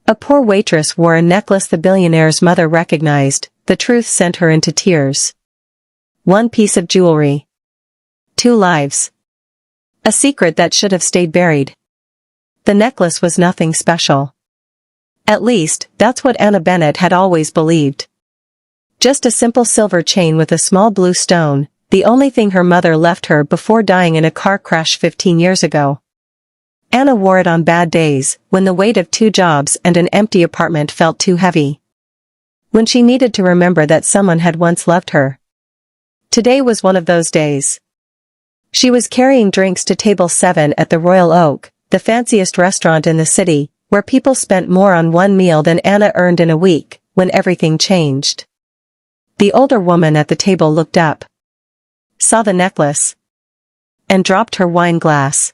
A poor waitress wore a necklace the billionaire's mother recognized. The truth sent her into tears. One piece of jewelry. 2 lives. A secret that should have stayed buried. The necklace was nothing special. At least, that's what Anna Bennett had always believed. Just a simple silver chain with a small blue stone, the only thing her mother left her before dying in a car crash 15 years ago. Anna wore it on bad days, when the weight of 2 jobs and an empty apartment felt too heavy. When she needed to remember that someone had once loved her. Today was one of those days. She was carrying drinks to table 7 at the Royal Oak, the fanciest restaurant in the city, where people spent more on one meal than Anna earned in a week, when everything changed. The older woman at the table looked up. Saw the necklace. And dropped her wine glass.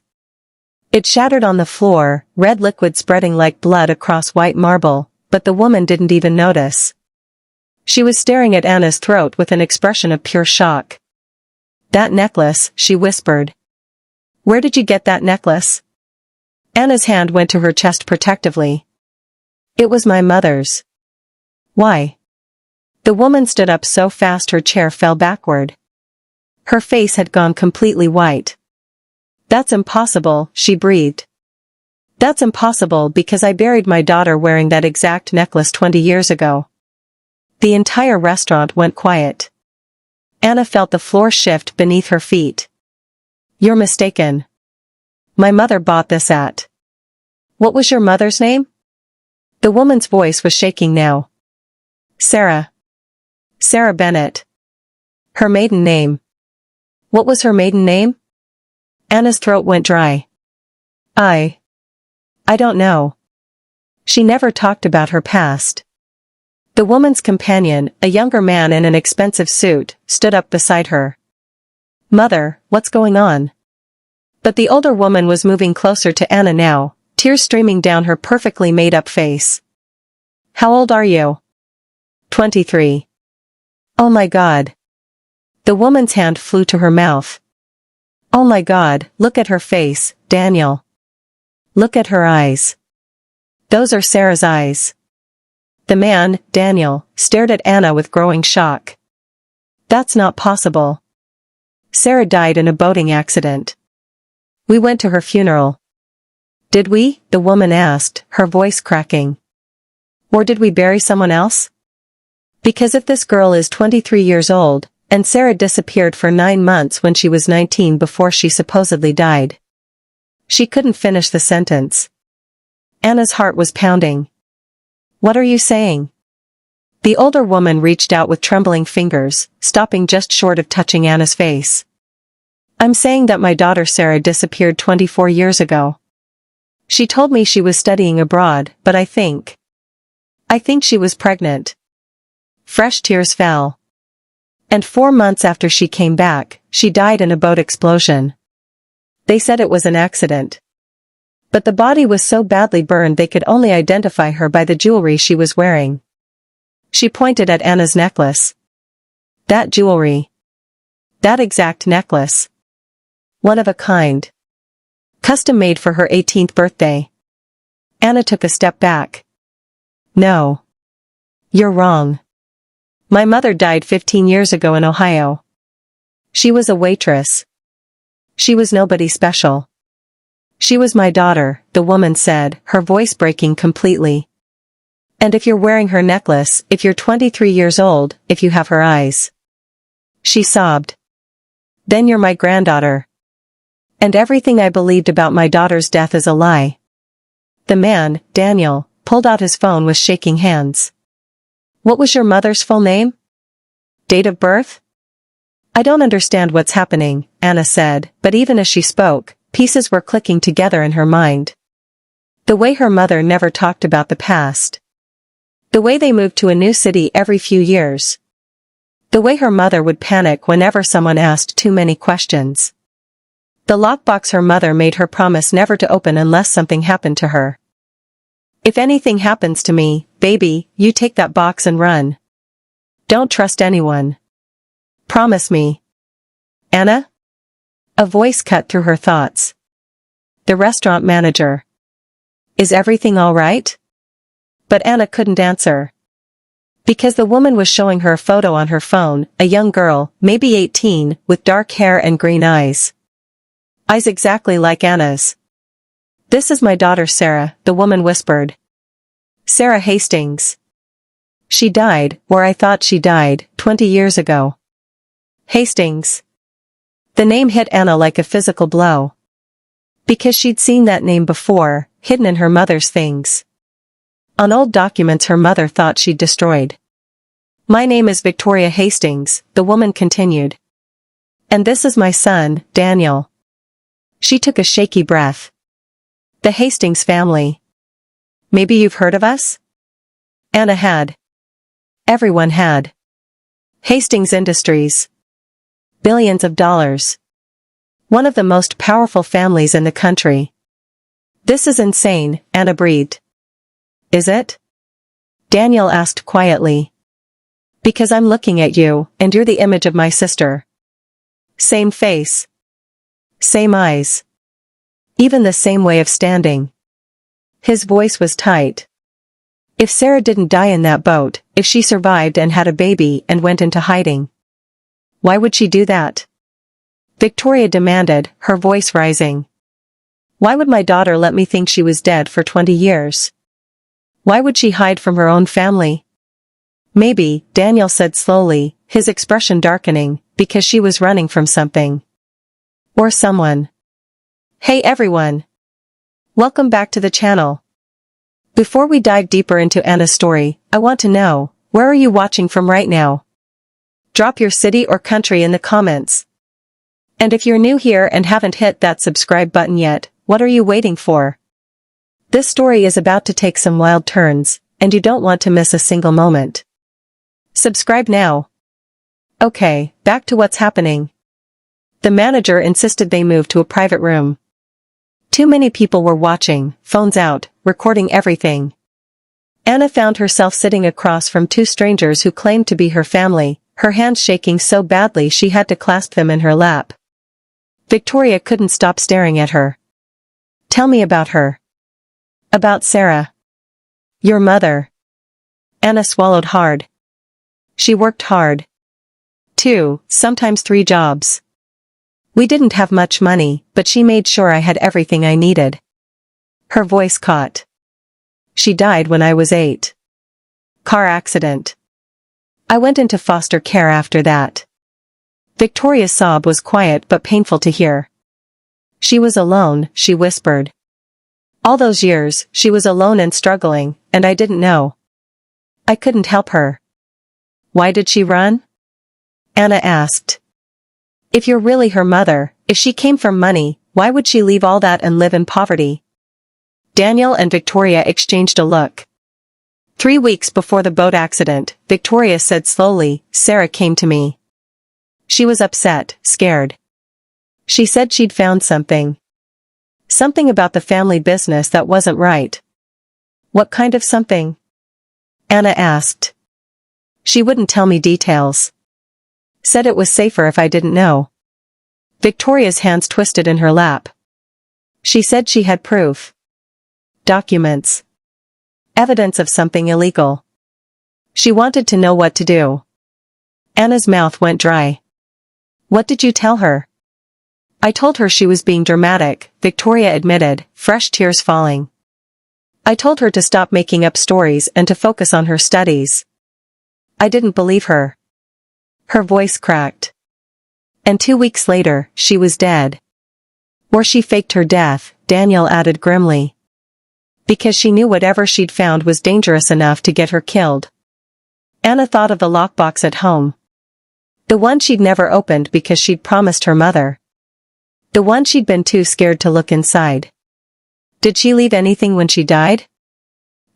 It shattered on the floor, red liquid spreading like blood across white marble, but the woman didn't even notice. She was staring at Anna's throat with an expression of pure shock. "That necklace," she whispered. "Where did you get that necklace?" Anna's hand went to her chest protectively. "It was my mother's." "Why?" The woman stood up so fast her chair fell backward. Her face had gone completely white. "That's impossible," she breathed. "That's impossible because I buried my daughter wearing that exact necklace 20 years ago." The entire restaurant went quiet. Anna felt the floor shift beneath her feet. "You're mistaken. My mother bought this at." "What was your mother's name?" The woman's voice was shaking now. "Sarah. Sarah Bennett. Her maiden name." "What was her maiden name?" Anna's throat went dry. I don't know. She never talked about her past." The woman's companion, a younger man in an expensive suit, stood up beside her. "Mother, what's going on?" But the older woman was moving closer to Anna now, tears streaming down her perfectly made-up face. "How old are you?" 23. "Oh my God." The woman's hand flew to her mouth. "Oh my God, look at her face, Daniel. Look at her eyes. Those are Sarah's eyes." The man, Daniel, stared at Anna with growing shock. "That's not possible. Sarah died in a boating accident. We went to her funeral." "Did we?" the woman asked, her voice cracking. "Or did we bury someone else? Because if this girl is 23 years old, and Sarah disappeared for 9 months when she was 19 before she supposedly died." She couldn't finish the sentence. Anna's heart was pounding. "What are you saying?" The older woman reached out with trembling fingers, stopping just short of touching Anna's face. "I'm saying that my daughter Sarah disappeared 24 years ago. She told me she was studying abroad, but I think she was pregnant." Fresh tears fell. "And 4 months after she came back, she died in a boat explosion. They said it was an accident. But the body was so badly burned they could only identify her by the jewelry she was wearing." She pointed at Anna's necklace. "That jewelry. That exact necklace. One of a kind. Custom made for her 18th birthday." Anna took a step back. "No. You're wrong. My mother died 15 years ago in Ohio. She was a waitress. She was nobody special. She was my daughter," the woman said, her voice breaking completely. "And if you're wearing her necklace, if you're 23 years old, if you have her eyes," she sobbed, "then you're my granddaughter. And everything I believed about my daughter's death is a lie." The man, Daniel, pulled out his phone with shaking hands. "What was your mother's full name? Date of birth?" "I don't understand what's happening," Anna said, but even as she spoke, pieces were clicking together in her mind. The way her mother never talked about the past. The way they moved to a new city every few years. The way her mother would panic whenever someone asked too many questions. The lockbox her mother made her promise never to open unless something happened to her. "If anything happens to me, baby, you take that box and run. Don't trust anyone. Promise me." "Anna?" A voice cut through her thoughts. The restaurant manager. "Is everything all right?" But Anna couldn't answer. Because the woman was showing her a photo on her phone, a young girl, maybe 18, with dark hair and green eyes. Eyes exactly like Anna's. "This is my daughter Sarah," the woman whispered. "Sarah Hastings. She died, or I thought she died, 20 years ago." Hastings. The name hit Anna like a physical blow. Because she'd seen that name before, hidden in her mother's things. On old documents her mother thought she'd destroyed. "My name is Victoria Hastings," the woman continued. "And this is my son, Daniel." She took a shaky breath. "The Hastings family. Maybe you've heard of us?" Anna had. Everyone had. Hastings Industries. Billions of dollars. One of the most powerful families in the country. "This is insane," Anna breathed. "Is it?" Daniel asked quietly. "Because I'm looking at you, and you're the image of my sister. Same face. Same eyes. Even the same way of standing." His voice was tight. "If Sarah didn't die in that boat, if she survived and had a baby and went into hiding, why would she do that?" Victoria demanded, her voice rising. "Why would my daughter let me think she was dead for 20 years? Why would she hide from her own family?" "Maybe," Daniel said slowly, his expression darkening, "because she was running from something. Or someone." Hey everyone! Welcome back to the channel. Before we dive deeper into Anna's story, I want to know, where are you watching from right now? Drop your city or country in the comments. And if you're new here and haven't hit that subscribe button yet, what are you waiting for? This story is about to take some wild turns, and you don't want to miss a single moment. Subscribe now. Okay, back to what's happening. The manager insisted they move to a private room. Too many people were watching, phones out, recording everything. Anna found herself sitting across from two strangers who claimed to be her family, her hands shaking so badly she had to clasp them in her lap. Victoria couldn't stop staring at her. "Tell me about her." "About Sarah. Your mother." Anna swallowed hard. "She worked hard. 2, sometimes 3 jobs. We didn't have much money, but she made sure I had everything I needed." Her voice caught. "She died when I was 8. Car accident. I went into foster care after that." Victoria's sob was quiet but painful to hear. "She was alone," she whispered. "All those years, she was alone and struggling, and I didn't know. I couldn't help her." "Why did she run?" Anna asked. "If you're really her mother, if she came from money, why would she leave all that and live in poverty?" Daniel and Victoria exchanged a look. 3 weeks before the boat accident, Victoria said slowly, "Sarah came to me. She was upset, scared. She said she'd found something. Something about the family business that wasn't right." "What kind of something?" Anna asked. "She wouldn't tell me details. Said it was safer if I didn't know." Victoria's hands twisted in her lap. "She said she had proof. Documents. Evidence of something illegal. She wanted to know what to do." Anna's mouth went dry. "What did you tell her?" "I told her she was being dramatic," Victoria admitted, fresh tears falling. "I told her to stop making up stories and to focus on her studies. I didn't believe her." Her voice cracked. "And 2 weeks later, she was dead. Or she faked her death," Daniel added grimly. "Because she knew whatever she'd found was dangerous enough to get her killed." Anna thought of the lockbox at home. The one she'd never opened because she'd promised her mother. The one she'd been too scared to look inside. "Did she leave anything when she died?"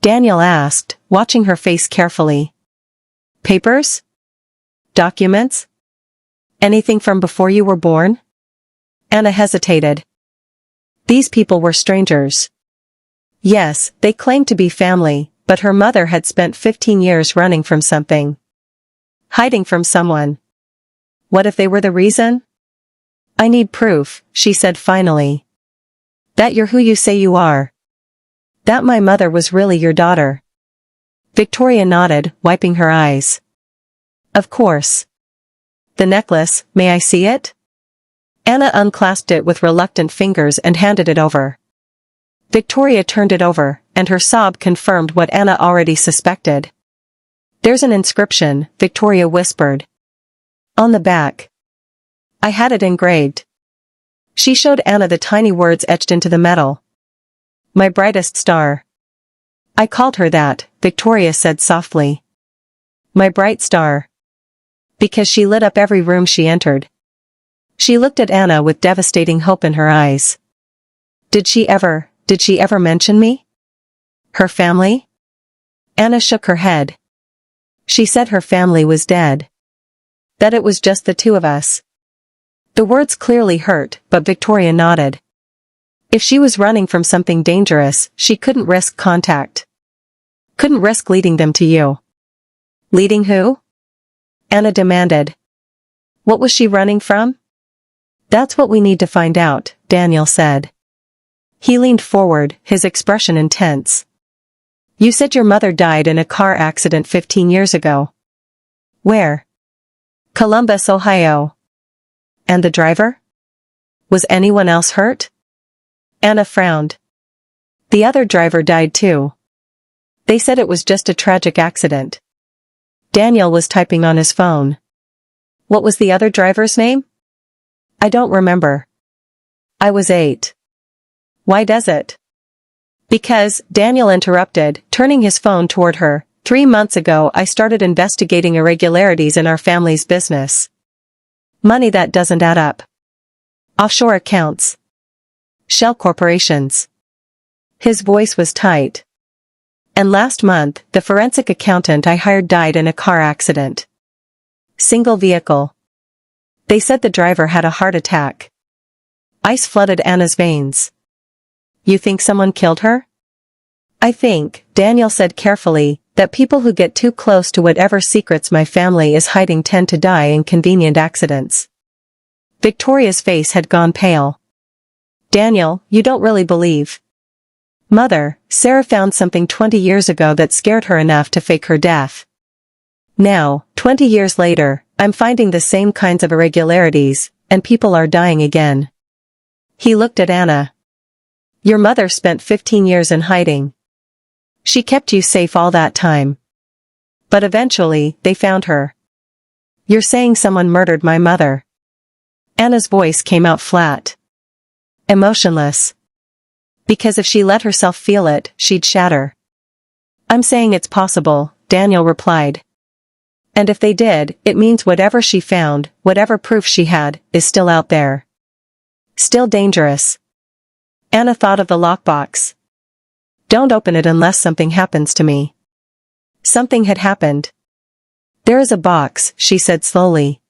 Daniel asked, watching her face carefully. "Papers? Documents? Anything from before you were born?" Anna hesitated. These people were strangers. Yes, they claimed to be family, but her mother had spent 15 years running from something. Hiding from someone. What if they were the reason? "I need proof," she said finally. "That you're who you say you are. That my mother was really your daughter." Victoria nodded, wiping her eyes. Of course. The necklace, may I see it? Anna unclasped it with reluctant fingers and handed it over. Victoria turned it over, and her sob confirmed what Anna already suspected. There's an inscription, Victoria whispered. On the back. I had it engraved. She showed Anna the tiny words etched into the metal. My brightest star. I called her that, Victoria said softly. My bright star. Because she lit up every room she entered. She looked at Anna with devastating hope in her eyes. Did she ever mention me? Her family? Anna shook her head. She said her family was dead. That it was just the two of us. The words clearly hurt, but Victoria nodded. If she was running from something dangerous, she couldn't risk contact. Couldn't risk leading them to you. Leading who? Anna demanded. What was she running from? That's what we need to find out, Daniel said. He leaned forward, his expression intense. You said your mother died in a car accident 15 years ago. Where? Columbus, Ohio. And the driver? Was anyone else hurt? Anna frowned. The other driver died too. They said it was just a tragic accident. Daniel was typing on his phone. What was the other driver's name? I don't remember. I was 8. Why does it? Because, Daniel interrupted, turning his phone toward her, 3 months ago I started investigating irregularities in our family's business. Money that doesn't add up. Offshore accounts. Shell corporations. His voice was tight. And last month, the forensic accountant I hired died in a car accident. Single vehicle. They said the driver had a heart attack. Ice flooded Anna's veins. You think someone killed her? I think, Daniel said carefully, that people who get too close to whatever secrets my family is hiding tend to die in convenient accidents. Victoria's face had gone pale. Daniel, you don't really believe. Mother, Sarah found something 20 years ago that scared her enough to fake her death. Now, 20 years later, I'm finding the same kinds of irregularities, and people are dying again. He looked at Anna. Your mother spent 15 years in hiding. She kept you safe all that time. But eventually, they found her. You're saying someone murdered my mother. Anna's voice came out flat. Emotionless. Because if she let herself feel it, she'd shatter. I'm saying it's possible, Daniel replied. And if they did, it means whatever she found, whatever proof she had, is still out there. Still dangerous. Anna thought of the lockbox. Don't open it unless something happens to me. Something had happened. There is a box, she said slowly.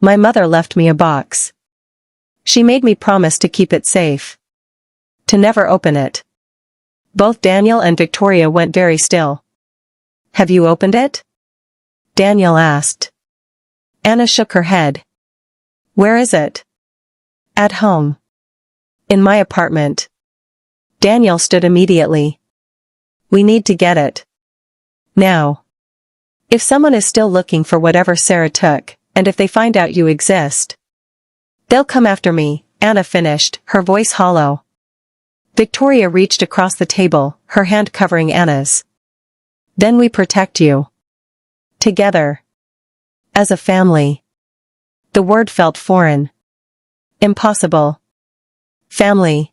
My mother left me a box. She made me promise to keep it safe. To never open it. Both Daniel and Victoria went very still. Have you opened it? Daniel asked. Anna shook her head. Where is it? At home. In my apartment. Daniel stood immediately. We need to get it. Now. If someone is still looking for whatever Sarah took, and if they find out you exist, they'll come after me, Anna finished, her voice hollow. Victoria reached across the table, her hand covering Anna's. Then we protect you. Together. As a family. The word felt foreign. Impossible. Family.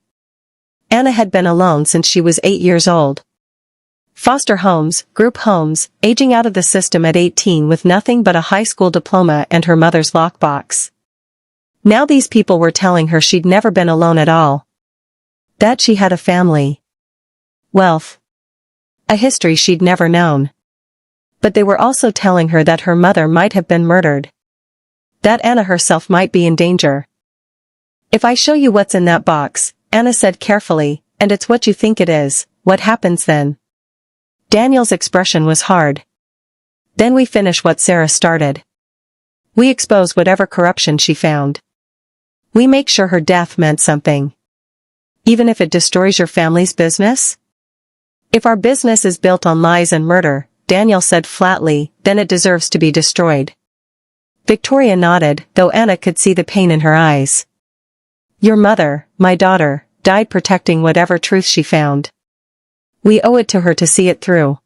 Anna had been alone since she was 8 years old. Foster homes, group homes, aging out of the system at 18 with nothing but a high school diploma and her mother's lockbox. Now these people were telling her she'd never been alone at all. That she had a family. Wealth. A history she'd never known. But they were also telling her that her mother might have been murdered. That Anna herself might be in danger. If I show you what's in that box, Anna said carefully, and it's what you think it is, what happens then? Daniel's expression was hard. Then we finish what Sarah started. We expose whatever corruption she found. We make sure her death meant something. Even if it destroys your family's business? If our business is built on lies and murder, Daniel said flatly, then it deserves to be destroyed. Victoria nodded, though Anna could see the pain in her eyes. Your mother, my daughter, died protecting whatever truth she found. We owe it to her to see it through.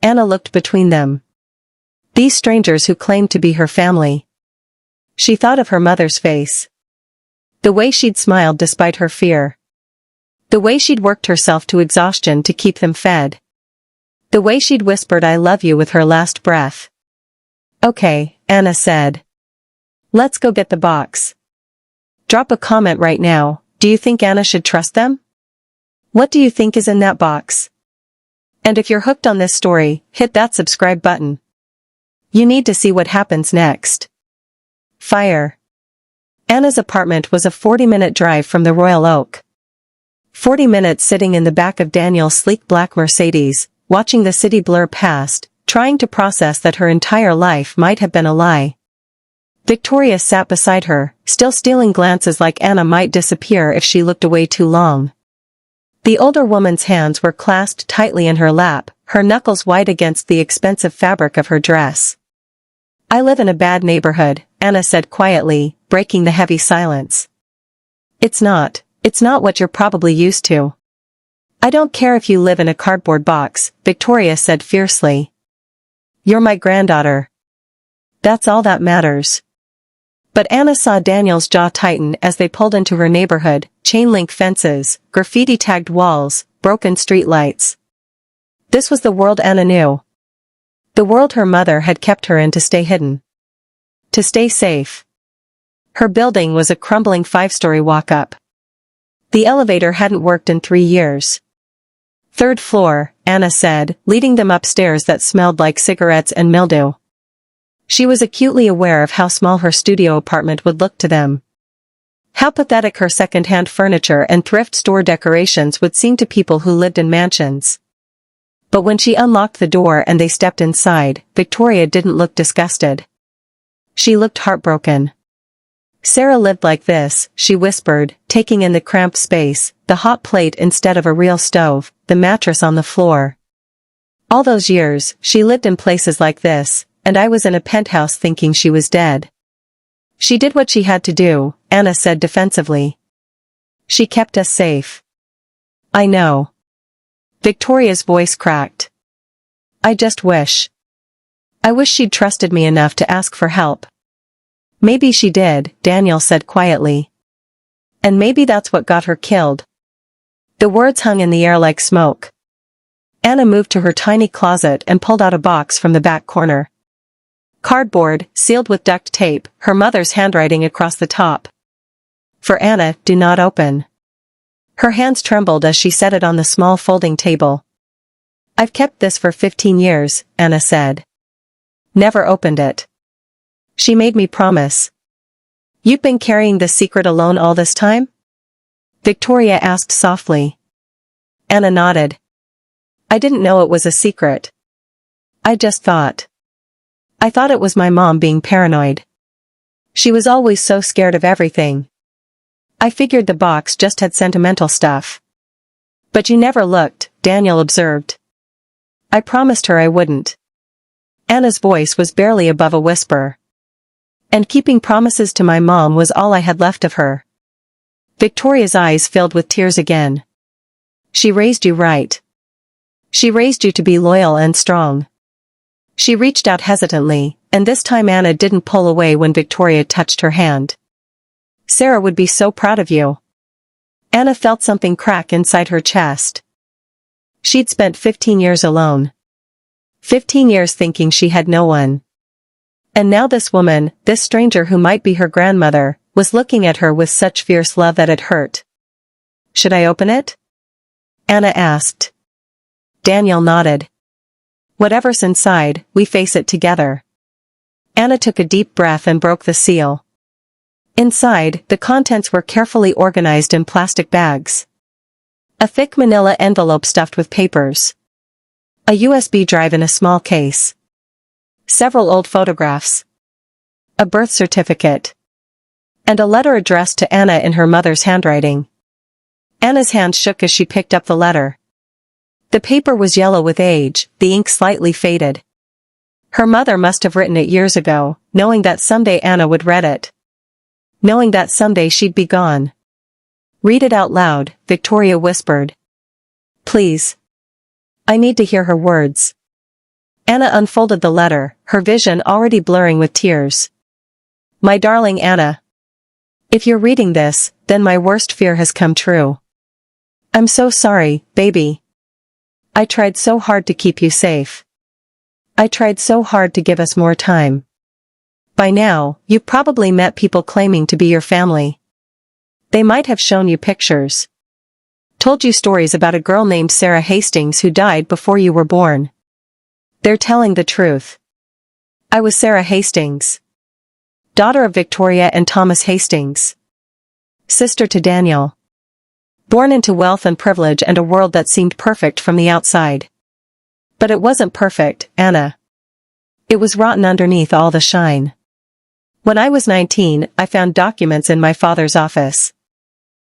Anna looked between them. These strangers who claimed to be her family. She thought of her mother's face. The way she'd smiled despite her fear. The way she'd worked herself to exhaustion to keep them fed. The way she'd whispered I love you with her last breath. Okay, Anna said. Let's go get the box. Drop a comment right now, do you think Anna should trust them? What do you think is in that box? And if you're hooked on this story, hit that subscribe button. You need to see what happens next. Fire. Anna's apartment was a 40-minute drive from the Royal Oak. 40 minutes sitting in the back of Daniel's sleek black Mercedes, watching the city blur past, trying to process that her entire life might have been a lie. Victoria sat beside her, still stealing glances like Anna might disappear if she looked away too long. The older woman's hands were clasped tightly in her lap, her knuckles white against the expensive fabric of her dress. I live in a bad neighborhood, Anna said quietly, breaking the heavy silence. It's not what you're probably used to. I don't care if you live in a cardboard box, Victoria said fiercely. You're my granddaughter. That's all that matters. But Anna saw Daniel's jaw tighten as they pulled into her neighborhood, chain-link fences, graffiti-tagged walls, broken streetlights. This was the world Anna knew. The world her mother had kept her in to stay hidden. To stay safe. Her building was a crumbling 5-story walk-up. The elevator hadn't worked in 3 years. Third floor, Anna said, leading them upstairs that smelled like cigarettes and mildew. She was acutely aware of how small her studio apartment would look to them. How pathetic her second-hand furniture and thrift store decorations would seem to people who lived in mansions. But when she unlocked the door and they stepped inside, Victoria didn't look disgusted. She looked heartbroken. Sarah lived like this, she whispered, taking in the cramped space, the hot plate instead of a real stove, the mattress on the floor. All those years, she lived in places like this, and I was in a penthouse thinking she was dead. She did what she had to do, Anna said defensively. She kept us safe. I know. Victoria's voice cracked. I just wish. I wish she'd trusted me enough to ask for help. Maybe she did, Daniel said quietly. And maybe that's what got her killed. The words hung in the air like smoke. Anna moved to her tiny closet and pulled out a box from the back corner. Cardboard, sealed with duct tape, her mother's handwriting across the top. For Anna, do not open. Her hands trembled as she set it on the small folding table. I've kept this for 15 years, Anna said. Never opened it. She made me promise. You've been carrying this secret alone all this time? Victoria asked softly. Anna nodded. I didn't know it was a secret. I just thought. I thought it was my mom being paranoid. She was always so scared of everything. I figured the box just had sentimental stuff. But you never looked, Daniel observed. I promised her I wouldn't. Anna's voice was barely above a whisper. And keeping promises to my mom was all I had left of her. Victoria's eyes filled with tears again. She raised you right. She raised you to be loyal and strong. She reached out hesitantly, and this time Anna didn't pull away when Victoria touched her hand. Sarah would be so proud of you. Anna felt something crack inside her chest. She'd spent 15 years alone. 15 years thinking she had no one. And now this woman, this stranger who might be her grandmother, was looking at her with such fierce love that it hurt. Should I open it? Anna asked. Daniel nodded. Whatever's inside, we face it together. Anna took a deep breath and broke the seal. Inside, the contents were carefully organized in plastic bags. A thick manila envelope stuffed with papers. A USB drive in a small case. Several old photographs. A birth certificate. And a letter addressed to Anna in her mother's handwriting. Anna's hand shook as she picked up the letter. The paper was yellow with age, the ink slightly faded. Her mother must have written it years ago, knowing that someday Anna would read it. Knowing that someday she'd be gone. "Read it out loud," Victoria whispered. "Please. I need to hear her words." Anna unfolded the letter, her vision already blurring with tears. "My darling Anna. If you're reading this, then my worst fear has come true. I'm so sorry, baby. I tried so hard to keep you safe. I tried so hard to give us more time. By now, you've probably met people claiming to be your family. They might have shown you pictures. Told you stories about a girl named Sarah Hastings who died before you were born. They're telling the truth. I was Sarah Hastings. Daughter of Victoria and Thomas Hastings. Sister to Daniel. Born into wealth and privilege and a world that seemed perfect from the outside. But it wasn't perfect, Anna. It was rotten underneath all the shine. When I was 19, I found documents in my father's office.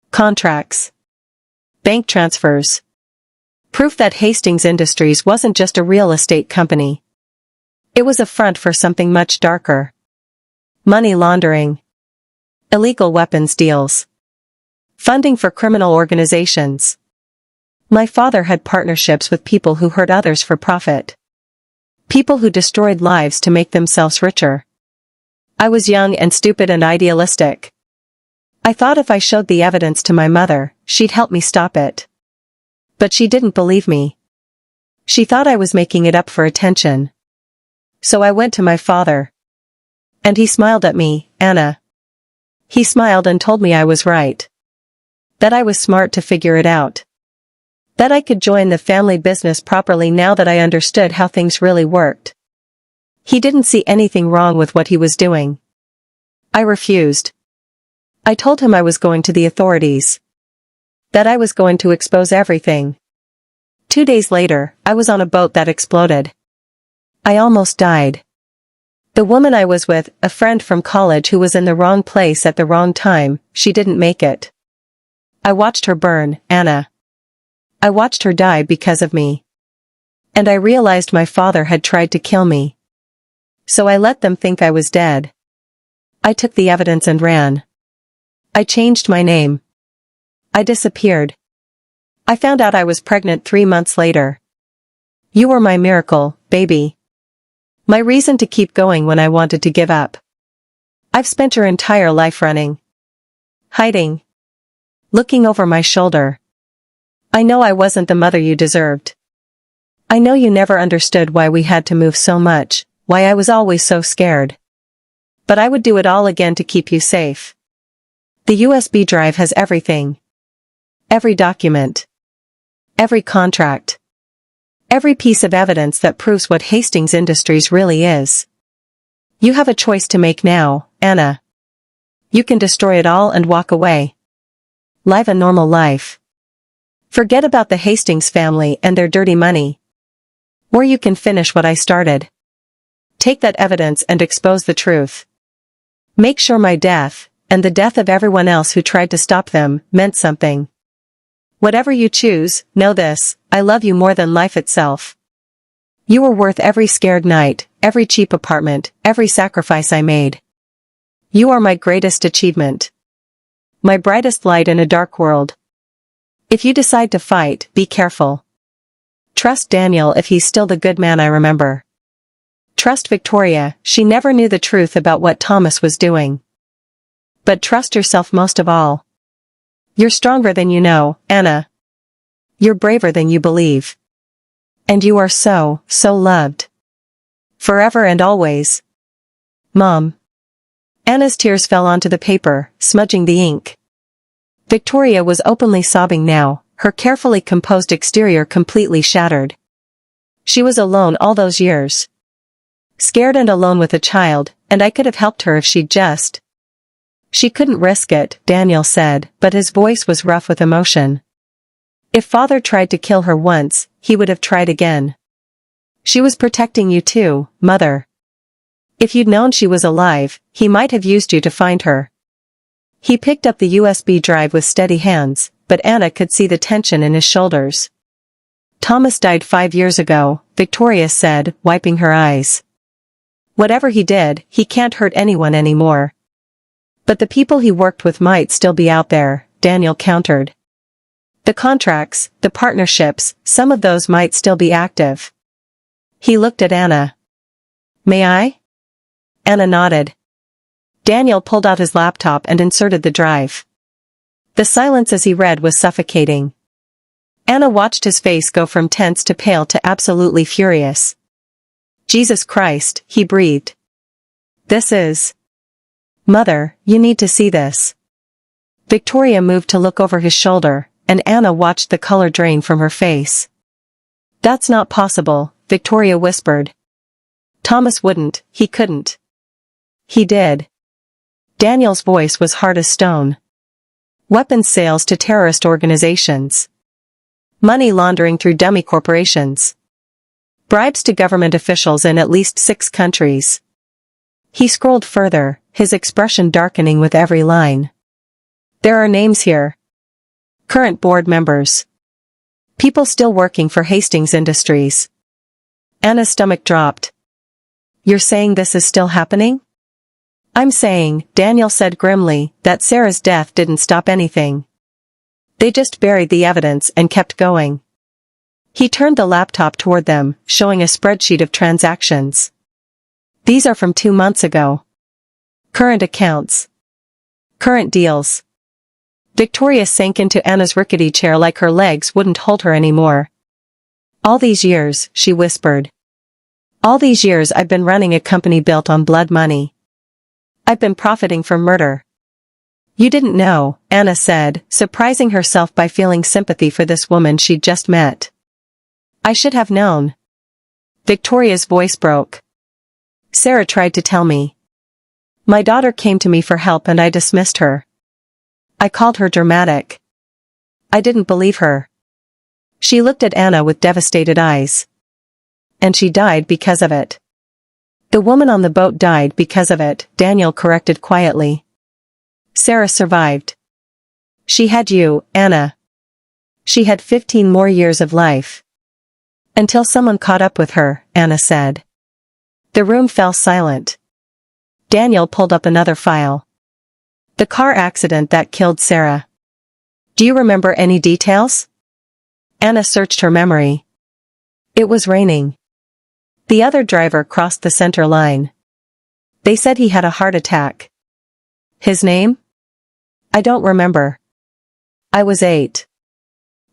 Contracts. Bank transfers. Proof that Hastings Industries wasn't just a real estate company. It was a front for something much darker. Money laundering. Illegal weapons deals. Funding for criminal organizations. My father had partnerships with people who hurt others for profit. People who destroyed lives to make themselves richer. I was young and stupid and idealistic. I thought if I showed the evidence to my mother, she'd help me stop it. But she didn't believe me. She thought I was making it up for attention. So I went to my father. And he smiled at me, Anna. He smiled and told me I was right. That I was smart to figure it out. That I could join the family business properly now that I understood how things really worked. He didn't see anything wrong with what he was doing. I refused. I told him I was going to the authorities. That I was going to expose everything. 2 days later, I was on a boat that exploded. I almost died. The woman I was with, a friend from college who was in the wrong place at the wrong time, she didn't make it. I watched her burn, Anna. I watched her die because of me. And I realized my father had tried to kill me. So I let them think I was dead. I took the evidence and ran. I changed my name. I disappeared. I found out I was pregnant 3 months later. You were my miracle, baby. My reason to keep going when I wanted to give up. I've spent your entire life running. Hiding. Looking over my shoulder. I know I wasn't the mother you deserved. I know you never understood why we had to move so much, why I was always so scared. But I would do it all again to keep you safe. The USB drive has everything. Every document. Every contract. Every piece of evidence that proves what Hastings Industries really is. You have a choice to make now, Anna. You can destroy it all and walk away. Live a normal life. Forget about the Hastings family and their dirty money. Or you can finish what I started. Take that evidence and expose the truth. Make sure my death, and the death of everyone else who tried to stop them, meant something. Whatever you choose, know this, I love you more than life itself. You were worth every scared night, every cheap apartment, every sacrifice I made. You are my greatest achievement. My brightest light in a dark world. If you decide to fight, be careful. Trust Daniel if he's still the good man I remember. Trust Victoria, she never knew the truth about what Thomas was doing. But trust yourself most of all. You're stronger than you know, Anna. You're braver than you believe. And you are so, so loved. Forever and always. Mom. Anna's tears fell onto the paper, smudging the ink. Victoria was openly sobbing now, her carefully composed exterior completely shattered. She was alone all those years. Scared and alone with a child, and I could have helped her if she'd just. She couldn't risk it, Daniel said, but his voice was rough with emotion. If father tried to kill her once, he would have tried again. She was protecting you too, mother. If you'd known she was alive, he might have used you to find her. He picked up the USB drive with steady hands, but Anna could see the tension in his shoulders. Thomas died 5 years ago, Victoria said, wiping her eyes. Whatever he did, he can't hurt anyone anymore. But the people he worked with might still be out there, Daniel countered. The contracts, the partnerships, some of those might still be active. He looked at Anna. May I? Anna nodded. Daniel pulled out his laptop and inserted the drive. The silence as he read was suffocating. Anna watched his face go from tense to pale to absolutely furious. Jesus Christ, he breathed. This is... Mother, you need to see this. Victoria moved to look over his shoulder, and Anna watched the color drain from her face. That's not possible, Victoria whispered. Thomas wouldn't, he couldn't. He did. Daniel's voice was hard as stone. Weapons sales to terrorist organizations. Money laundering through dummy corporations. Bribes to government officials in at least 6 countries. He scrolled further, his expression darkening with every line. There are names here. Current board members. People still working for Hastings Industries. Anna's stomach dropped. You're saying this is still happening? I'm saying, Daniel said grimly, that Sarah's death didn't stop anything. They just buried the evidence and kept going. He turned the laptop toward them, showing a spreadsheet of transactions. These are from 2 months ago. Current accounts. Current deals. Victoria sank into Anna's rickety chair like her legs wouldn't hold her anymore. All these years, she whispered. All these years I've been running a company built on blood money. I've been profiting from murder. You didn't know, Anna said, surprising herself by feeling sympathy for this woman she'd just met. I should have known. Victoria's voice broke. Sarah tried to tell me. My daughter came to me for help and I dismissed her. I called her dramatic. I didn't believe her. She looked at Anna with devastated eyes. And she died because of it. The woman on the boat died because of it, Daniel corrected quietly. Sarah survived. She had you, Anna. She had 15 more years of life. Until someone caught up with her, Anna said. The room fell silent. Daniel pulled up another file. The car accident that killed Sarah. Do you remember any details? Anna searched her memory. It was raining. The other driver crossed the center line. They said he had a heart attack. His name? I don't remember. I was 8.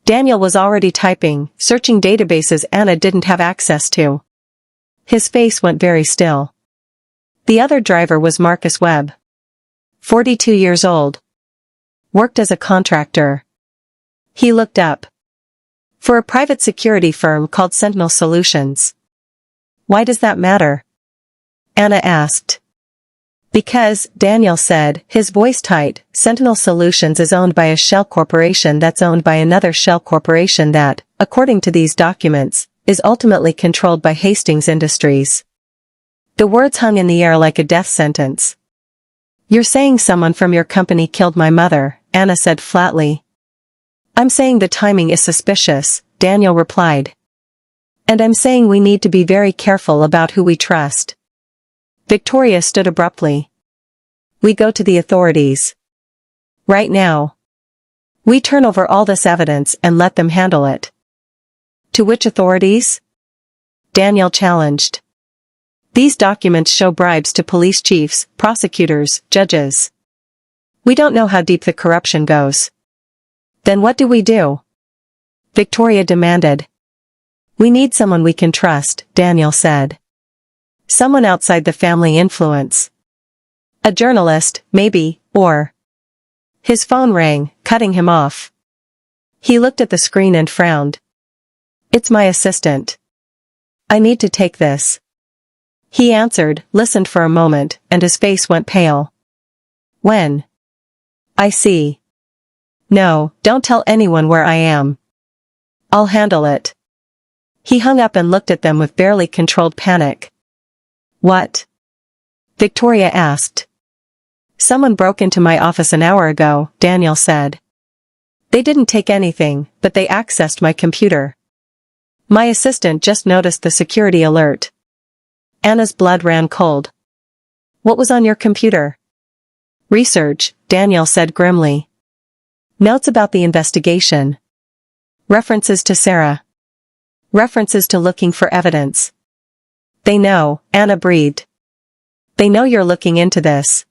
Daniel was already typing, searching databases Anna didn't have access to. His face went very still. The other driver was Marcus Webb. 42 years old. Worked as a contractor. He looked up. For a private security firm called Sentinel Solutions. Why does that matter? Anna asked. Because, Daniel said, his voice tight, Sentinel Solutions is owned by a shell corporation that's owned by another shell corporation that, according to these documents, is ultimately controlled by Hastings Industries. The words hung in the air like a death sentence. You're saying someone from your company killed my mother, Anna said flatly. I'm saying the timing is suspicious, Daniel replied. And I'm saying we need to be very careful about who we trust. Victoria stood abruptly. We go to the authorities. Right now. We turn over all this evidence and let them handle it. To which authorities? Daniel challenged. These documents show bribes to police chiefs, prosecutors, judges. We don't know how deep the corruption goes. Then what do we do? Victoria demanded. We need someone we can trust, Daniel said. Someone outside the family influence. A journalist, maybe, or... His phone rang, cutting him off. He looked at the screen and frowned. It's my assistant. I need to take this. He answered, listened for a moment, and his face went pale. When? I see. No, don't tell anyone where I am. I'll handle it. He hung up and looked at them with barely controlled panic. What? Victoria asked. Someone broke into my office an hour ago, Daniel said. They didn't take anything, but they accessed my computer. My assistant just noticed the security alert. Anna's blood ran cold. What was on your computer? Research, Daniel said grimly. Notes about the investigation. References to Sarah. References to looking for evidence. They know, Anna breathed. They know you're looking into this.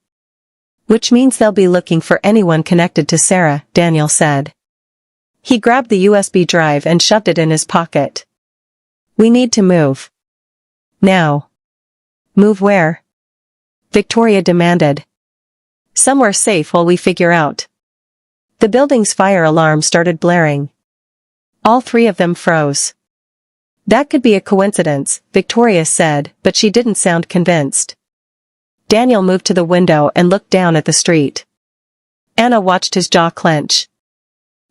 Which means they'll be looking for anyone connected to Sarah, Daniel said. He grabbed the USB drive and shoved it in his pocket. We need to move. Now. Move where? Victoria demanded. Somewhere safe while we figure out. The building's fire alarm started blaring. All three of them froze. That could be a coincidence, Victoria said, but she didn't sound convinced. Daniel moved to the window and looked down at the street. Anna watched his jaw clench.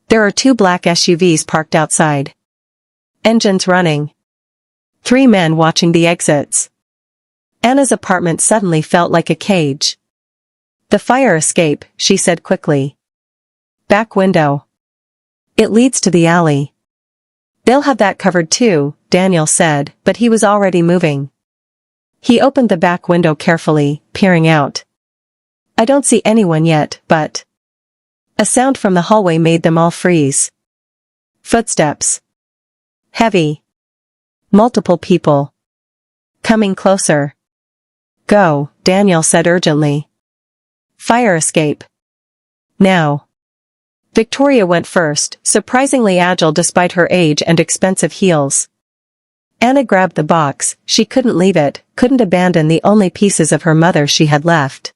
There are 2 black SUVs parked outside. Engines running. 3 men watching the exits. Anna's apartment suddenly felt like a cage. The fire escape, she said quickly. Back window. It leads to the alley. They'll have that covered too, Daniel said, but he was already moving. He opened the back window carefully, peering out. I don't see anyone yet, but... A sound from the hallway made them all freeze. Footsteps. Heavy. Multiple people. Coming closer. Go, Daniel said urgently. Fire escape. Now. Victoria went first, surprisingly agile despite her age and expensive heels. Anna grabbed the box, she couldn't leave it, couldn't abandon the only pieces of her mother she had left.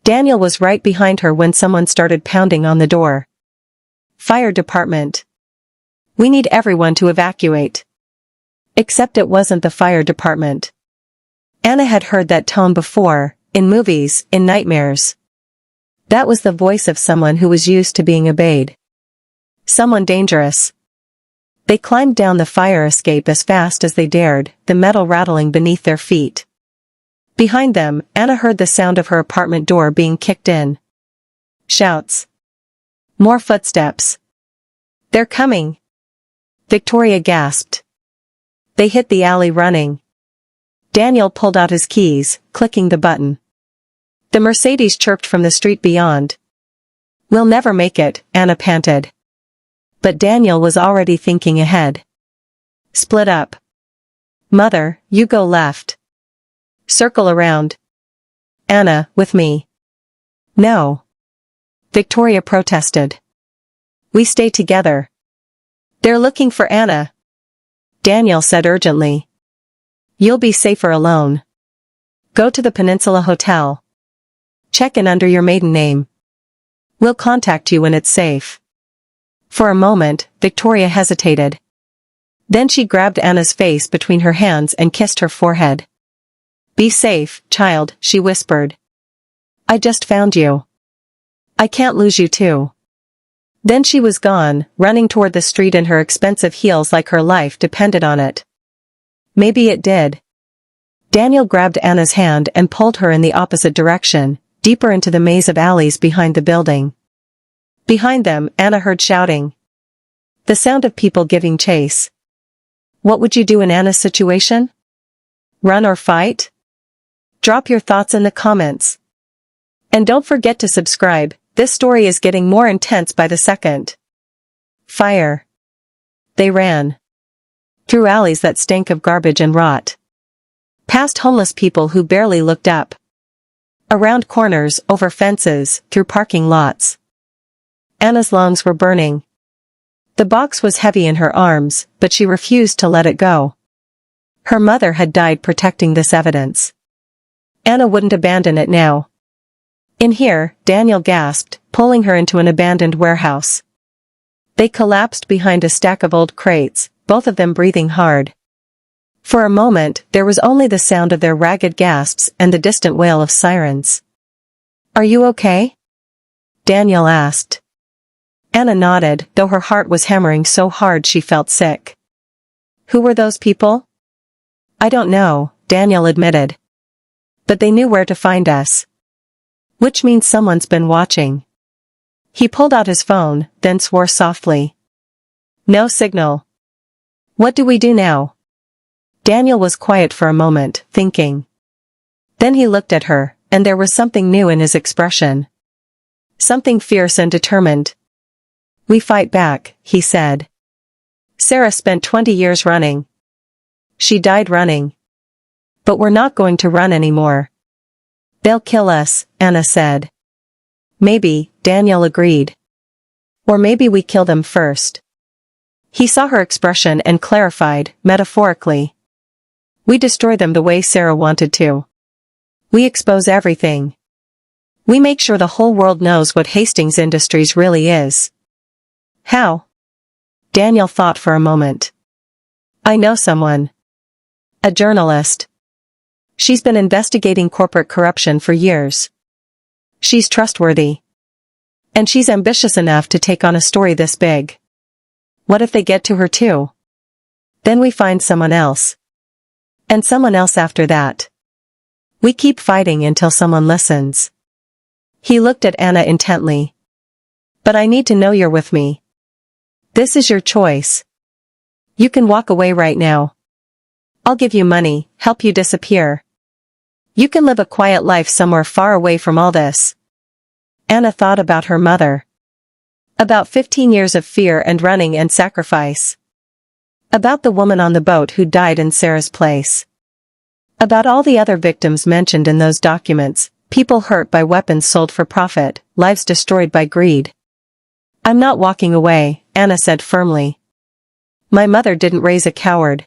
Daniel was right behind her when someone started pounding on the door. Fire department. We need everyone to evacuate. Except it wasn't the fire department. Anna had heard that tone before, in movies, in nightmares. That was the voice of someone who was used to being obeyed. Someone dangerous. They climbed down the fire escape as fast as they dared, the metal rattling beneath their feet. Behind them, Anna heard the sound of her apartment door being kicked in. Shouts. More footsteps. They're coming. Victoria gasped. They hit the alley running. Daniel pulled out his keys, clicking the button. The Mercedes chirped from the street beyond. We'll never make it, Anna panted. But Daniel was already thinking ahead. Split up. Mother, you go left. Circle around. Anna, with me. No. Victoria protested. We stay together. They're looking for Anna. Daniel said urgently. You'll be safer alone. Go to the Peninsula Hotel. Check in under your maiden name. We'll contact you when it's safe. For a moment, Victoria hesitated. Then she grabbed Anna's face between her hands and kissed her forehead. Be safe, child, she whispered. I just found you. I can't lose you too. Then she was gone, running toward the street in her expensive heels like her life depended on it. Maybe it did. Daniel grabbed Anna's hand and pulled her in the opposite direction, deeper into the maze of alleys behind the building. Behind them, Anna heard shouting. The sound of people giving chase. What would you do in Anna's situation? Run or fight? Drop your thoughts in the comments. And don't forget to subscribe, this story is getting more intense by the second. Fire. They ran. Through alleys that stank of garbage and rot. Past homeless people who barely looked up. Around corners, over fences, through parking lots. Anna's lungs were burning. The box was heavy in her arms, but she refused to let it go. Her mother had died protecting this evidence. Anna wouldn't abandon it now. In here, Daniel gasped, pulling her into an abandoned warehouse. They collapsed behind a stack of old crates, both of them breathing hard. For a moment, there was only the sound of their ragged gasps and the distant wail of sirens. Are you okay? Daniel asked. Anna nodded, though her heart was hammering so hard she felt sick. Who were those people? I don't know, Daniel admitted. But they knew where to find us. Which means someone's been watching. He pulled out his phone, then swore softly. No signal. What do we do now? Daniel was quiet for a moment, thinking. Then he looked at her, and there was something new in his expression. Something fierce and determined. We fight back, he said. Sarah spent 20 years running. She died running. But we're not going to run anymore. They'll kill us, Anna said. Maybe, Daniel agreed. Or maybe we kill them first. He saw her expression and clarified, metaphorically. We destroy them the way Sarah wanted to. We expose everything. We make sure the whole world knows what Hastings Industries really is. How? Daniel thought for a moment. I know someone. A journalist. She's been investigating corporate corruption for years. She's trustworthy. And she's ambitious enough to take on a story this big. What if they get to her too? Then we find someone else. And someone else after that. We keep fighting until someone listens. He looked at Anna intently. But I need to know you're with me. This is your choice. You can walk away right now. I'll give you money, help you disappear. You can live a quiet life somewhere far away from all this. Anna thought about her mother. About 15 years of fear and running and sacrifice. About the woman on the boat who died in Sarah's place. About all the other victims mentioned in those documents, people hurt by weapons sold for profit, lives destroyed by greed. I'm not walking away, Anna said firmly. My mother didn't raise a coward.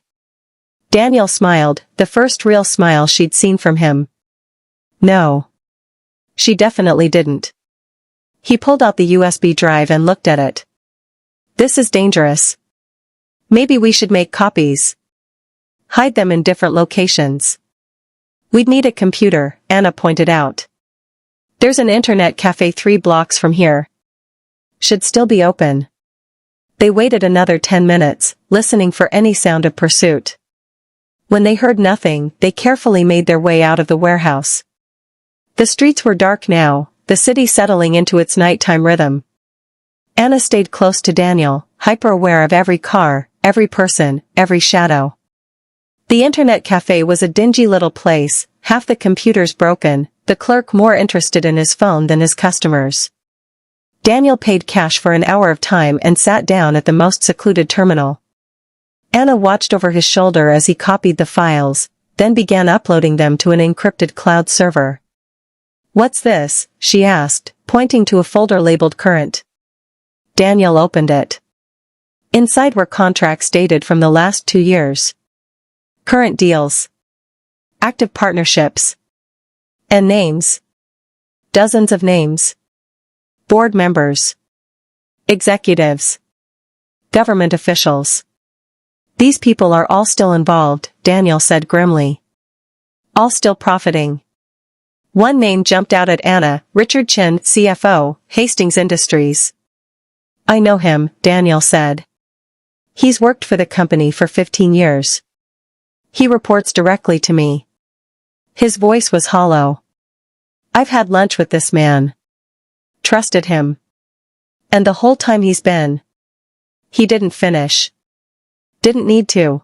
Daniel smiled, the first real smile she'd seen from him. No. She definitely didn't. He pulled out the USB drive and looked at it. This is dangerous. Maybe we should make copies. Hide them in different locations. We'd need a computer, Anna pointed out. There's an internet cafe 3 blocks from here. Should still be open. They waited another 10 minutes, listening for any sound of pursuit. When they heard nothing, they carefully made their way out of the warehouse. The streets were dark now, the city settling into its nighttime rhythm. Anna stayed close to Daniel, hyper-aware of every car, every person, every shadow. The internet cafe was a dingy little place, half the computers broken, the clerk more interested in his phone than his customers. Daniel paid cash for an hour of time and sat down at the most secluded terminal. Anna watched over his shoulder as he copied the files, then began uploading them to an encrypted cloud server. What's this? She asked, pointing to a folder labeled Current. Daniel opened it. Inside were contracts dated from the last 2 years. Current deals. Active partnerships. And names. Dozens of names. Board members. Executives. Government officials. These people are all still involved, Daniel said grimly. All still profiting. One name jumped out at Anna, Richard Chin, CFO, Hastings Industries. I know him, Daniel said. He's worked for the company for 15 years. He reports directly to me. His voice was hollow. I've had lunch with this man. Trusted him. And the whole time he's been. He didn't finish. Didn't need to.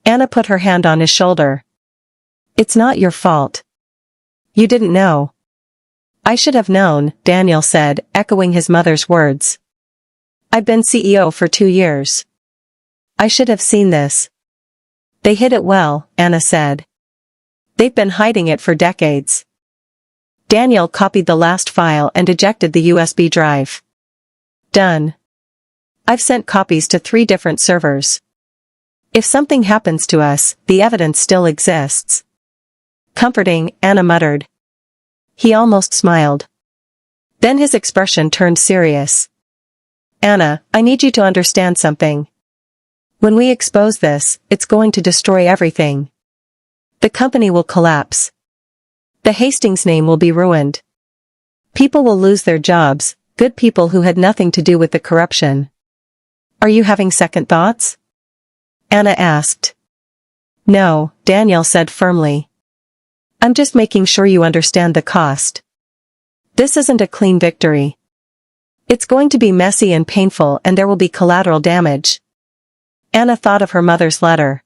Anna put her hand on his shoulder. It's not your fault. You didn't know. I should have known, Daniel said, echoing his mother's words. I've been CEO for 2 years. I should have seen this. They hid it well, Anna said. They've been hiding it for decades. Daniel copied the last file and ejected the USB drive. Done. I've sent copies to 3 different servers. If something happens to us, the evidence still exists. Comforting, Anna muttered. He almost smiled. Then his expression turned serious. Anna, I need you to understand something. When we expose this, it's going to destroy everything. The company will collapse. The Hastings name will be ruined. People will lose their jobs, good people who had nothing to do with the corruption. Are you having second thoughts? Anna asked. No, Daniel said firmly. I'm just making sure you understand the cost. This isn't a clean victory. It's going to be messy and painful, and there will be collateral damage. Anna thought of her mother's letter.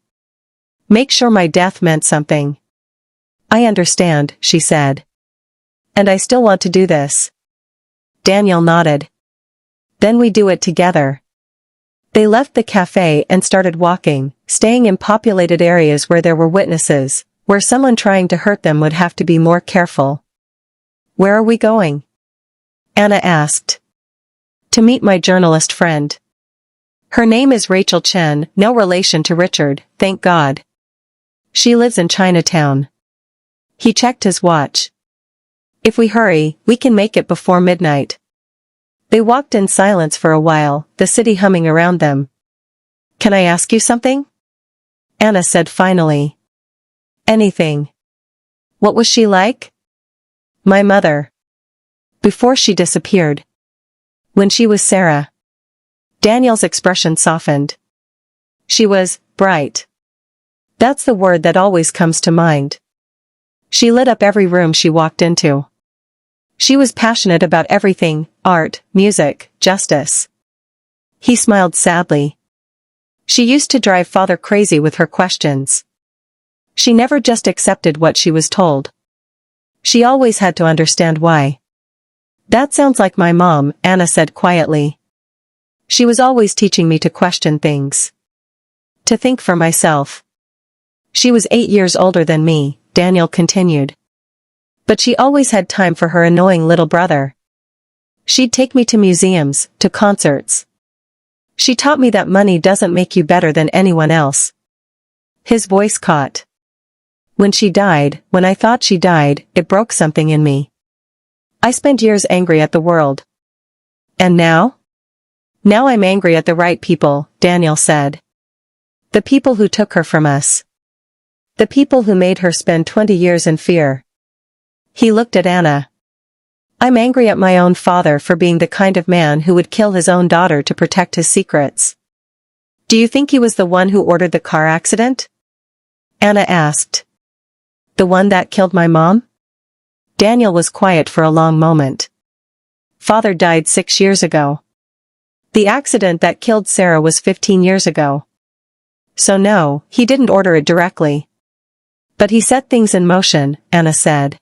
Make sure my death meant something. I understand, she said. And I still want to do this. Daniel nodded. Then we do it together. They left the cafe and started walking, staying in populated areas where there were witnesses, where someone trying to hurt them would have to be more careful. Where are we going? Anna asked. To meet my journalist friend. Her name is Rachel Chen, no relation to Richard, thank God. She lives in Chinatown. He checked his watch. If we hurry, we can make it before midnight. They walked in silence for a while, the city humming around them. Can I ask you something? Anna said finally. Anything. What was she like? My mother. Before she disappeared. When she was Sarah. Daniel's expression softened. She was bright. That's the word that always comes to mind. She lit up every room she walked into. She was passionate about everything, art, music, justice. He smiled sadly. She used to drive father crazy with her questions. She never just accepted what she was told. She always had to understand why. That sounds like my mom, Anna said quietly. She was always teaching me to question things. To think for myself. She was 8 years older than me, Daniel continued. But she always had time for her annoying little brother. She'd take me to museums, to concerts. She taught me that money doesn't make you better than anyone else. His voice caught. When she died, when I thought she died, it broke something in me. I spent years angry at the world. And now? Now I'm angry at the right people, Daniel said. The people who took her from us. The people who made her spend 20 years in fear. He looked at Anna. I'm angry at my own father for being the kind of man who would kill his own daughter to protect his secrets. Do you think he was the one who ordered the car accident? Anna asked. The one that killed my mom? Daniel was quiet for a long moment. Father died 6 years ago. The accident that killed Sarah was 15 years ago. So no, he didn't order it directly. But he set things in motion, Anna said.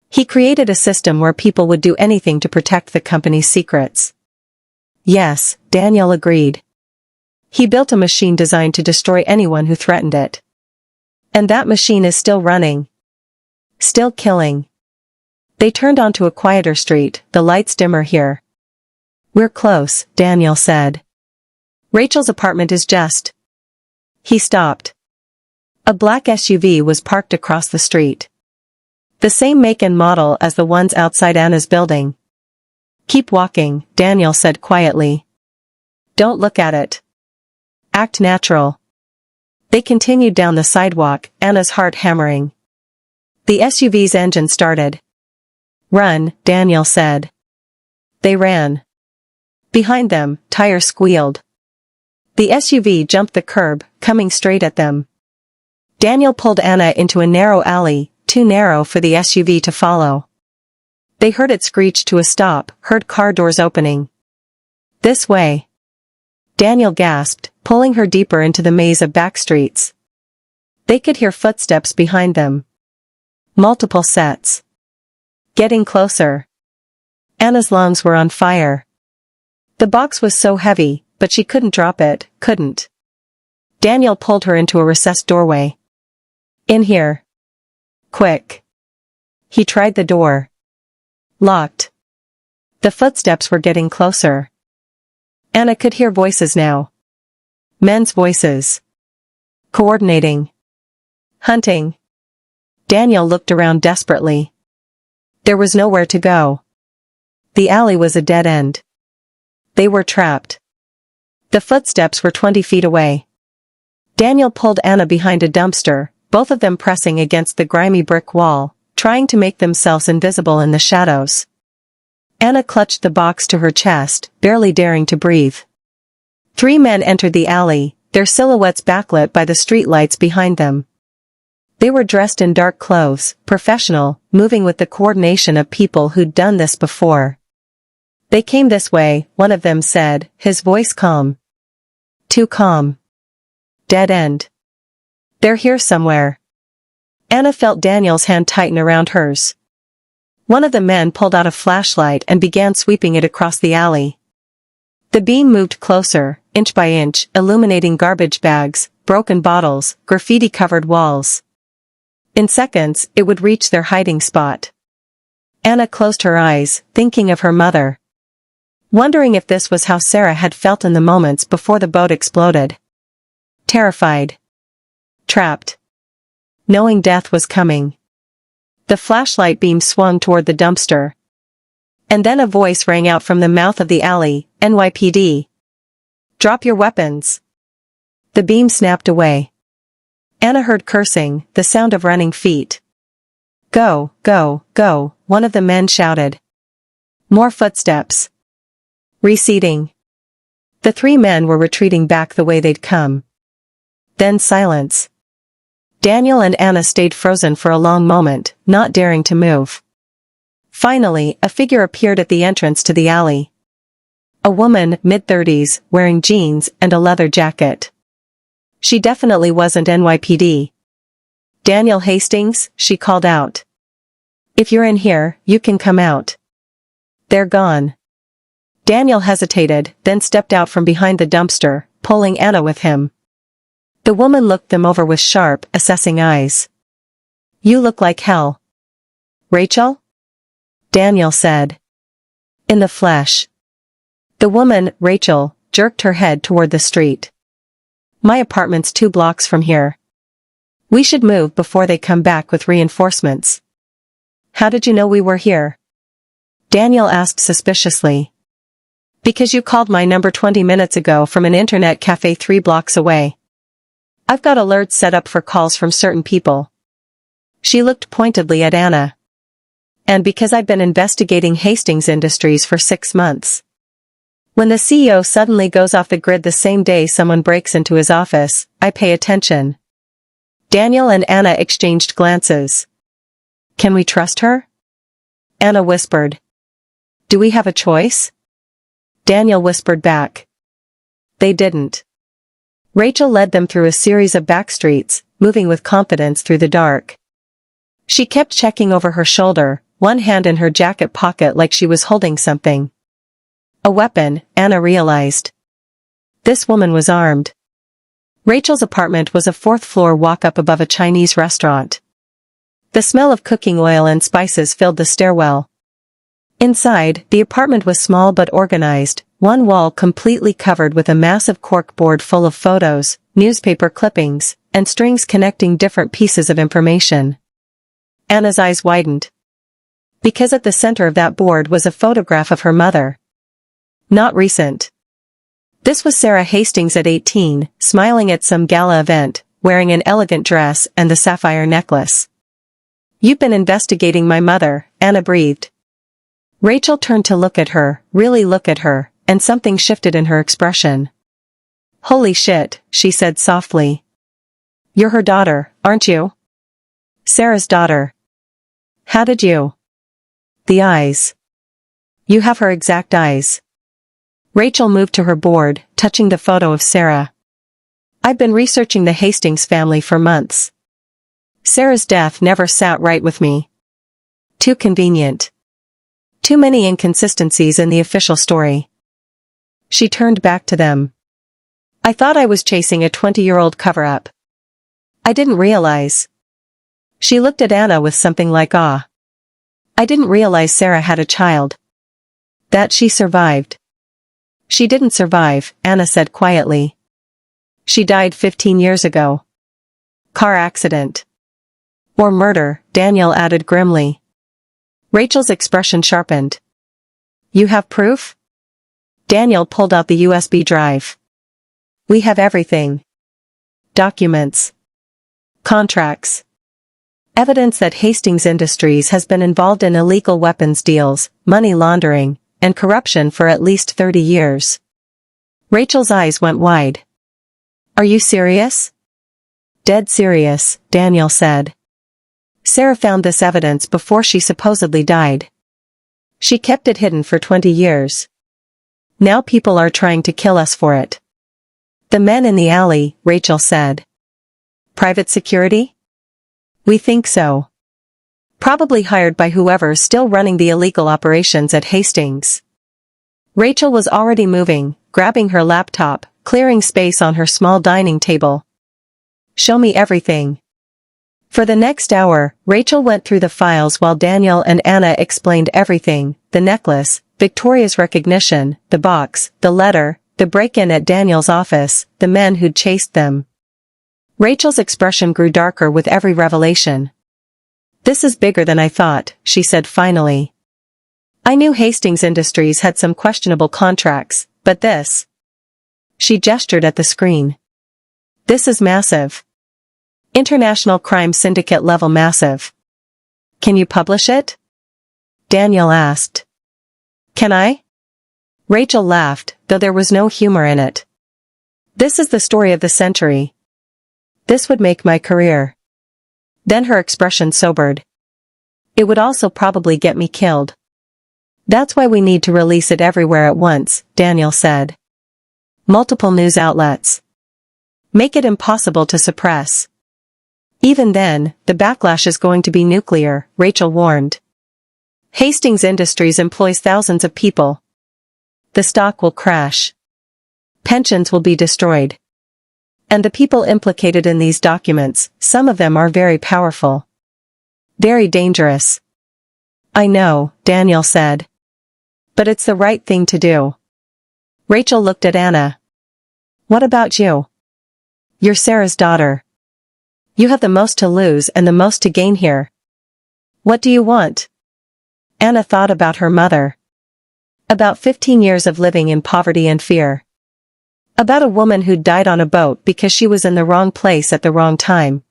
He created a system where people would do anything to protect the company's secrets. Yes, Daniel agreed. He built a machine designed to destroy anyone who threatened it. And that machine is still running. Still killing. They turned onto a quieter street, the lights dimmer here. We're close, Daniel said. Rachel's apartment is just. He stopped. A black SUV was parked across the street. The same make and model as the ones outside Anna's building. Keep walking, Daniel said quietly. Don't look at it. Act natural. They continued down the sidewalk, Anna's heart hammering. The SUV's engine started. Run, Daniel said. They ran. Behind them, tires squealed. The SUV jumped the curb, coming straight at them. Daniel pulled Anna into a narrow alley, too narrow for the SUV to follow. They heard it screech to a stop, heard car doors opening. This way. Daniel gasped, pulling her deeper into the maze of back streets. They could hear footsteps behind them. Multiple sets. Getting closer. Anna's lungs were on fire. The box was so heavy, but she couldn't drop it, couldn't. Daniel pulled her into a recessed doorway. In here. Quick. He tried the door. Locked. The footsteps were getting closer. Anna could hear voices now. Men's voices. Coordinating. Hunting. Daniel looked around desperately. There was nowhere to go. The alley was a dead end. They were trapped. The footsteps were 20 feet away. Daniel pulled Anna behind a dumpster, both of them pressing against the grimy brick wall, trying to make themselves invisible in the shadows. Anna clutched the box to her chest, barely daring to breathe. 3 men entered the alley, their silhouettes backlit by the streetlights behind them. They were dressed in dark clothes, professional, moving with the coordination of people who'd done this before. They came this way, one of them said, his voice calm. Too calm. Dead end. They're here somewhere. Anna felt Daniel's hand tighten around hers. One of the men pulled out a flashlight and began sweeping it across the alley. The beam moved closer, inch by inch, illuminating garbage bags, broken bottles, graffiti-covered walls. In seconds, it would reach their hiding spot. Anna closed her eyes, thinking of her mother. Wondering if this was how Sarah had felt in the moments before the boat exploded. Terrified. Trapped. Knowing death was coming. The flashlight beam swung toward the dumpster. And then a voice rang out from the mouth of the alley, "NYPD. Drop your weapons." The beam snapped away. Anna heard cursing, the sound of running feet. "Go, go, go," one of the men shouted. More footsteps. Receding. The three men were retreating back the way they'd come. Then silence. Daniel and Anna stayed frozen for a long moment, not daring to move. Finally, a figure appeared at the entrance to the alley. A woman, mid-30s, wearing jeans and a leather jacket. She definitely wasn't NYPD. "Daniel Hastings," she called out. "If you're in here, you can come out." "They're gone." Daniel hesitated, then stepped out from behind the dumpster, pulling Anna with him. The woman looked them over with sharp, assessing eyes. "You look like hell." "Rachel?" Daniel said. "In the flesh." The woman, Rachel, jerked her head toward the street. "My apartment's 2 blocks from here. We should move before they come back with reinforcements." "How did you know we were here?" Daniel asked suspiciously. "Because you called my number 20 minutes ago from an internet cafe 3 blocks away. I've got alerts set up for calls from certain people." She looked pointedly at Anna. "And because I've been investigating Hastings Industries for 6 months. When the CEO suddenly goes off the grid the same day someone breaks into his office, I pay attention." Daniel and Anna exchanged glances. "Can we trust her?" Anna whispered. "Do we have a choice?" Daniel whispered back. They didn't. Rachel led them through a series of back streets, moving with confidence through the dark. She kept checking over her shoulder, one hand in her jacket pocket like she was holding something. A weapon, Anna realized. This woman was armed. Rachel's apartment was a 4th-floor walk-up above a Chinese restaurant. The smell of cooking oil and spices filled the stairwell. Inside, the apartment was small but organized, one wall completely covered with a massive cork board full of photos, newspaper clippings, and strings connecting different pieces of information. Anna's eyes widened. Because at the center of that board was a photograph of her mother. Not recent. This was Sarah Hastings at 18, smiling at some gala event, wearing an elegant dress and the sapphire necklace. "You've been investigating my mother," Anna breathed. Rachel turned to look at her, really look at her, and something shifted in her expression. "Holy shit," she said softly. "You're her daughter, aren't you?" "Sarah's daughter." "How did you?" "The eyes. You have her exact eyes." Rachel moved to her board, touching the photo of Sarah. "I've been researching the Hastings family for months. Sarah's death never sat right with me. Too convenient. Too many inconsistencies in the official story." She turned back to them. "I thought I was chasing a 20-year-old cover-up. I didn't realize." She looked at Anna with something like awe. "I didn't realize Sarah had a child. That she survived." "She didn't survive," Anna said quietly. "She died 15 years ago. Car accident." "Or murder," Daniel added grimly. Rachel's expression sharpened. "You have proof?" Daniel pulled out the USB drive. "We have everything. Documents. Contracts. Evidence that Hastings Industries has been involved in illegal weapons deals, money laundering, and corruption for at least 30 years. Rachel's eyes went wide. "Are you serious?" "Dead serious," Daniel said. "Sarah found this evidence before she supposedly died. She kept it hidden for 20 years. Now people are trying to kill us for it. The men in the alley, Rachel said. Private security? We think so. Probably hired by whoever's still running the illegal operations at Hastings. Rachel was already moving, grabbing her laptop, clearing space on her small dining table. Show me everything. For the next hour, Rachel went through the files while Daniel and Anna explained everything: the necklace, Victoria's recognition, the box, the letter, the break-in at Daniel's office, the men who'd chased them. Rachel's expression grew darker with every revelation. This is bigger than I thought, she said finally. I knew Hastings Industries had some questionable contracts, but this... She gestured at the screen. This is massive. International crime syndicate level massive. Can you publish it? Daniel asked. Can I? Rachel laughed, though there was no humor in it. This is the story of the century. This would make my career. Then her expression sobered. It would also probably get me killed. That's why we need to release it everywhere at once, Daniel said. Multiple news outlets. Make it impossible to suppress. Even then, the backlash is going to be nuclear, Rachel warned. Hastings Industries employs thousands of people. The stock will crash. Pensions will be destroyed. And the people implicated in these documents, some of them are very powerful. Very dangerous. I know, Daniel said. But it's the right thing to do. Rachel looked at Anna. What about you? You're Sarah's daughter. You have the most to lose and the most to gain here. What do you want? Anna thought about her mother. About 15 years of living in poverty and fear. About a woman who'd died on a boat because she was in the wrong place at the wrong time.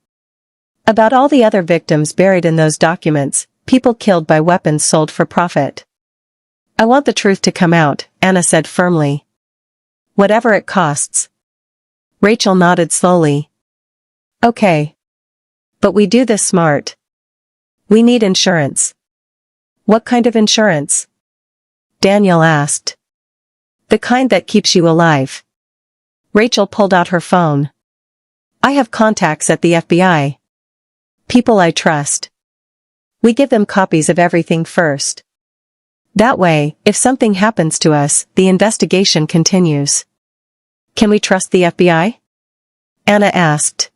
About all the other victims buried in those documents, people killed by weapons sold for profit. I want the truth to come out, Anna said firmly. Whatever it costs. Rachel nodded slowly. Okay. But we do this smart. We need insurance. What kind of insurance? Daniel asked. The kind that keeps you alive. Rachel pulled out her phone. I have contacts at the FBI. People I trust. We give them copies of everything first. That way, if something happens to us, the investigation continues. Can we trust the FBI? Anna asked.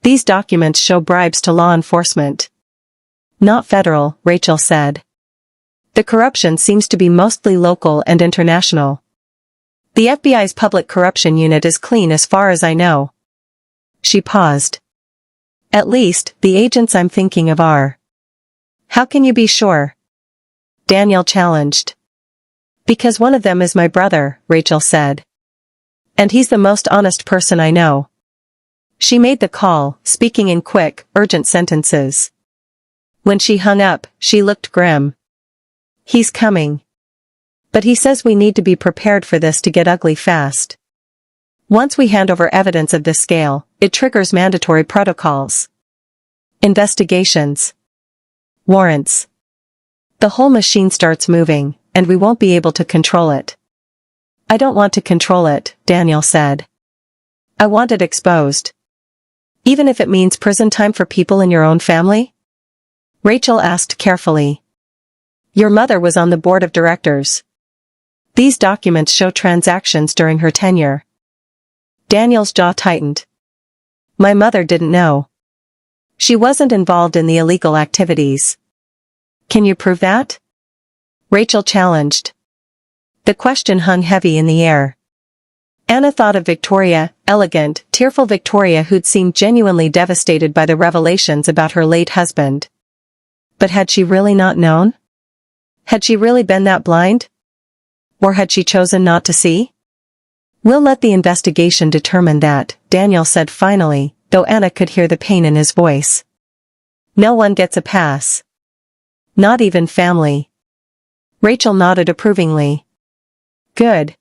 These documents show bribes to law enforcement. Not federal, Rachel said. The corruption seems to be mostly local and international. The FBI's public corruption unit is clean as far as I know. She paused. At least, the agents I'm thinking of are. How can you be sure? Daniel challenged. Because one of them is my brother, Rachel said. And he's the most honest person I know. She made the call, speaking in quick, urgent sentences. When she hung up, she looked grim. He's coming. But he says we need to be prepared for this to get ugly fast. Once we hand over evidence of this scale, it triggers mandatory protocols. Investigations. Warrants. The whole machine starts moving, and we won't be able to control it. I don't want to control it, Daniel said. I want it exposed. Even if it means prison time for people in your own family? Rachel asked carefully. Your mother was on the board of directors. These documents show transactions during her tenure. Daniel's jaw tightened. My mother didn't know. She wasn't involved in the illegal activities. Can you prove that? Rachel challenged. The question hung heavy in the air. Anna thought of Victoria, elegant, tearful Victoria who'd seemed genuinely devastated by the revelations about her late husband. But had she really not known? Had she really been that blind? Or had she chosen not to see? We'll let the investigation determine that, Daniel said finally, though Anna could hear the pain in his voice. No one gets a pass. Not even family. Rachel nodded approvingly. Good.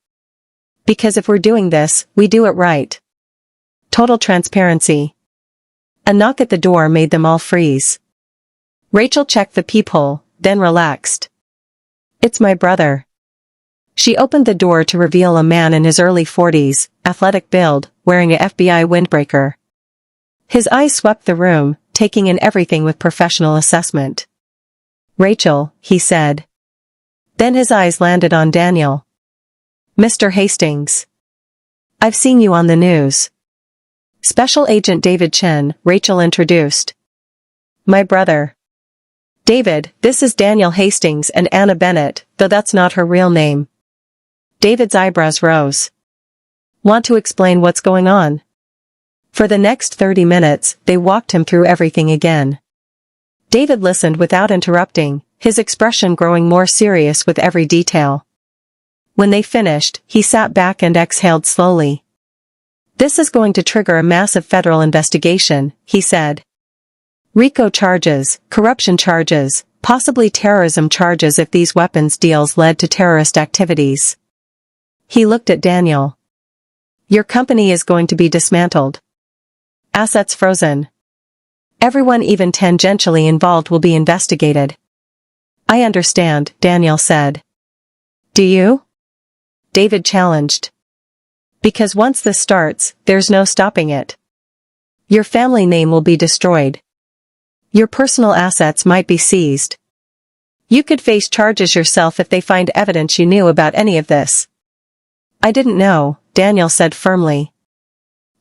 Because if we're doing this, we do it right. Total transparency. A knock at the door made them all freeze. Rachel checked the peephole, then relaxed. It's my brother. She opened the door to reveal a man in his early 40s, athletic build, wearing a FBI windbreaker. His eyes swept the room, taking in everything with professional assessment. "Rachel," he said. Then his eyes landed on Daniel. "Mr. Hastings. I've seen you on the news." "Special Agent David Chen," Rachel introduced. "My brother." "David, this is Daniel Hastings and Anna Bennett, though that's not her real name." David's eyebrows rose. "Want to explain what's going on?" For the next 30 minutes, they walked him through everything again. David listened without interrupting, his expression growing more serious with every detail. When they finished, he sat back and exhaled slowly. "This is going to trigger a massive federal investigation," he said. "RICO charges, corruption charges, possibly terrorism charges if these weapons deals led to terrorist activities." He looked at Daniel. "Your company is going to be dismantled. Assets frozen. Everyone even tangentially involved will be investigated." "I understand," Daniel said. "Do you?" David challenged. "Because once this starts, there's no stopping it. Your family name will be destroyed. Your personal assets might be seized. You could face charges yourself if they find evidence you knew about any of this." "I didn't know," Daniel said firmly.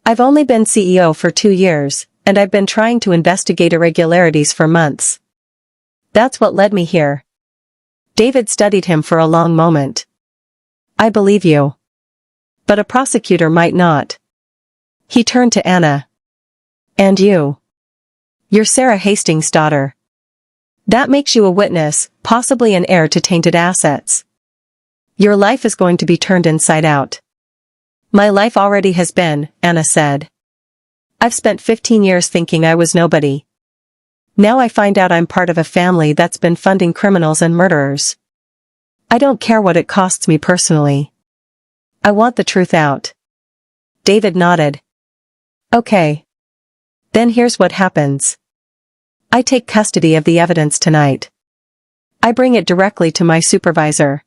"I've only been CEO for 2 years, and I've been trying to investigate irregularities for months. That's what led me here." David studied him for a long moment. "I believe you. But a prosecutor might not." He turned to Anna. "And you. You're Sarah Hastings' daughter. That makes you a witness, possibly an heir to tainted assets. Your life is going to be turned inside out." "My life already has been," Anna said. "I've spent 15 years thinking I was nobody. Now I find out I'm part of a family that's been funding criminals and murderers. I don't care what it costs me personally. I want the truth out." David nodded. "Okay. Then here's what happens. I take custody of the evidence tonight. I bring it directly to my supervisor.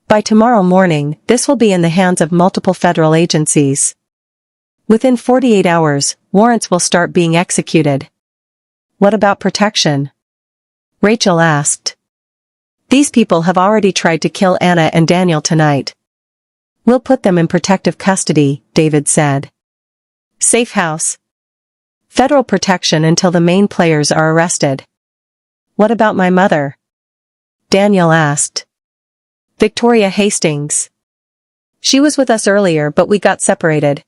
By tomorrow morning, this will be in the hands of multiple federal agencies. Within 48 hours, warrants will start being executed." "What about protection?" Rachel asked. "These people have already tried to kill Anna and Daniel tonight. We'll put them in protective custody," David said. "Safe house. Federal protection until the main players are arrested." "What about my mother?" Daniel asked. "Victoria Hastings. She was with us earlier but we got separated."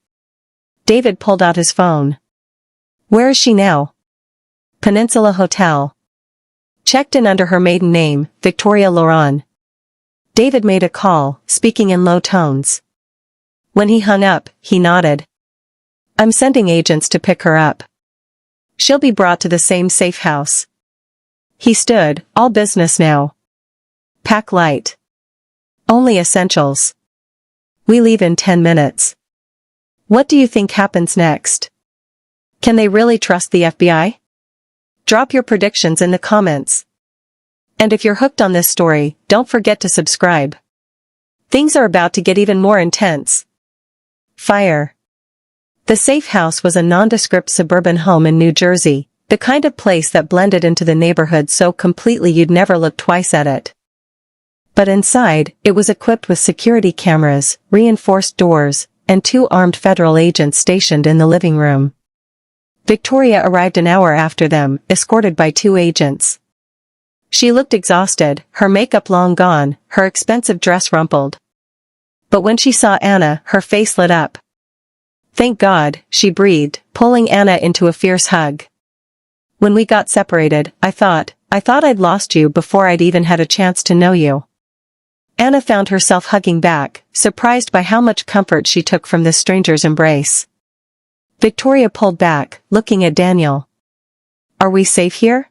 David pulled out his phone. "Where is she now?" "Peninsula Hotel. Checked in under her maiden name, Victoria Laurent." David made a call, speaking in low tones. When he hung up, he nodded. "I'm sending agents to pick her up. She'll be brought to the same safe house." He stood, "All business now. Pack light. Only essentials. We leave in 10 minutes. What do you think happens next? Can they really trust the FBI? Drop your predictions in the comments. And if you're hooked on this story, don't forget to subscribe. Things are about to get even more intense. Fire. The safe house was a nondescript suburban home in New Jersey, the kind of place that blended into the neighborhood so completely you'd never look twice at it. But inside, it was equipped with security cameras, reinforced doors, and 2 armed federal agents stationed in the living room. Victoria arrived an hour after them, escorted by 2 agents. She looked exhausted, her makeup long gone, her expensive dress rumpled. But when she saw Anna, her face lit up. "Thank God," she breathed, pulling Anna into a fierce hug. "When we got separated, I thought I'd lost you before I'd even had a chance to know you." Anna found herself hugging back, surprised by how much comfort she took from this stranger's embrace. Victoria pulled back, looking at Daniel. "Are we safe here?"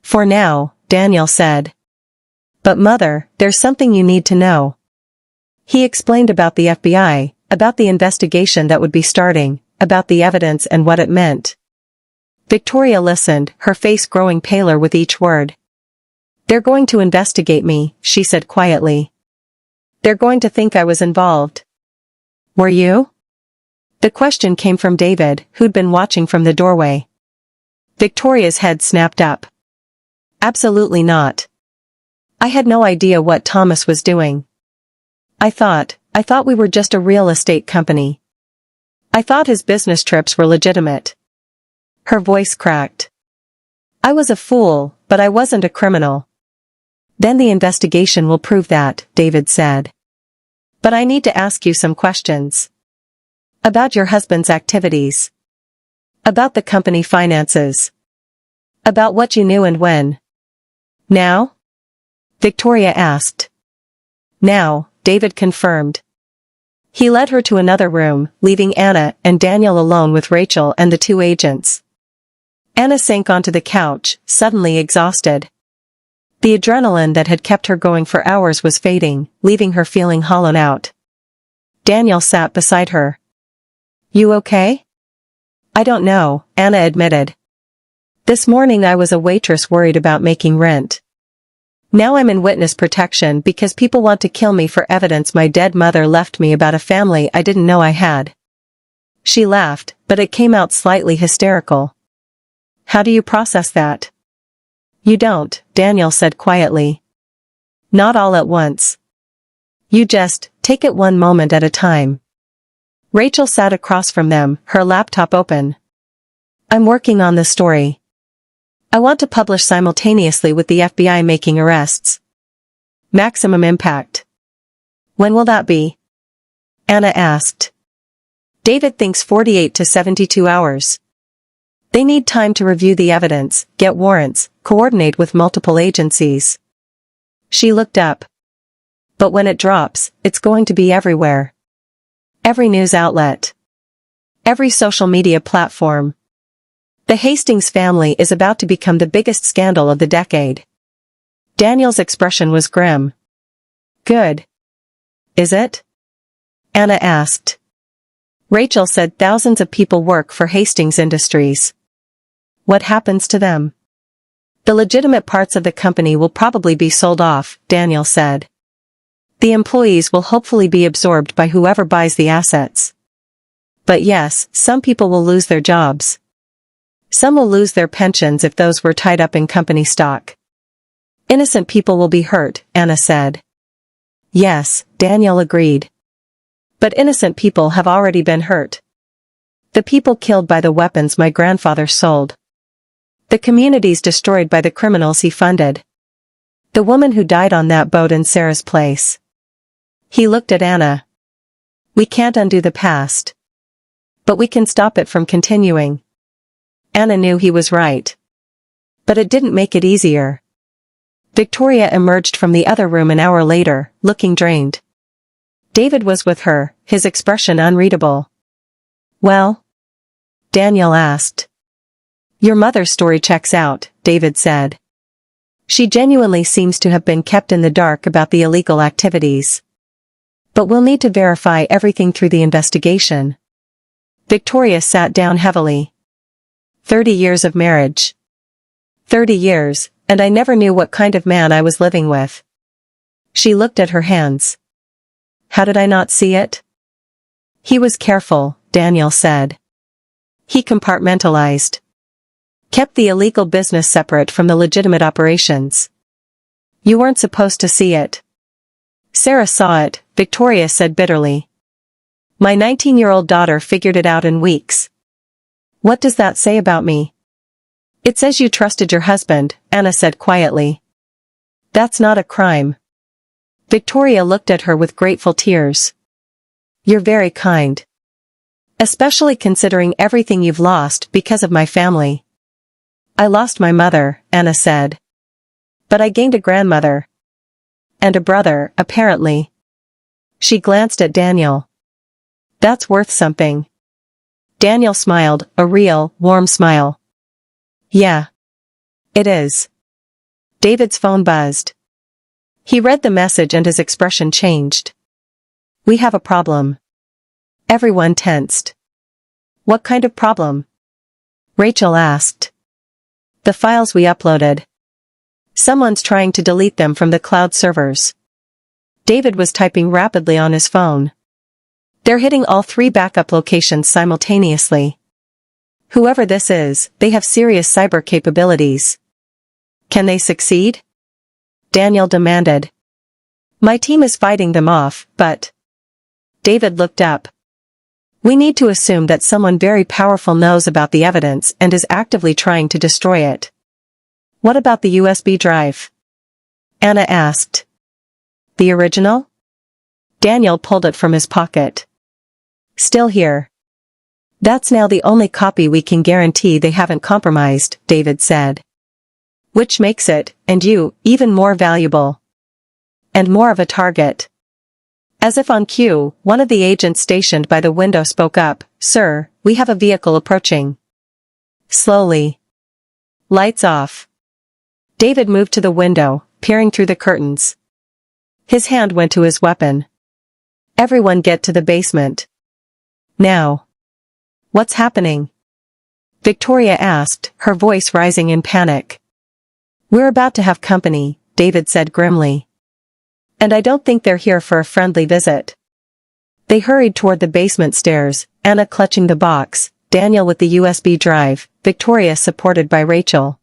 "For now," Daniel said. "But Mother, there's something you need to know." He explained about the FBI, about the investigation that would be starting, about the evidence and what it meant. Victoria listened, her face growing paler with each word. "They're going to investigate me," she said quietly. They're going to think I was involved. Were you? The question came from David, who'd been watching from the doorway. Victoria's head snapped up. Absolutely not. I had no idea what Thomas was doing. I thought we were just a real estate company. I thought his business trips were legitimate. Her voice cracked. I was a fool, but I wasn't a criminal. Then the investigation will prove that, David said. But I need to ask you some questions. About your husband's activities. About the company finances. About what you knew and when. Now? Victoria asked. Now, David confirmed. He led her to another room, leaving Anna and Daniel alone with Rachel and the two agents. Anna sank onto the couch, suddenly exhausted. The adrenaline that had kept her going for hours was fading, leaving her feeling hollowed out. Daniel sat beside her. You okay? I don't know, Anna admitted. This morning I was a waitress worried about making rent. Now I'm in witness protection because people want to kill me for evidence my dead mother left me about a family I didn't know I had. She laughed, but it came out slightly hysterical. How do you process that? You don't, Daniel said quietly. Not all at once. You just take it one moment at a time. Rachel sat across from them, her laptop open. I'm working on the story. I want to publish simultaneously with the FBI making arrests. Maximum impact. When will that be? Anna asked. David thinks 48 to 72 hours. They need time to review the evidence, get warrants, coordinate with multiple agencies. She looked up. But when it drops, it's going to be everywhere. Every news outlet. Every social media platform. The Hastings family is about to become the biggest scandal of the decade. Daniel's expression was grim. Good. Is it? Anna asked. Rachel said thousands of people work for Hastings Industries. What happens to them? The legitimate parts of the company will probably be sold off, Daniel said. The employees will hopefully be absorbed by whoever buys the assets. But yes, some people will lose their jobs. Some will lose their pensions if those were tied up in company stock. Innocent people will be hurt, Anna said. Yes, Daniel agreed. But innocent people have already been hurt. The people killed by the weapons my grandfather sold. The communities destroyed by the criminals he funded. The woman who died on that boat in Sarah's place. He looked at Anna. We can't undo the past. But we can stop it from continuing. Anna knew he was right. But it didn't make it easier. Victoria emerged from the other room an hour later, looking drained. David was with her, his expression unreadable. Well? Daniel asked. Your mother's story checks out, David said. She genuinely seems to have been kept in the dark about the illegal activities. But we'll need to verify everything through the investigation. Victoria sat down heavily. 30 years of marriage. 30 years, and I never knew what kind of man I was living with. She looked at her hands. How did I not see it? He was careful, Daniel said. He compartmentalized. Kept the illegal business separate from the legitimate operations. You weren't supposed to see it. Sarah saw it, Victoria said bitterly. My 19-year-old daughter figured it out in weeks. What does that say about me? It says you trusted your husband, Anna said quietly. That's not a crime. Victoria looked at her with grateful tears. You're very kind. Especially considering everything you've lost because of my family. I lost my mother, Anna said. But I gained a grandmother. And a brother, apparently. She glanced at Daniel. That's worth something. Daniel smiled, a real, warm smile. Yeah. It is. David's phone buzzed. He read the message and his expression changed. We have a problem. Everyone tensed. What kind of problem? Rachel asked. The files we uploaded. Someone's trying to delete them from the cloud servers. David was typing rapidly on his phone. They're hitting all 3 backup locations simultaneously. Whoever this is, they have serious cyber capabilities. Can they succeed? Daniel demanded. My team is fighting them off, but... David looked up. We need to assume that someone very powerful knows about the evidence and is actively trying to destroy it. What about the USB drive? Anna asked. The original? Daniel pulled it from his pocket. Still here. That's now the only copy we can guarantee they haven't compromised, David said. Which makes it, and you, even more valuable. And more of a target. As if on cue, one of the agents stationed by the window spoke up, Sir, we have a vehicle approaching. Slowly. Lights off. David moved to the window, peering through the curtains. His hand went to his weapon. Everyone get to the basement. Now. What's happening? Victoria asked, her voice rising in panic. We're about to have company, David said grimly. And I don't think they're here for a friendly visit. They hurried toward the basement stairs, Anna clutching the box, Daniel with the USB drive, Victoria supported by Rachel.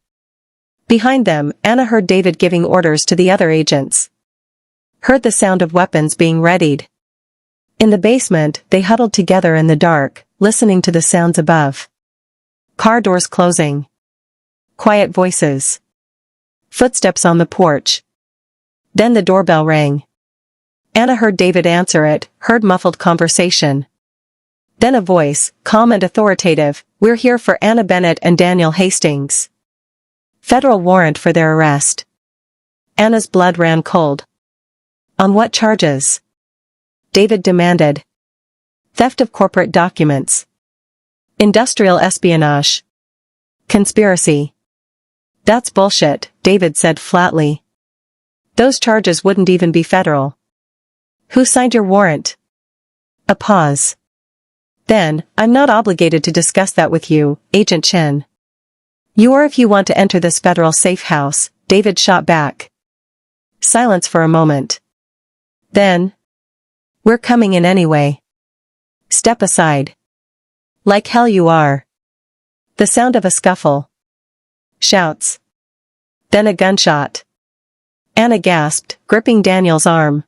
Behind them, Anna heard David giving orders to the other agents. Heard the sound of weapons being readied. In the basement, they huddled together in the dark, listening to the sounds above. Car doors closing. Quiet voices. Footsteps on the porch. Then the doorbell rang. Anna heard David answer it, heard muffled conversation. Then a voice, calm and authoritative, We're here for Anna Bennett and Daniel Hastings. Federal warrant for their arrest. Anna's blood ran cold. On what charges? David demanded. Theft of corporate documents. Industrial espionage. Conspiracy. That's bullshit, David said flatly. Those charges wouldn't even be federal. Who signed your warrant? A pause. Then, I'm not obligated to discuss that with you, Agent Chen. You are if you want to enter this federal safe house, David shot back. Silence for a moment. Then, we're coming in anyway. Step aside. Like hell you are. The sound of a scuffle. Shouts. Then a gunshot. Anna gasped, gripping Daniel's arm.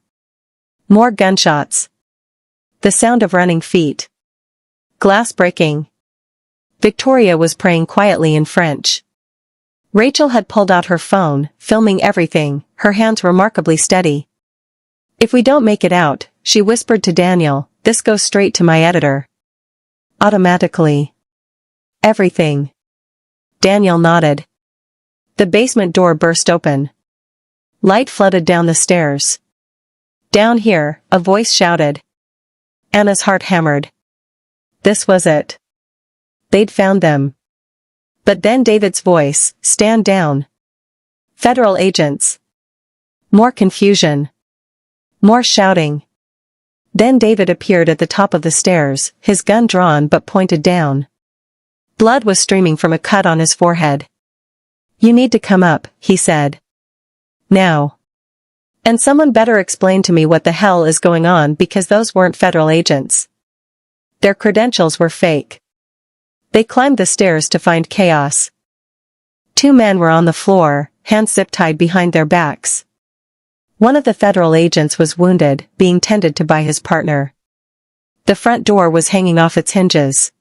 More gunshots. The sound of running feet. Glass breaking. Victoria was praying quietly in French. Rachel had pulled out her phone, filming everything, her hands remarkably steady. If we don't make it out, she whispered to Daniel, this goes straight to my editor. Automatically. Everything. Daniel nodded. The basement door burst open. Light flooded down the stairs. Down here, a voice shouted. Anna's heart hammered. This was it. They'd found them. But then David's voice, stand down. Federal agents. More confusion. More shouting. Then David appeared at the top of the stairs, his gun drawn but pointed down. Blood was streaming from a cut on his forehead. You need to come up, he said. Now. And someone better explain to me what the hell is going on because those weren't federal agents. Their credentials were fake. They climbed the stairs to find chaos. 2 men were on the floor, hands zip-tied behind their backs. One of the federal agents was wounded, being tended to by his partner. The front door was hanging off its hinges.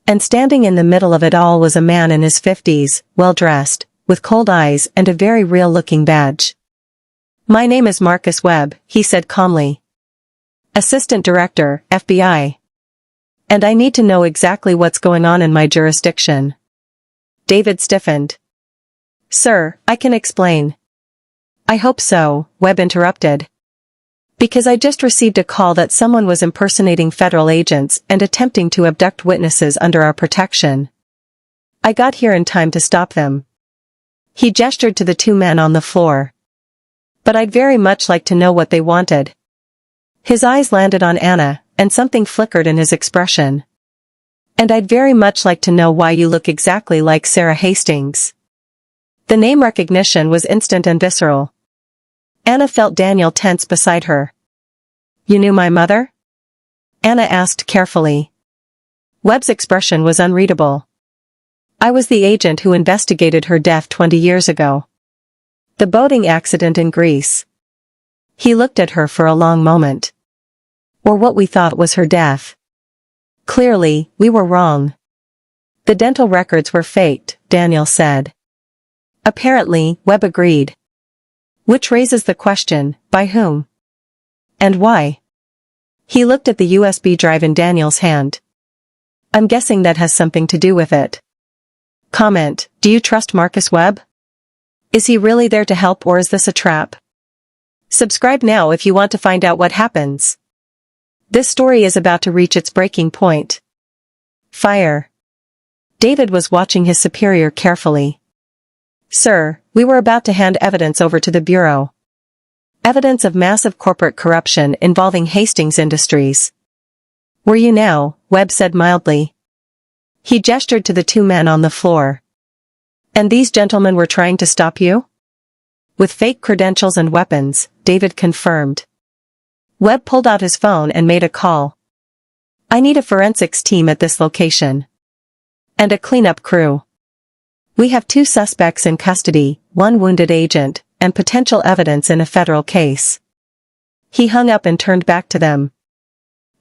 And standing in the middle of it all was a man in his 50s, well-dressed, with cold eyes and a very real-looking badge. My name is Marcus Webb, he said calmly. Assistant Director, FBI. And I need to know exactly what's going on in my jurisdiction. David stiffened. Sir, I can explain. I hope so, Webb interrupted. Because I just received a call that someone was impersonating federal agents and attempting to abduct witnesses under our protection. I got here in time to stop them. He gestured to the 2 men on the floor. But I'd very much like to know what they wanted. His eyes landed on Anna, and something flickered in his expression. And I'd very much like to know why you look exactly like Sarah Hastings. The name recognition was instant and visceral. Anna felt Daniel tense beside her. You knew my mother? Anna asked carefully. Webb's expression was unreadable. I was the agent who investigated her death 20 years ago. The boating accident in Greece. He looked at her for a long moment. Or what we thought was her death. Clearly, we were wrong. The dental records were faked, Daniel said. Apparently, Webb agreed. Which raises the question, by whom? And why? He looked at the USB drive in Daniel's hand. I'm guessing that has something to do with it. Comment, do you trust Marcus Webb? Is he really there to help or is this a trap? Subscribe now if you want to find out what happens. This story is about to reach its breaking point. Fire. David was watching his superior carefully. Sir, we were about to hand evidence over to the Bureau. Evidence of massive corporate corruption involving Hastings Industries. Were you now? Webb said mildly. He gestured to the two men on the floor. And these gentlemen were trying to stop you? With fake credentials and weapons, David confirmed. Webb pulled out his phone and made a call. I need a forensics team at this location. And a cleanup crew. We have 2 suspects in custody, 1 wounded agent, and potential evidence in a federal case. He hung up and turned back to them.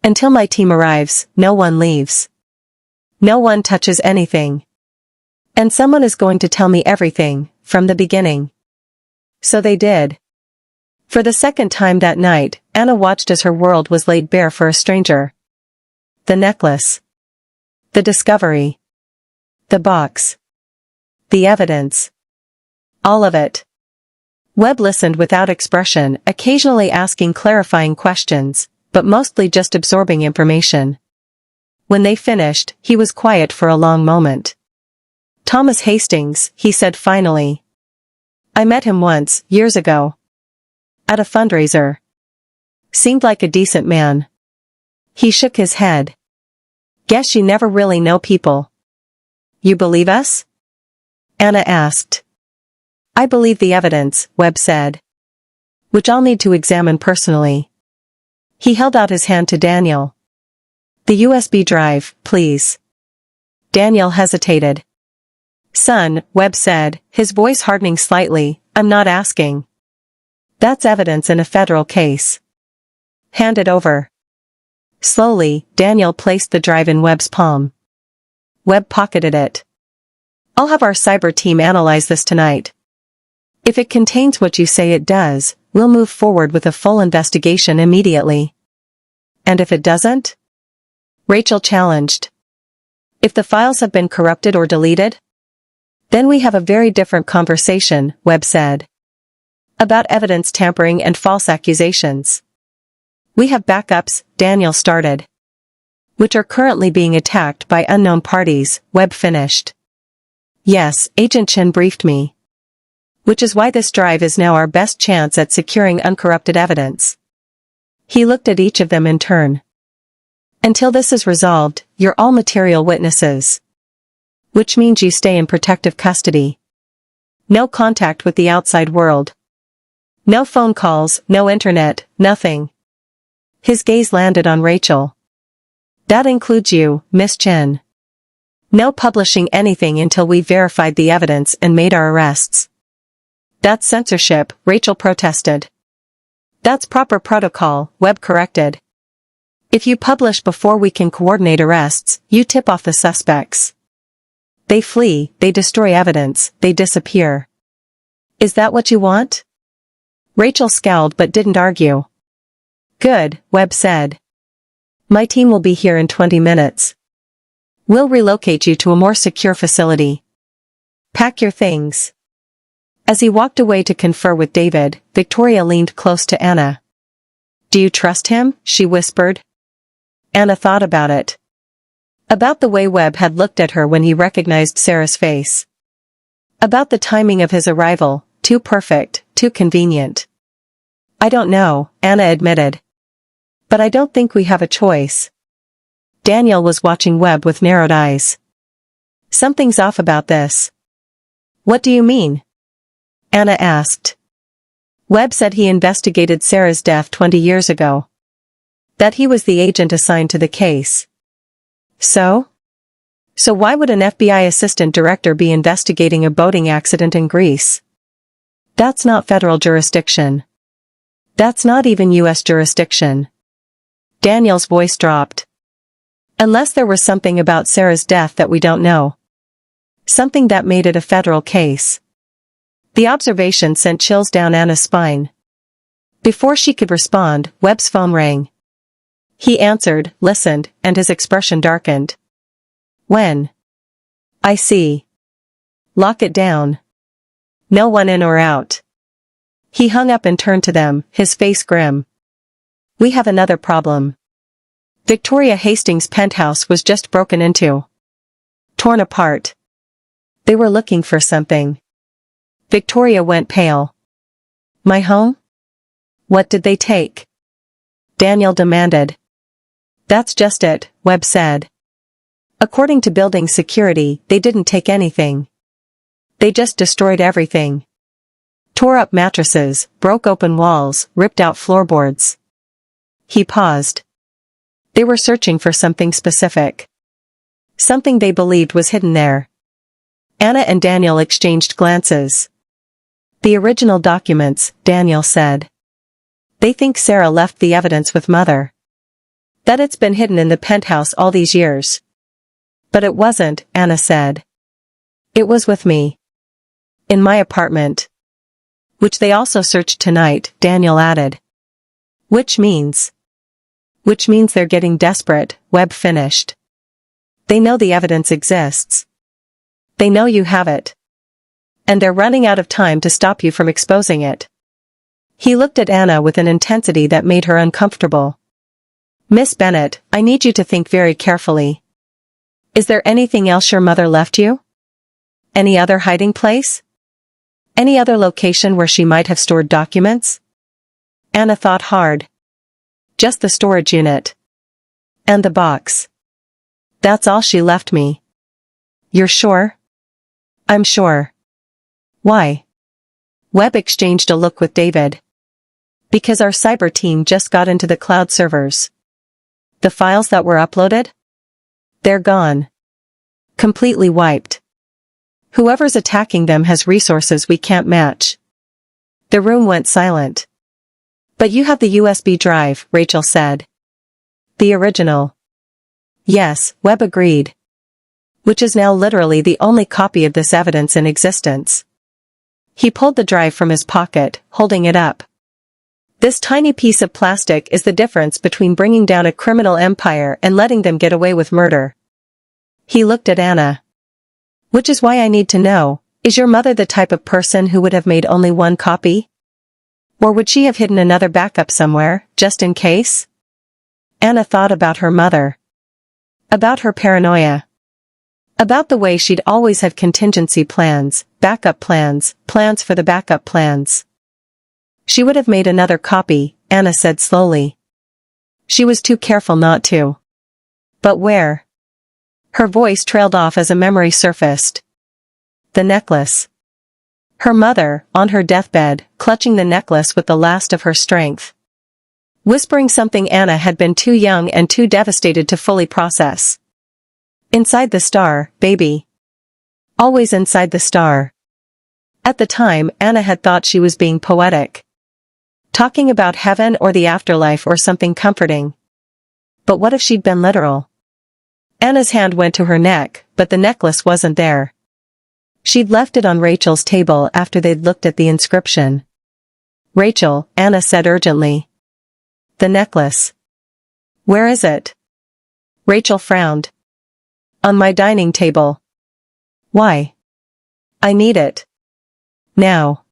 Until my team arrives, no one leaves. No one touches anything. And someone is going to tell me everything, from the beginning. So they did. For the second time that night, Anna watched as her world was laid bare for a stranger. The necklace. The discovery. The box. The evidence. All of it. Webb listened without expression, occasionally asking clarifying questions, but mostly just absorbing information. When they finished, he was quiet for a long moment. Thomas Hastings, he said finally. I met him once, years ago. At a fundraiser. Seemed like a decent man. He shook his head. Guess you never really know people. You believe us? Anna asked. I believe the evidence, Webb said. Which I'll need to examine personally. He held out his hand to Daniel. The USB drive, please. Daniel hesitated. Son, Webb said, his voice hardening slightly, I'm not asking. That's evidence in a federal case. Hand it over. Slowly, Daniel placed the drive in Webb's palm. Webb pocketed it. I'll have our cyber team analyze this tonight. If it contains what you say it does, we'll move forward with a full investigation immediately. And if it doesn't? Rachel challenged. If the files have been corrupted or deleted? Then we have a very different conversation, Webb said. About evidence tampering and false accusations. We have backups, Daniel started. Which are currently being attacked by unknown parties, Webb finished. Yes, Agent Chen briefed me. Which is why this drive is now our best chance at securing uncorrupted evidence. He looked at each of them in turn. Until this is resolved, you're all material witnesses. Which means you stay in protective custody. No contact with the outside world. No phone calls, no internet, nothing. His gaze landed on Rachel. That includes you, Miss Chen. No publishing anything until we've verified the evidence and made our arrests. That's censorship, Rachel protested. That's proper protocol, Webb corrected. If you publish before we can coordinate arrests, you tip off the suspects. They flee, they destroy evidence, they disappear. Is that what you want? Rachel scowled but didn't argue. Good, Webb said. My team will be here in 20 minutes. We'll relocate you to a more secure facility. Pack your things. As he walked away to confer with David, Victoria leaned close to Anna. Do you trust him? She whispered. Anna thought about it. About the way Webb had looked at her when he recognized Sarah's face. About the timing of his arrival, too perfect, too convenient. I don't know, Anna admitted. But I don't think we have a choice. Daniel was watching Webb with narrowed eyes. Something's off about this. What do you mean? Anna asked. Webb said he investigated Sarah's death 20 years ago. That he was the agent assigned to the case. So why would an FBI assistant director be investigating a boating accident in Greece? That's not federal jurisdiction. That's not even U.S. jurisdiction. Daniel's voice dropped. Unless there was something about Sarah's death that we don't know. Something that made it a federal case. The observation sent chills down Anna's spine. Before she could respond, Webb's phone rang. He answered, listened, and his expression darkened. When? I see. Lock it down. No one in or out. He hung up and turned to them, his face grim. We have another problem. Victoria Hastings' penthouse was just broken into. Torn apart. They were looking for something. Victoria went pale. My home? What did they take? Daniel demanded. That's just it, Webb said. According to building security, they didn't take anything. They just destroyed everything. Tore up mattresses, broke open walls, ripped out floorboards. He paused. They were searching for something specific. Something they believed was hidden there. Anna and Daniel exchanged glances. The original documents, Daniel said. They think Sarah left the evidence with Mother. That it's been hidden in the penthouse all these years. But it wasn't, Anna said. It was with me. In my apartment. Which they also searched tonight, Daniel added. Which means they're getting desperate, Webb finished. They know the evidence exists. They know you have it. And they're running out of time to stop you from exposing it. He looked at Anna with an intensity that made her uncomfortable. Miss Bennett, I need you to think very carefully. Is there anything else your mother left you? Any other hiding place? Any other location where she might have stored documents? Anna thought hard. Just the storage unit. And the box. That's all she left me. You're sure? I'm sure. Why? Webb exchanged a look with David. Because our cyber team just got into the cloud servers. The files that were uploaded? They're gone. Completely wiped. Whoever's attacking them has resources we can't match. The room went silent. But you have the USB drive, Rachel said. The original. Yes, Webb agreed. Which is now literally the only copy of this evidence in existence. He pulled the drive from his pocket, holding it up. This tiny piece of plastic is the difference between bringing down a criminal empire and letting them get away with murder. He looked at Anna. Which is why I need to know, is your mother the type of person who would have made only one copy? Or would she have hidden another backup somewhere, just in case? Anna thought about her mother. About her paranoia. About the way she'd always have contingency plans, backup plans, plans for the backup plans. She would have made another copy, Anna said slowly. She was too careful not to. But where? Her voice trailed off as a memory surfaced. The necklace. Her mother, on her deathbed, clutching the necklace with the last of her strength. Whispering something Anna had been too young and too devastated to fully process. Inside the star, baby. Always inside the star. At the time, Anna had thought she was being poetic. Talking about heaven or the afterlife or something comforting. But what if she'd been literal? Anna's hand went to her neck, but the necklace wasn't there. She'd left it on Rachel's table after they'd looked at the inscription. Rachel, Anna said urgently. The necklace. Where is it? Rachel frowned. On my dining table. Why? I need it. Now.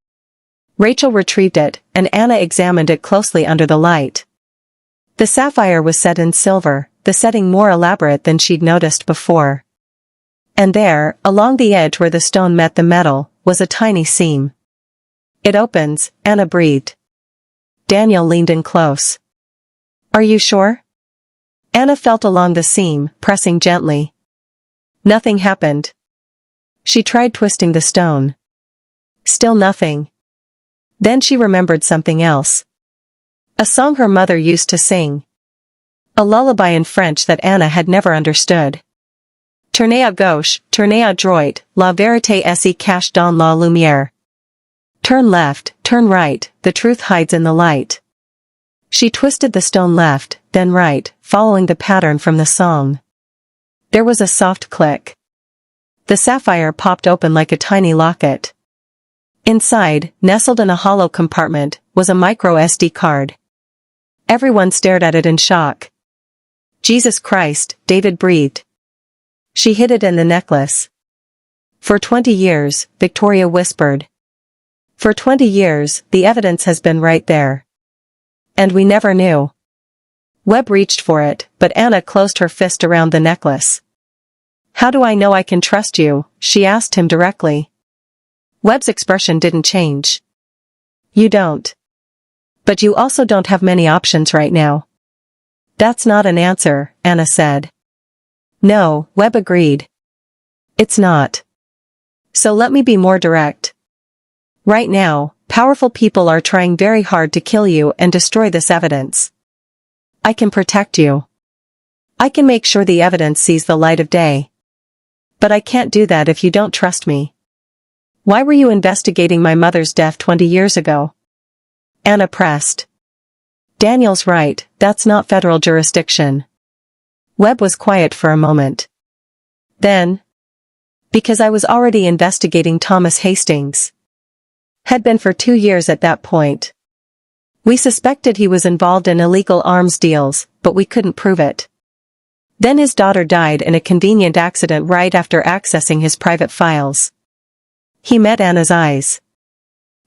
Rachel retrieved it, and Anna examined it closely under the light. The sapphire was set in silver, the setting more elaborate than she'd noticed before. And there, along the edge where the stone met the metal, was a tiny seam. It opens, Anna breathed. Daniel leaned in close. Are you sure? Anna felt along the seam, pressing gently. Nothing happened. She tried twisting the stone. Still nothing. Then she remembered something else. A song her mother used to sing. A lullaby in French that Anna had never understood. Tournez à gauche, tournez à droite, la vérité se cache dans la lumière. Turn left, turn right, the truth hides in the light. She twisted the stone left, then right, following the pattern from the song. There was a soft click. The sapphire popped open like a tiny locket. Inside, nestled in a hollow compartment, was a micro SD card. Everyone stared at it in shock. Jesus Christ, David breathed. She hid it in the necklace. For 20 years, Victoria whispered. For 20 years, the evidence has been right there. And we never knew. Webb reached for it, but Anna closed her fist around the necklace. How do I know I can trust you? She asked him directly. Webb's expression didn't change. You don't. But you also don't have many options right now. That's not an answer, Anna said. No, Webb agreed. It's not. So let me be more direct. Right now, powerful people are trying very hard to kill you and destroy this evidence. I can protect you. I can make sure the evidence sees the light of day. But I can't do that if you don't trust me. Why were you investigating my mother's death 20 years ago? Anna pressed. Daniel's right, that's not federal jurisdiction. Webb was quiet for a moment. Then, because I was already investigating Thomas Hastings. Had been for 2 years at that point. We suspected he was involved in illegal arms deals, but we couldn't prove it. Then his daughter died in a convenient accident right after accessing his private files. He met Anna's eyes.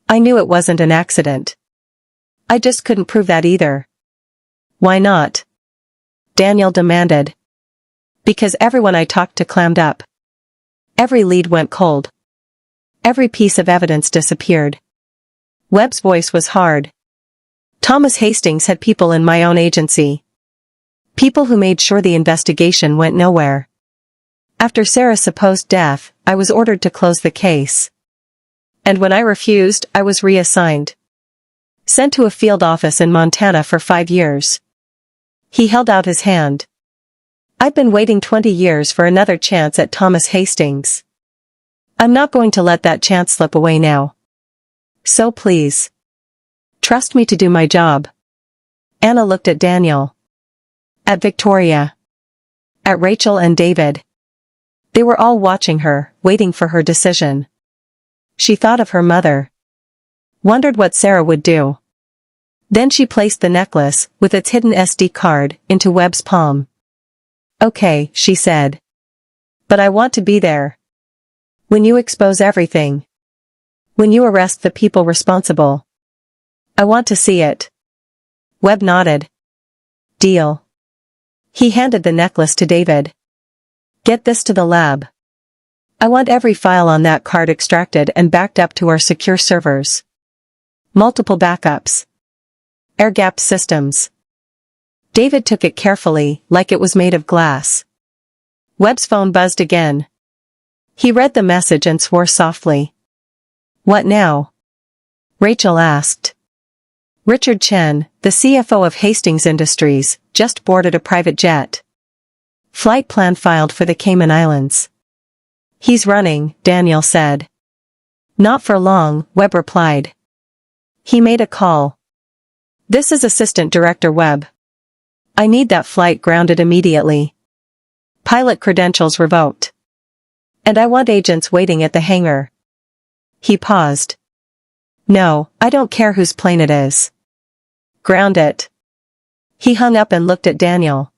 I knew it wasn't an accident. I just couldn't prove that either. Why not? Daniel demanded. Because everyone I talked to clammed up. Every lead went cold. Every piece of evidence disappeared. Webb's voice was hard. Thomas Hastings had people in my own agency. People who made sure the investigation went nowhere. After Sarah's supposed death, I was ordered to close the case. And when I refused, I was reassigned. Sent to a field office in Montana for 5 years. He held out his hand. I've been waiting 20 years for another chance at Thomas Hastings. I'm not going to let that chance slip away now. So please. Trust me to do my job. Anna looked at Daniel. At Victoria. At Rachel and David. They were all watching her, waiting for her decision. She thought of her mother. Wondered what Sarah would do. Then she placed the necklace, with its hidden SD card, into Webb's palm. Okay, she said. But I want to be there. When you expose everything. When you arrest the people responsible. I want to see it. Webb nodded. Deal. He handed the necklace to David. Get this to the lab. I want every file on that card extracted and backed up to our secure servers. Multiple backups. Air-gapped systems. David took it carefully, like it was made of glass. Webb's phone buzzed again. He read the message and swore softly. What now? Rachel asked. Richard Chen, the CFO of Hastings Industries, just boarded a private jet. Flight plan filed for the Cayman Islands. He's running, Daniel said. Not for long, Webb replied. He made a call. This is Assistant Director Webb. I need that flight grounded immediately. Pilot credentials revoked. And I want agents waiting at the hangar. He paused. No, I don't care whose plane it is. Ground it. He hung up and looked at Daniel.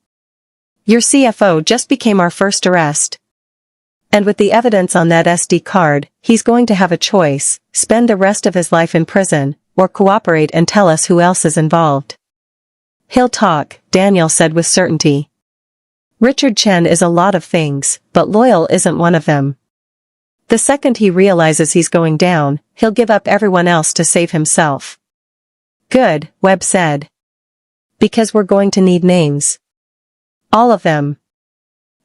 Your CFO just became our first arrest. And with the evidence on that SD card, he's going to have a choice, spend the rest of his life in prison, or cooperate and tell us who else is involved. He'll talk, Daniel said with certainty. Richard Chen is a lot of things, but loyal isn't one of them. The second he realizes he's going down, he'll give up everyone else to save himself. Good, Webb said. Because we're going to need names. All of them.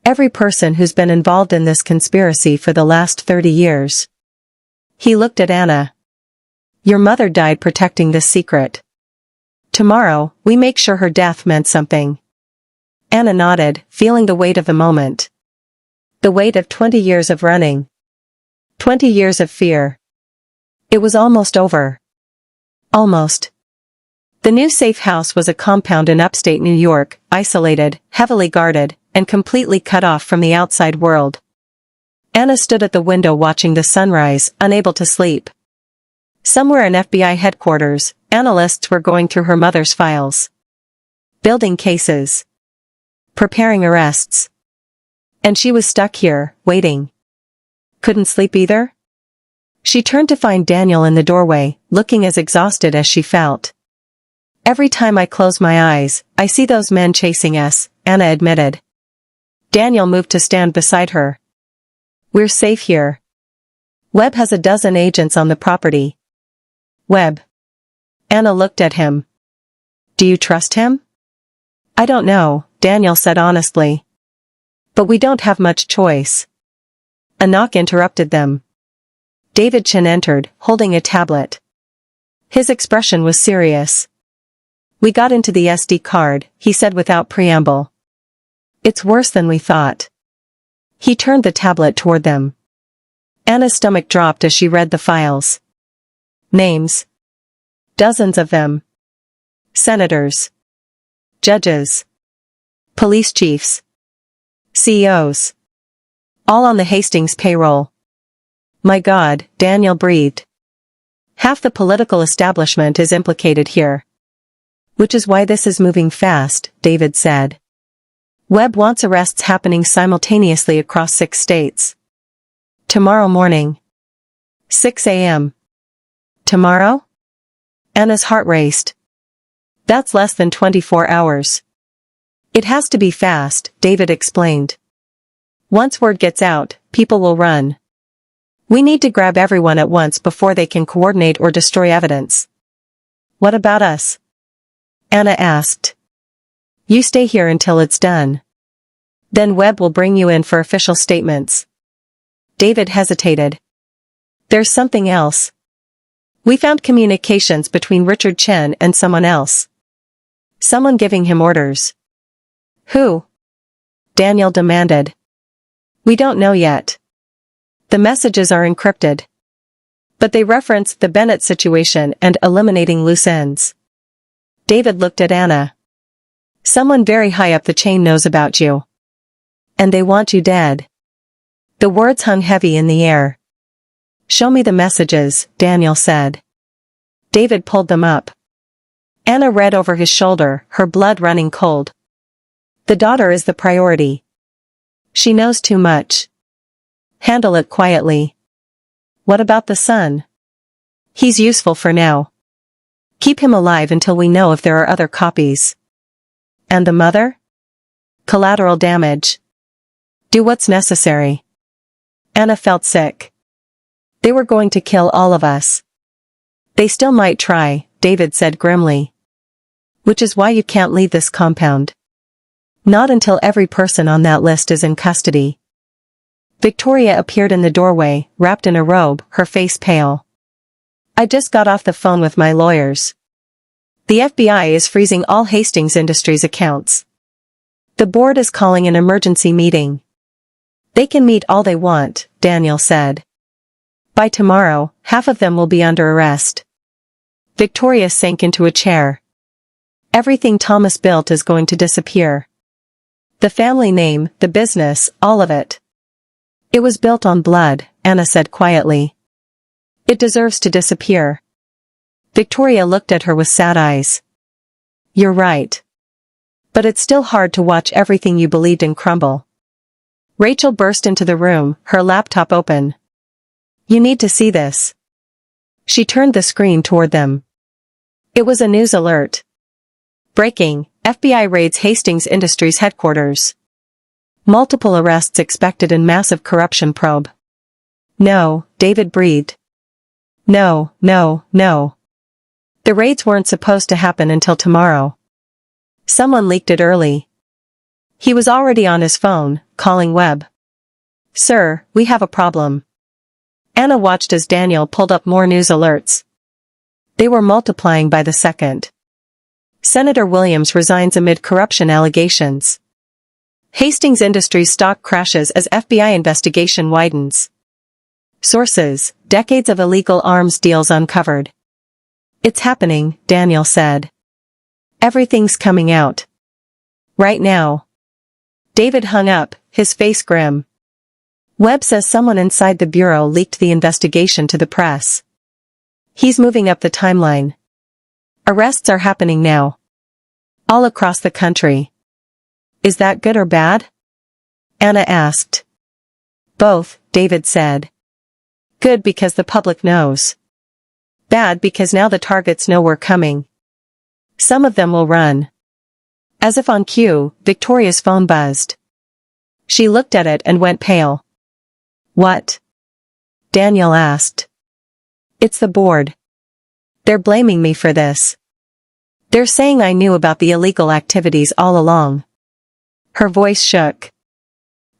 Every person who's been involved in this conspiracy for the last 30 years. He looked at Anna. Your mother died protecting this secret. Tomorrow, we make sure her death meant something. Anna nodded, feeling the weight of the moment. The weight of 20 years of running. 20 years of fear. It was almost over. Almost. The new safe house was a compound in upstate New York, isolated, heavily guarded, and completely cut off from the outside world. Anna stood at the window watching the sunrise, unable to sleep. Somewhere in FBI headquarters, analysts were going through her mother's files. Building cases. Preparing arrests. And she was stuck here, waiting. Couldn't sleep either? She turned to find Daniel in the doorway, looking as exhausted as she felt. Every time I close my eyes, I see those men chasing us, Anna admitted. Daniel moved to stand beside her. We're safe here. Webb has a dozen agents on the property. Webb. Anna looked at him. Do you trust him? I don't know, Daniel said honestly. But we don't have much choice. A knock interrupted them. David Chen entered, holding a tablet. His expression was serious. We got into the SD card, he said without preamble. It's worse than we thought. He turned the tablet toward them. Anna's stomach dropped as she read the files. Names. Dozens of them. Senators. Judges. Police chiefs. CEOs. All on the Hastings payroll. My God, Daniel breathed. Half the political establishment is implicated here. Which is why this is moving fast, David said. Webb wants arrests happening simultaneously across 6 states. Tomorrow morning. 6 a.m. Tomorrow? Anna's heart raced. That's less than 24 hours. It has to be fast, David explained. Once word gets out, people will run. We need to grab everyone at once before they can coordinate or destroy evidence. What about us? Anna asked. You stay here until it's done. Then Webb will bring you in for official statements. David hesitated. There's something else. We found communications between Richard Chen and someone else. Someone giving him orders. Who? Daniel demanded. We don't know yet. The messages are encrypted. But they reference the Bennett situation and eliminating loose ends. David looked at Anna. Someone very high up the chain knows about you. And they want you dead. The words hung heavy in the air. Show me the messages, Daniel said. David pulled them up. Anna read over his shoulder, her blood running cold. The daughter is the priority. She knows too much. Handle it quietly. What about the son? He's useful for now. Keep him alive until we know if there are other copies. And the mother? Collateral damage. Do what's necessary. Anna felt sick. They were going to kill all of us. They still might try, David said grimly. Which is why you can't leave this compound. Not until every person on that list is in custody. Victoria appeared in the doorway, wrapped in a robe, her face pale. I just got off the phone with my lawyers. The FBI is freezing all Hastings Industries accounts. The board is calling an emergency meeting. They can meet all they want, Daniel said. By tomorrow, half of them will be under arrest. Victoria sank into a chair. Everything Thomas built is going to disappear. The family name, the business, all of it. It was built on blood, Anna said quietly. It deserves to disappear. Victoria looked at her with sad eyes. You're right. But it's still hard to watch everything you believed in crumble. Rachel burst into the room, her laptop open. You need to see this. She turned the screen toward them. It was a news alert. Breaking, FBI raids Hastings Industries headquarters. Multiple arrests expected in massive corruption probe. No, David breathed. No. The raids weren't supposed to happen until tomorrow. Someone leaked it early. He was already on his phone, calling Webb. Sir, we have a problem. Anna watched as Daniel pulled up more news alerts. They were multiplying by the second. Senator Williams resigns amid corruption allegations. Hastings Industries stock crashes as FBI investigation widens. Sources: decades of illegal arms deals uncovered. It's happening, Daniel said. Everything's coming out. Right now. David hung up, his face grim. Webb says someone inside the bureau leaked the investigation to the press. He's moving up the timeline. Arrests are happening now. All across the country. Is that good or bad? Anna asked. Both, David said. Good because the public knows. Bad because now the targets know we're coming. Some of them will run. As if on cue, Victoria's phone buzzed. She looked at it and went pale. What? Daniel asked. It's the board. They're blaming me for this. They're saying I knew about the illegal activities all along. Her voice shook.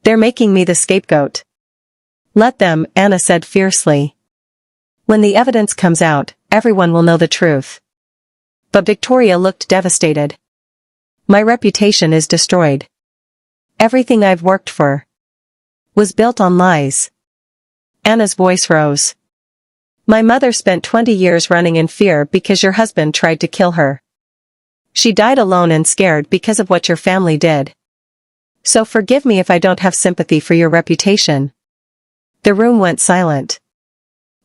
They're making me the scapegoat. Let them, Anna said fiercely. When the evidence comes out, everyone will know the truth. But Victoria looked devastated. My reputation is destroyed. Everything I've worked for was built on lies. Anna's voice rose. My mother spent 20 years running in fear because your husband tried to kill her. She died alone and scared because of what your family did. So forgive me if I don't have sympathy for your reputation. The room went silent.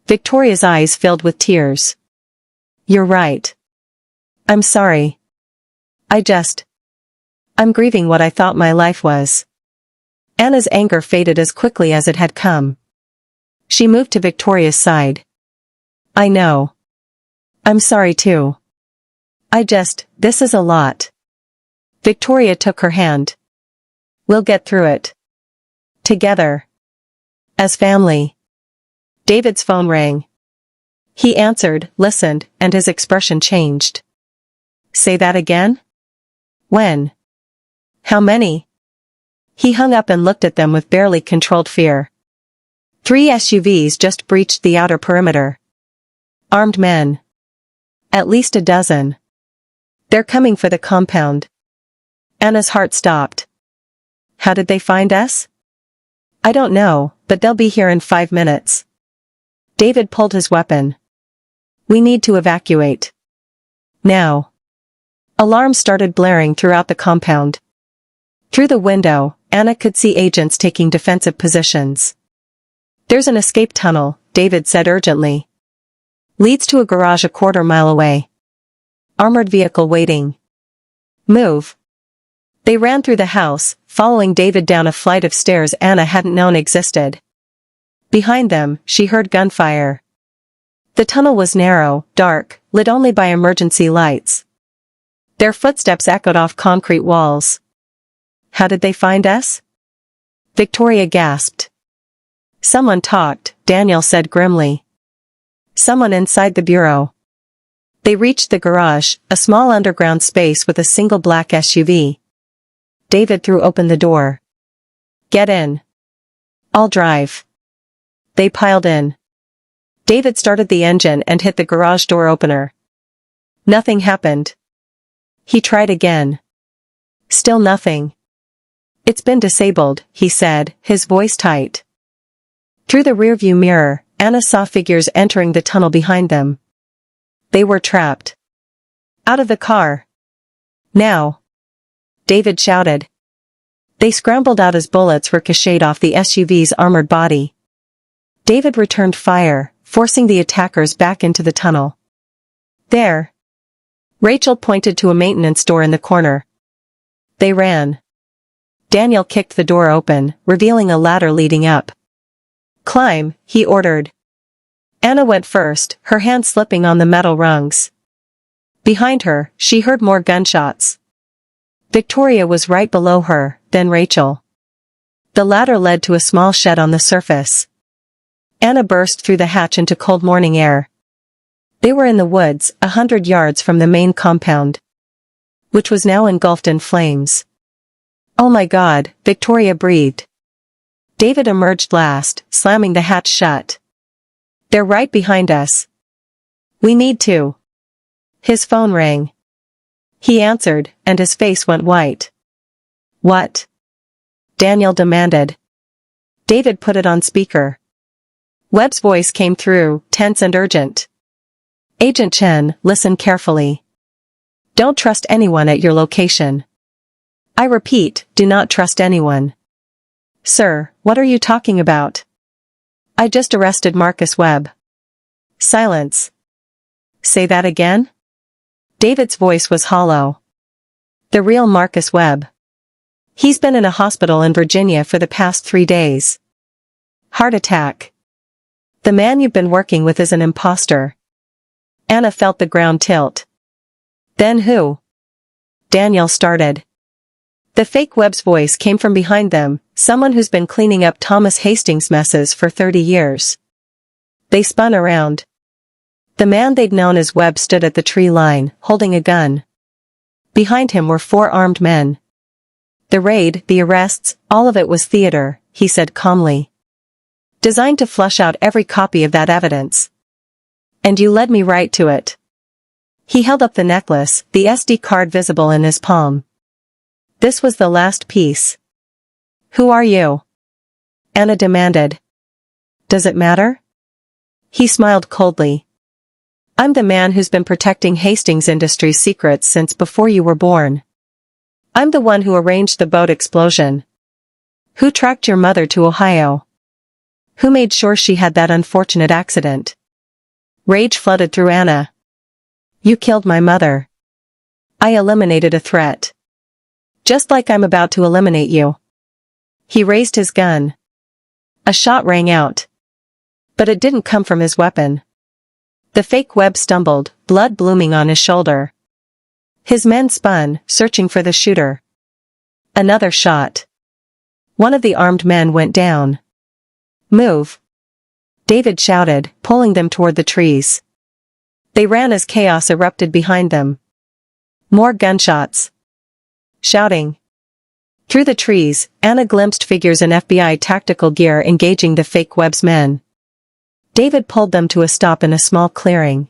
Victoria's eyes filled with tears. You're right. I'm sorry. I'm grieving what I thought my life was. Anna's anger faded as quickly as it had come. She moved to Victoria's side. I know. I'm sorry too. This is a lot. Victoria took her hand. We'll get through it. Together. As family. David's phone rang. He answered, listened, and his expression changed. Say that again? When? How many? He hung up and looked at them with barely controlled fear. 3 SUVs just breached the outer perimeter. Armed men. At least a dozen. They're coming for the compound. Anna's heart stopped. How did they find us? I don't know, but they'll be here in 5 minutes. David pulled his weapon. We need to evacuate. Now. Alarms started blaring throughout the compound. Through the window, Anna could see agents taking defensive positions. There's an escape tunnel, David said urgently. Leads to a garage a quarter-mile away. Armored vehicle waiting. Move. They ran through the house, following David down a flight of stairs Anna hadn't known existed. Behind them, she heard gunfire. The tunnel was narrow, dark, lit only by emergency lights. Their footsteps echoed off concrete walls. How did they find us? Victoria gasped. Someone talked, Daniel said grimly. Someone inside the bureau. They reached the garage, a small underground space with a single black SUV. David threw open the door. Get in. I'll drive. They piled in. David started the engine and hit the garage door opener. Nothing happened. He tried again. Still nothing. It's been disabled, he said, his voice tight. Through the rearview mirror, Anna saw figures entering the tunnel behind them. They were trapped. Out of the car. Now. David shouted. They scrambled out as bullets ricocheted off the SUV's armored body. David returned fire, forcing the attackers back into the tunnel. There. Rachel pointed to a maintenance door in the corner. They ran. Daniel kicked the door open, revealing a ladder leading up. Climb, he ordered. Anna went first, her hand slipping on the metal rungs. Behind her, she heard more gunshots. Victoria was right below her, then Rachel. The ladder led to a small shed on the surface. Anna burst through the hatch into cold morning air. They were in the woods, 100 yards from the main compound, which was now engulfed in flames. Oh my God, Victoria breathed. David emerged last, slamming the hatch shut. They're right behind us. We need to His phone rang. He answered, and his face went white. "What?" Daniel demanded. David put it on speaker. Webb's voice came through, tense and urgent. "Agent Chen, listen carefully. Don't trust anyone at your location. I repeat, do not trust anyone." "Sir, what are you talking about?" "I just arrested Marcus Webb." Silence. "Say that again?" David's voice was hollow. "The real Marcus Webb. He's been in a hospital in Virginia for the past 3 days. Heart attack. The man you've been working with is an imposter." Anna felt the ground tilt. "Then who?" Daniel started. The fake Webb's voice came from behind them, someone who's been cleaning up Thomas Hastings' messes for 30 years. They spun around. The man they'd known as Webb stood at the tree line, holding a gun. Behind him were 4 armed men. "The raid, the arrests, all of it was theater," he said calmly. "Designed to flush out every copy of that evidence. And you led me right to it." He held up the necklace, the SD card visible in his palm. This was the last piece. "Who are you?" Anna demanded. "Does it matter?" He smiled coldly. "I'm the man who's been protecting Hastings Industries' secrets since before you were born. I'm the one who arranged the boat explosion. Who tracked your mother to Ohio? Who made sure she had that unfortunate accident?" Rage flooded through Anna. "You killed my mother. I eliminated a threat. Just like I'm about to eliminate you." He raised his gun. A shot rang out. But it didn't come from his weapon. The fake Webb stumbled, blood blooming on his shoulder. His men spun, searching for the shooter. Another shot. One of the armed men went down. "Move!" David shouted, pulling them toward the trees. They ran as chaos erupted behind them. More gunshots. Shouting. Through the trees, Anna glimpsed figures in FBI tactical gear engaging the fake Webb's men. David pulled them to a stop in a small clearing.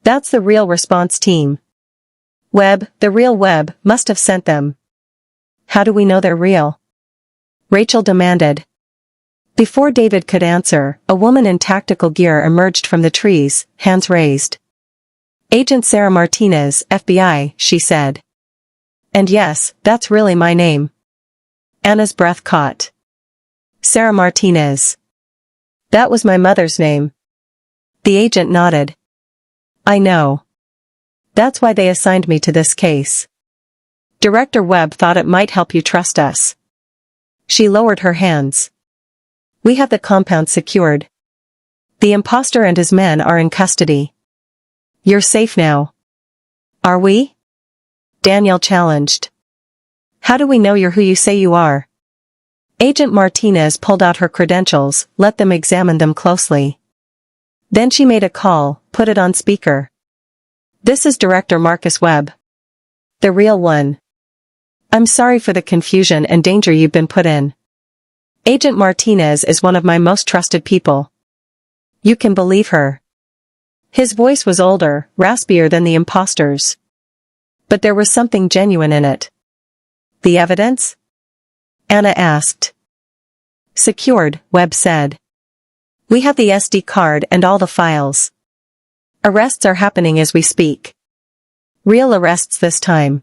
"That's the real response team. Webb, the real Webb, must have sent them." "How do we know they're real?" Rachel demanded. Before David could answer, a woman in tactical gear emerged from the trees, hands raised. "Agent Sarah Martinez, FBI," she said. "And yes, that's really my name." Anna's breath caught. "Sarah Martinez. That was my mother's name." The agent nodded. "I know. That's why they assigned me to this case. Director Webb thought it might help you trust us." She lowered her hands. "We have the compound secured. The imposter and his men are in custody. You're safe now." "Are we?" Daniel challenged. "How do we know you're who you say you are?" Agent Martinez pulled out her credentials, let them examine them closely. Then she made a call, put it on speaker. "This is Director Marcus Webb. The real one. I'm sorry for the confusion and danger you've been put in. Agent Martinez is one of my most trusted people. You can believe her." His voice was older, raspier than the imposter's. But there was something genuine in it. "The evidence?" Anna asked. "Secured," Webb said. "We have the SD card and all the files. Arrests are happening as we speak. Real arrests this time.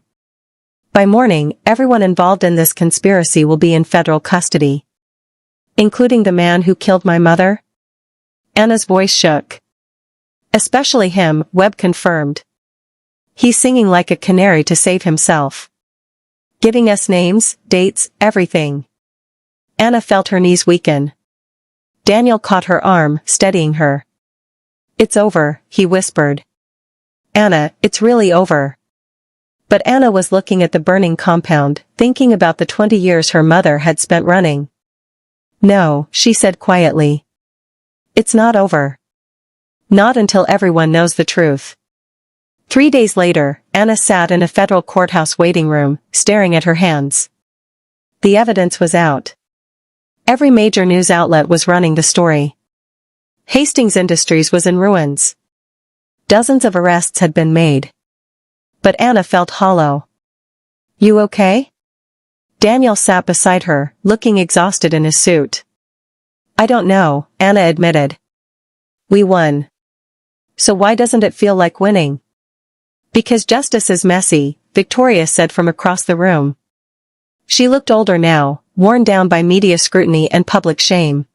By morning, everyone involved in this conspiracy will be in federal custody. Including the man who killed my mother?" Anna's voice shook. "Especially him," Webb confirmed. "He's singing like a canary to save himself. Giving us names, dates, everything." Anna felt her knees weaken. Daniel caught her arm, steadying her. "It's over," he whispered. "Anna, it's really over." But Anna was looking at the burning compound, thinking about the 20 years her mother had spent running. "No," she said quietly. "It's not over. Not until everyone knows the truth." 3 days later, Anna sat in a federal courthouse waiting room, staring at her hands. The evidence was out. Every major news outlet was running the story. Hastings Industries was in ruins. Dozens of arrests had been made. But Anna felt hollow. "You okay?" Daniel sat beside her, looking exhausted in his suit. "I don't know," Anna admitted. "We won. So why doesn't it feel like winning?" "Because justice is messy," Victoria said from across the room. She looked older now, worn down by media scrutiny and public shame.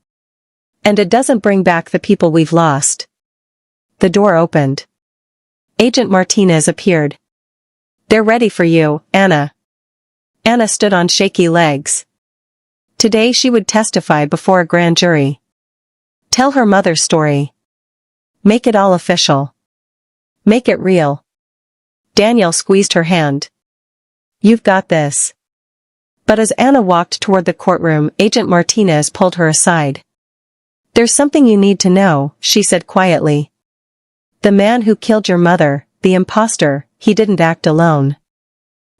"And it doesn't bring back the people we've lost." The door opened. Agent Martinez appeared. "They're ready for you, Anna." Anna stood on shaky legs. Today she would testify before a grand jury. Tell her mother's story. Make it all official. Make it real. Daniel squeezed her hand. "You've got this." But as Anna walked toward the courtroom, Agent Martinez pulled her aside. "There's something you need to know," she said quietly. "The man who killed your mother, the imposter, he didn't act alone.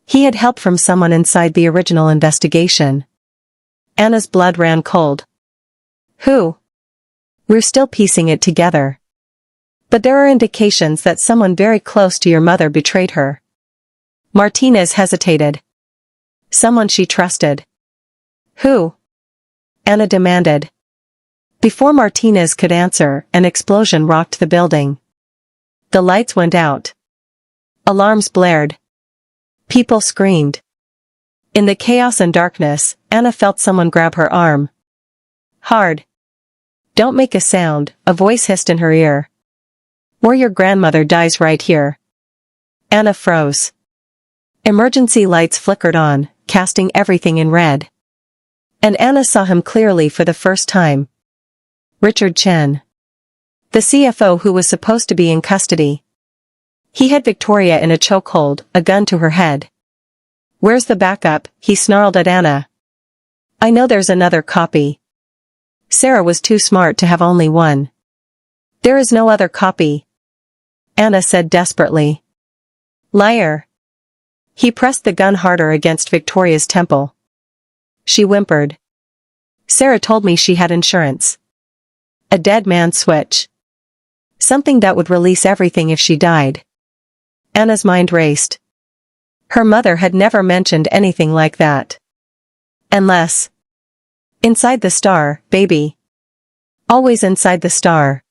He had help from someone inside the original investigation." Anna's blood ran cold. "Who?" "We're still piecing it together. But there are indications that someone very close to your mother betrayed her." Martinez hesitated. "Someone she trusted." "Who?" Anna demanded. Before Martinez could answer, an explosion rocked the building. The lights went out. Alarms blared. People screamed. In the chaos and darkness, Anna felt someone grab her arm. Hard. "Don't make a sound," a voice hissed in her ear. "Or your grandmother dies right here." Anna froze. Emergency lights flickered on, casting everything in red. And Anna saw him clearly for the first time. Richard Chen. The CFO who was supposed to be in custody. He had Victoria in a chokehold, a gun to her head. "Where's the backup?" he snarled at Anna. "I know there's another copy." Sarah was too smart to have only one. "There is no other copy," Anna said desperately. "Liar." He pressed the gun harder against Victoria's temple. She whimpered. "Sarah told me she had insurance. A dead man's switch. Something that would release everything if she died." Anna's mind raced. Her mother had never mentioned anything like that. Unless. Inside the star, baby. Always inside the star.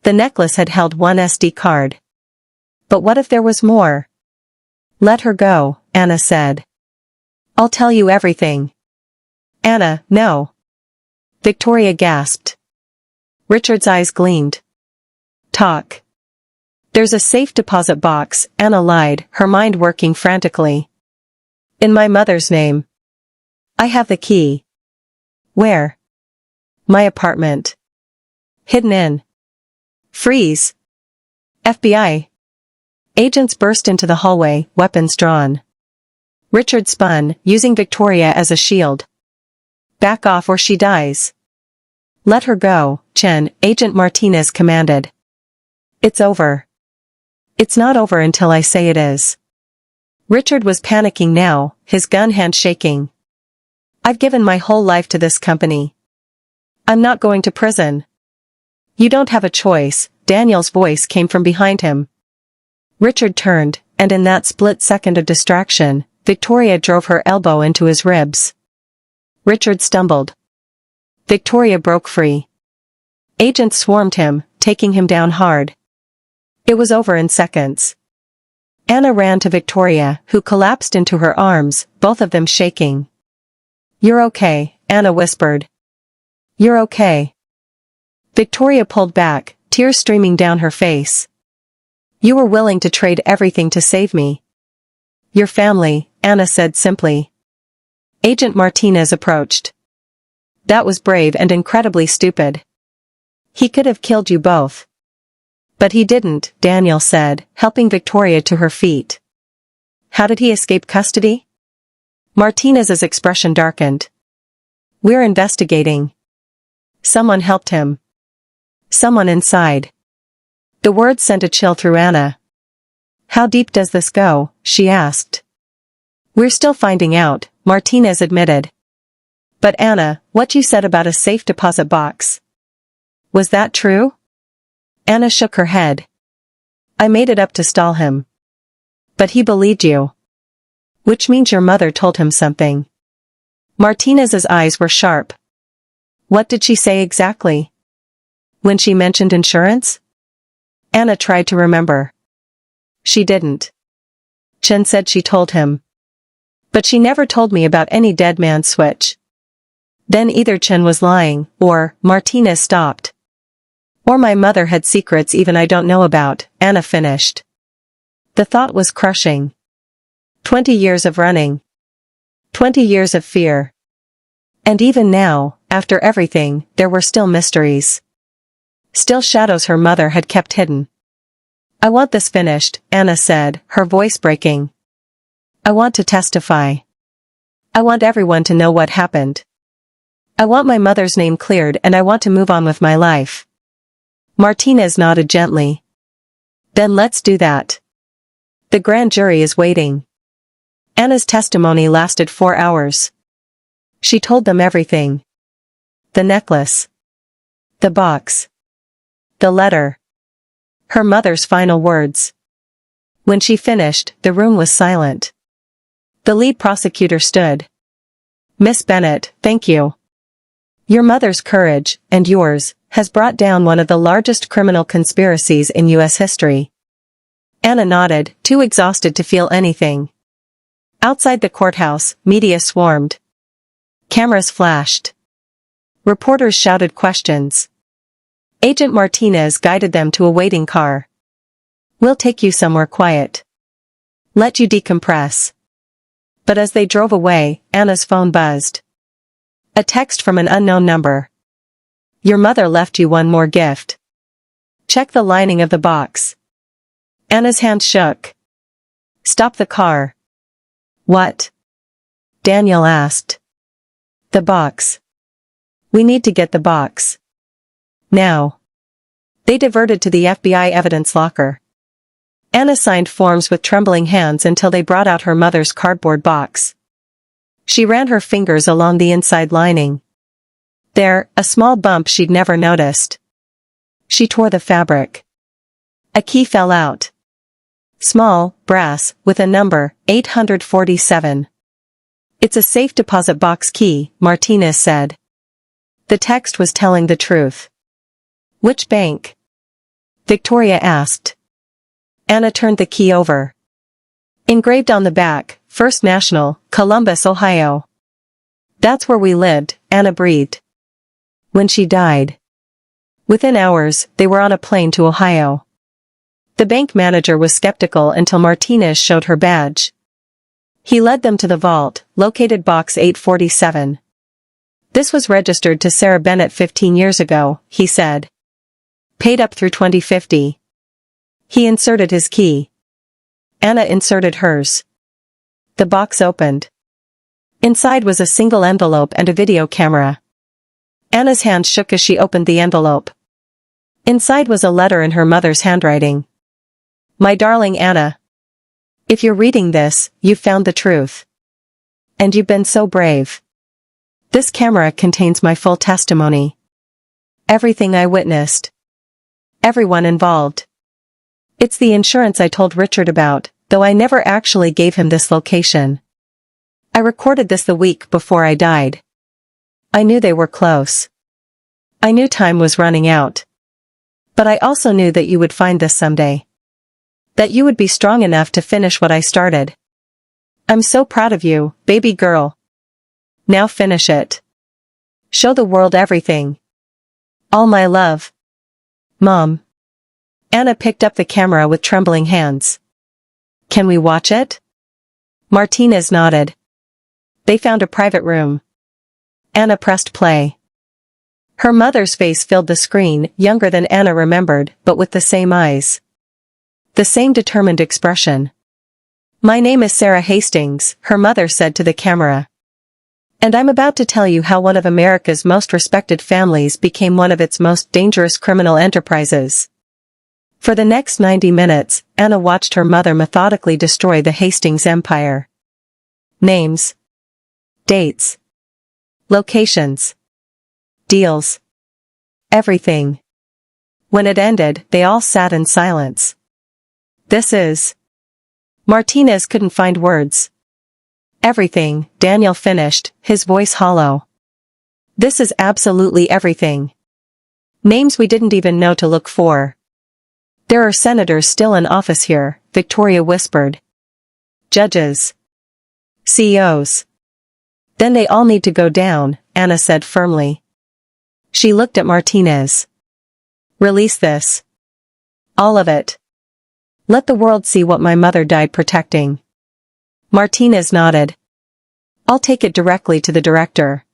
The necklace had held one SD card. But what if there was more? "Let her go," Anna said. "I'll tell you everything." "Anna, no." Victoria gasped. Richard's eyes gleamed. "Talk." "There's a safe deposit box," Anna lied, her mind working frantically. "In my mother's name. I have the key." "Where?" "My apartment. Hidden in." "Freeze." "FBI." Agents burst into the hallway, weapons drawn. Richard spun, using Victoria as a shield. "Back off or she dies." "Let her go, Chen," Agent Martinez commanded. "It's over." "It's not over until I say it is." Richard was panicking now, his gun hand shaking. "I've given my whole life to this company. I'm not going to prison." "You don't have a choice," Daniel's voice came from behind him. Richard turned, and in that split second of distraction, Victoria drove her elbow into his ribs. Richard stumbled. Victoria broke free. Agents swarmed him, taking him down hard. It was over in seconds. Anna ran to Victoria, who collapsed into her arms, both of them shaking. "You're okay," Anna whispered. "You're okay." Victoria pulled back, tears streaming down her face. "You were willing to trade everything to save me." "Your family," Anna said simply. Agent Martinez approached. "That was brave and incredibly stupid. He could have killed you both." "But he didn't," Daniel said, helping Victoria to her feet. "How did he escape custody?" Martinez's expression darkened. "We're investigating." "Someone helped him." "Someone inside." The words sent a chill through Anna. "How deep does this go?" she asked. "We're still finding out," Martinez admitted. "But Anna, what you said about a safe deposit box. Was that true?" Anna shook her head. I made it up to stall him. But he believed you. Which means your mother told him something. Martinez's eyes were sharp. What did she say exactly? When she mentioned insurance? Anna tried to remember. She didn't. Chen said she told him. But she never told me about any dead man's switch. Then either Chen was lying, or Martinez stopped. Or my mother had secrets even I don't know about, Anna finished. The thought was crushing. 20 years of running. 20 years of fear. And even now, after everything, there were still mysteries. Still shadows her mother had kept hidden. I want this finished, Anna said, her voice breaking. I want to testify. I want everyone to know what happened. I want my mother's name cleared and I want to move on with my life. Martinez nodded gently. Then let's do that. The grand jury is waiting. Anna's testimony lasted 4 hours. She told them everything. The necklace. The box. The letter. Her mother's final words. When she finished, the room was silent. The lead prosecutor stood. Miss Bennett, thank you. Your mother's courage, and yours, has brought down one of the largest criminal conspiracies in U.S. history. Anna nodded, too exhausted to feel anything. Outside the courthouse, media swarmed. Cameras flashed. Reporters shouted questions. Agent Martinez guided them to a waiting car. We'll take you somewhere quiet. Let you decompress. But as they drove away, Anna's phone buzzed. A text from an unknown number. Your mother left you one more gift. Check the lining of the box. Anna's hand shook. Stop the car. What? Daniel asked. The box. We need to get the box. Now. They diverted to the FBI evidence locker. Anna signed forms with trembling hands until they brought out her mother's cardboard box. She ran her fingers along the inside lining. There, a small bump she'd never noticed. She tore the fabric. A key fell out. Small, brass, with a number, 847. It's a safe deposit box key, Martinez said. The text was telling the truth. Which bank? Victoria asked. Anna turned the key over. Engraved on the back, First National, Columbus, Ohio. That's where we lived, Anna breathed. When she died. Within hours, they were on a plane to Ohio. The bank manager was skeptical until Martinez showed her badge. He led them to the vault, located box 847. This was registered to Sarah Bennett 15 years ago, he said. Paid up through 2050. He inserted his key. Anna inserted hers. The box opened. Inside was a single envelope and a video camera. Anna's hand shook as she opened the envelope. Inside was a letter in her mother's handwriting. My darling Anna. If you're reading this, you've found the truth. And you've been so brave. This camera contains my full testimony. Everything I witnessed. Everyone involved. It's the insurance I told Richard about, though I never actually gave him this location. I recorded this the week before I died. I knew they were close. I knew time was running out. But I also knew that you would find this someday. That you would be strong enough to finish what I started. I'm so proud of you, baby girl. Now finish it. Show the world everything. All my love. Mom. Anna picked up the camera with trembling hands. Can we watch it? Martinez nodded. They found a private room. Anna pressed play. Her mother's face filled the screen, younger than Anna remembered, but with the same eyes. The same determined expression. My name is Sarah Hastings, her mother said to the camera. And I'm about to tell you how one of America's most respected families became one of its most dangerous criminal enterprises. For the next 90 minutes, Anna watched her mother methodically destroy the Hastings empire. Names. Dates. Locations. Deals. Everything. When it ended, they all sat in silence. This is... Martinez couldn't find words. Everything, Daniel finished, his voice hollow. This is absolutely everything. Names we didn't even know to look for. There are senators still in office here, Victoria whispered. Judges. CEOs. Then they all need to go down, Anna said firmly. She looked at Martinez. Release this. All of it. Let the world see what my mother died protecting. Martinez nodded. I'll take it directly to the director.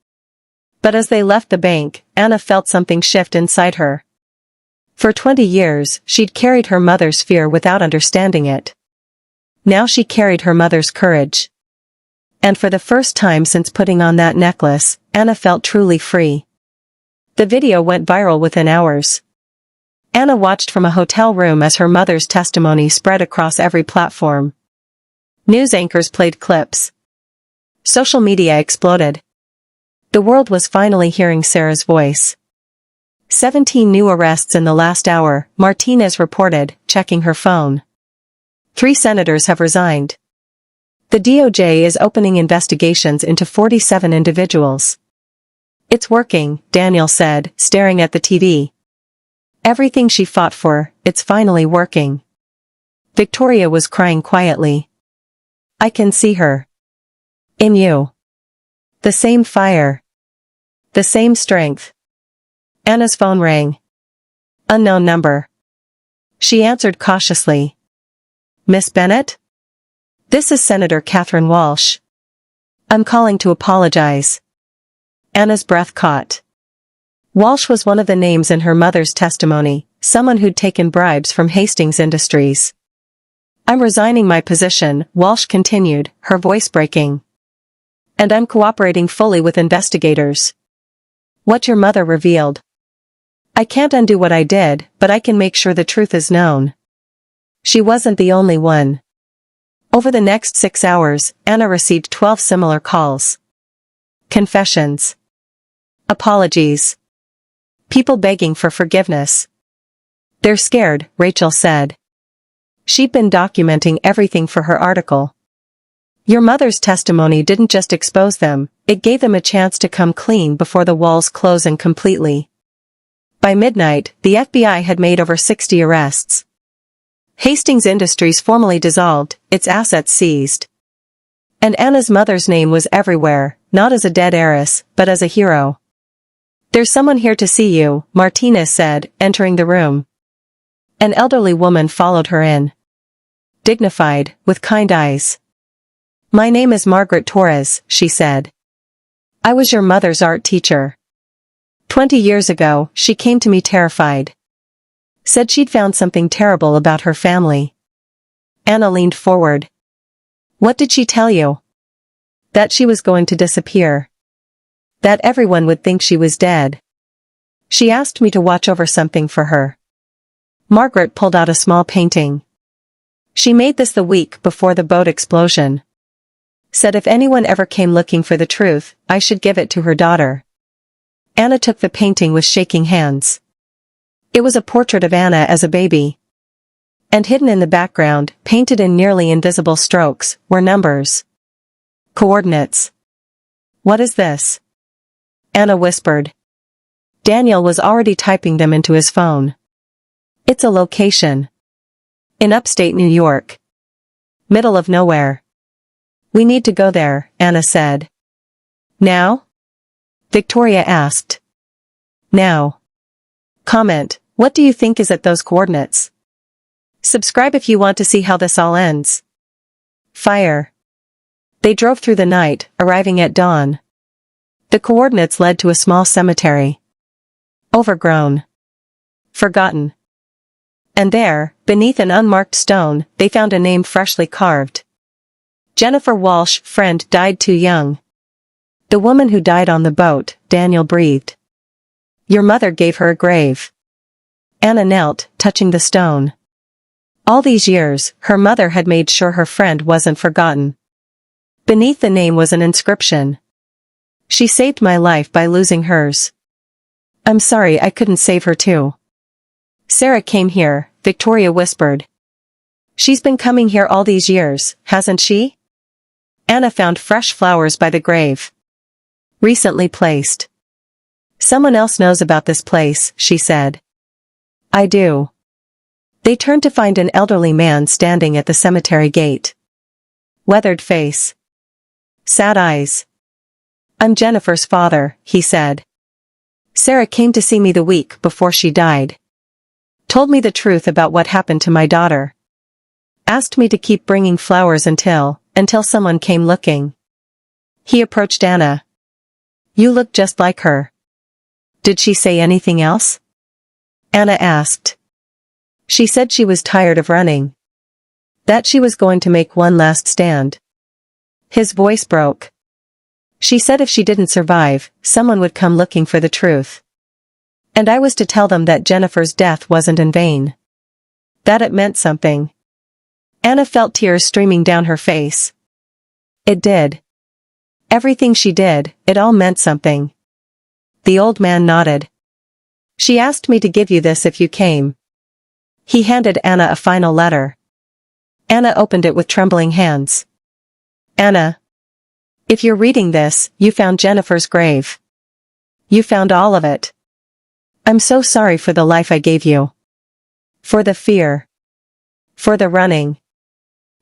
But as they left the bank, Anna felt something shift inside her. For 20 years, she'd carried her mother's fear without understanding it. Now she carried her mother's courage. And for the first time since putting on that necklace, Anna felt truly free. The video went viral within hours. Anna watched from a hotel room as her mother's testimony spread across every platform. News anchors played clips. Social media exploded. The world was finally hearing Sarah's voice. 17 new arrests in the last hour, Martinez reported, checking her phone. 3 senators have resigned. The DOJ is opening investigations into 47 individuals. It's working, Daniel said, staring at the TV. Everything she fought for, it's finally working. Victoria was crying quietly. I can see her. In you. The same fire. The same strength. Anna's phone rang. Unknown number. She answered cautiously. Miss Bennett? This is Senator Catherine Walsh. I'm calling to apologize. Anna's breath caught. Walsh was one of the names in her mother's testimony, someone who'd taken bribes from Hastings Industries. I'm resigning my position, Walsh continued, her voice breaking. And I'm cooperating fully with investigators. What your mother revealed. I can't undo what I did, but I can make sure the truth is known. She wasn't the only one. Over the next 6 hours, Anna received 12 similar calls. Confessions. Apologies. People begging for forgiveness. They're scared, Rachel said. She'd been documenting everything for her article. Your mother's testimony didn't just expose them, it gave them a chance to come clean before the walls close in completely. By midnight, the FBI had made over 60 arrests. Hastings Industries formally dissolved, its assets seized. And Anna's mother's name was everywhere, not as a dead heiress, but as a hero. There's someone here to see you, Martinez said, entering the room. An elderly woman followed her in. Dignified, with kind eyes. My name is Margaret Torres, she said. I was your mother's art teacher. 20 years ago, she came to me terrified. Said she'd found something terrible about her family. Anna leaned forward. What did she tell you? That she was going to disappear. That everyone would think she was dead. She asked me to watch over something for her. Margaret pulled out a small painting. She made this the week before the boat explosion. Said if anyone ever came looking for the truth, I should give it to her daughter. Anna took the painting with shaking hands. It was a portrait of Anna as a baby. And hidden in the background, painted in nearly invisible strokes, were numbers. Coordinates. What is this? Anna whispered. Daniel was already typing them into his phone. It's a location. In upstate New York. Middle of nowhere. We need to go there, Anna said. Now? Victoria asked. Now. Comment, what do you think is at those coordinates? Subscribe if you want to see how this all ends. Fire. They drove through the night, arriving at dawn. The coordinates led to a small cemetery. Overgrown. Forgotten. And there, beneath an unmarked stone, they found a name freshly carved. Jennifer Walsh, friend, died too young. The woman who died on the boat, Daniel breathed. Your mother gave her a grave. Anna knelt, touching the stone. All these years, her mother had made sure her friend wasn't forgotten. Beneath the name was an inscription. She saved my life by losing hers. I'm sorry I couldn't save her too. Sarah came here, Victoria whispered. She's been coming here all these years, hasn't she? Anna found fresh flowers by the grave. Recently placed. Someone else knows about this place, she said. I do. They turned to find an elderly man standing at the cemetery gate. Weathered face. Sad eyes. I'm Jennifer's father, he said. Sarah came to see me the week before she died. Told me the truth about what happened to my daughter. Asked me to keep bringing flowers until someone came looking. He approached Anna. You look just like her. Did she say anything else? Anna asked. She said she was tired of running. That she was going to make one last stand. His voice broke. She said if she didn't survive, someone would come looking for the truth. And I was to tell them that Jennifer's death wasn't in vain. That it meant something. Anna felt tears streaming down her face. It did. Everything she did, it all meant something. The old man nodded. She asked me to give you this if you came. He handed Anna a final letter. Anna opened it with trembling hands. Anna. If you're reading this, you found Jennifer's grave. You found all of it. I'm so sorry for the life I gave you. For the fear. For the running.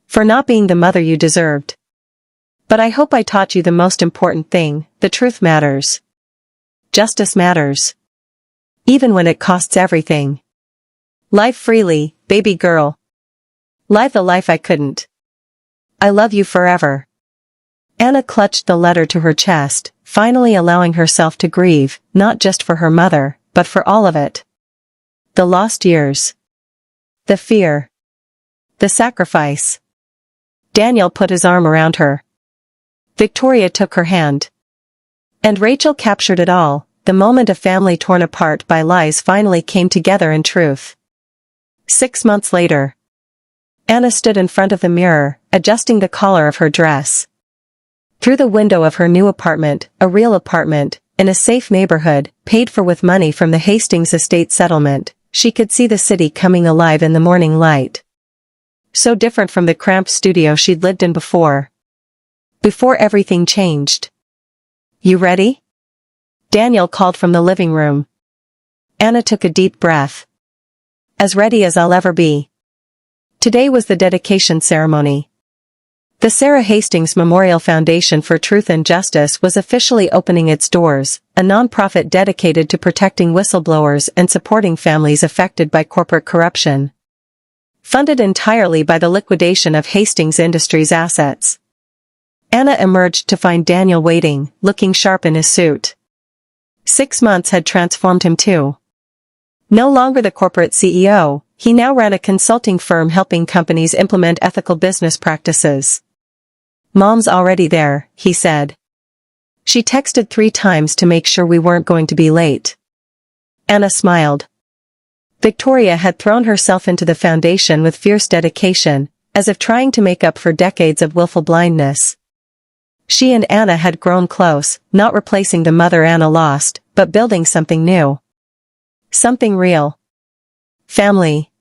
For not being the mother you deserved. But I hope I taught you the most important thing, the truth matters. Justice matters. Even when it costs everything. Live freely, baby girl. Live the life I couldn't. I love you forever. Anna clutched the letter to her chest, finally allowing herself to grieve, not just for her mother, but for all of it. The lost years. The fear. The sacrifice. Daniel put his arm around her. Victoria took her hand. And Rachel captured it all, the moment a family torn apart by lies finally came together in truth. 6 months later. Anna stood in front of the mirror, adjusting the collar of her dress. Through the window of her new apartment, a real apartment, in a safe neighborhood, paid for with money from the Hastings estate settlement, she could see the city coming alive in the morning light. So different from the cramped studio she'd lived in before. Before everything changed. You ready? Daniel called from the living room. Anna took a deep breath. As ready as I'll ever be. Today was the dedication ceremony. The Sarah Hastings Memorial Foundation for Truth and Justice was officially opening its doors, a nonprofit dedicated to protecting whistleblowers and supporting families affected by corporate corruption. Funded entirely by the liquidation of Hastings Industries' assets. Anna emerged to find Daniel waiting, looking sharp in his suit. 6 months had transformed him too. No longer the corporate CEO, he now ran a consulting firm helping companies implement ethical business practices. Mom's already there, he said. She texted 3 times to make sure we weren't going to be late. Anna smiled. Victoria had thrown herself into the foundation with fierce dedication, as if trying to make up for decades of willful blindness. She and Anna had grown close, not replacing the mother Anna lost, but building something new. Something real. Family.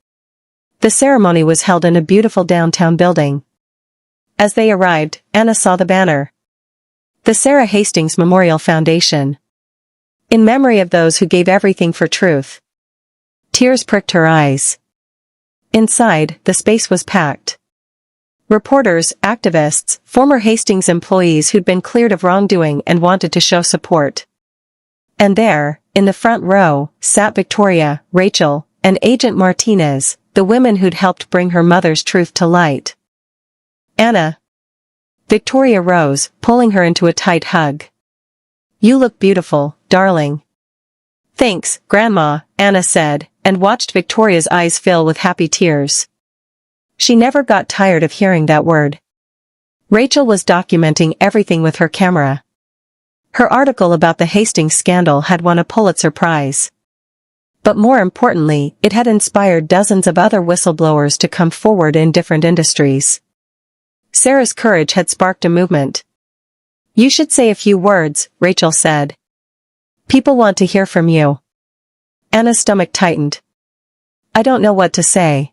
The ceremony was held in a beautiful downtown building. As they arrived, Anna saw the banner. The Sarah Hastings Memorial Foundation. In memory of those who gave everything for truth. Tears pricked her eyes. Inside, the space was packed. Reporters, activists, former Hastings employees who'd been cleared of wrongdoing and wanted to show support. And there, in the front row, sat Victoria, Rachel, and Agent Martinez, the women who'd helped bring her mother's truth to light. Anna. Victoria rose, pulling her into a tight hug. You look beautiful, darling. Thanks, Grandma, Anna said, and watched Victoria's eyes fill with happy tears. She never got tired of hearing that word. Rachel was documenting everything with her camera. Her article about the Hastings scandal had won a Pulitzer Prize. But more importantly, it had inspired dozens of other whistleblowers to come forward in different industries. Sarah's courage had sparked a movement. You should say a few words, Rachel said. People want to hear from you. Anna's stomach tightened. I don't know what to say.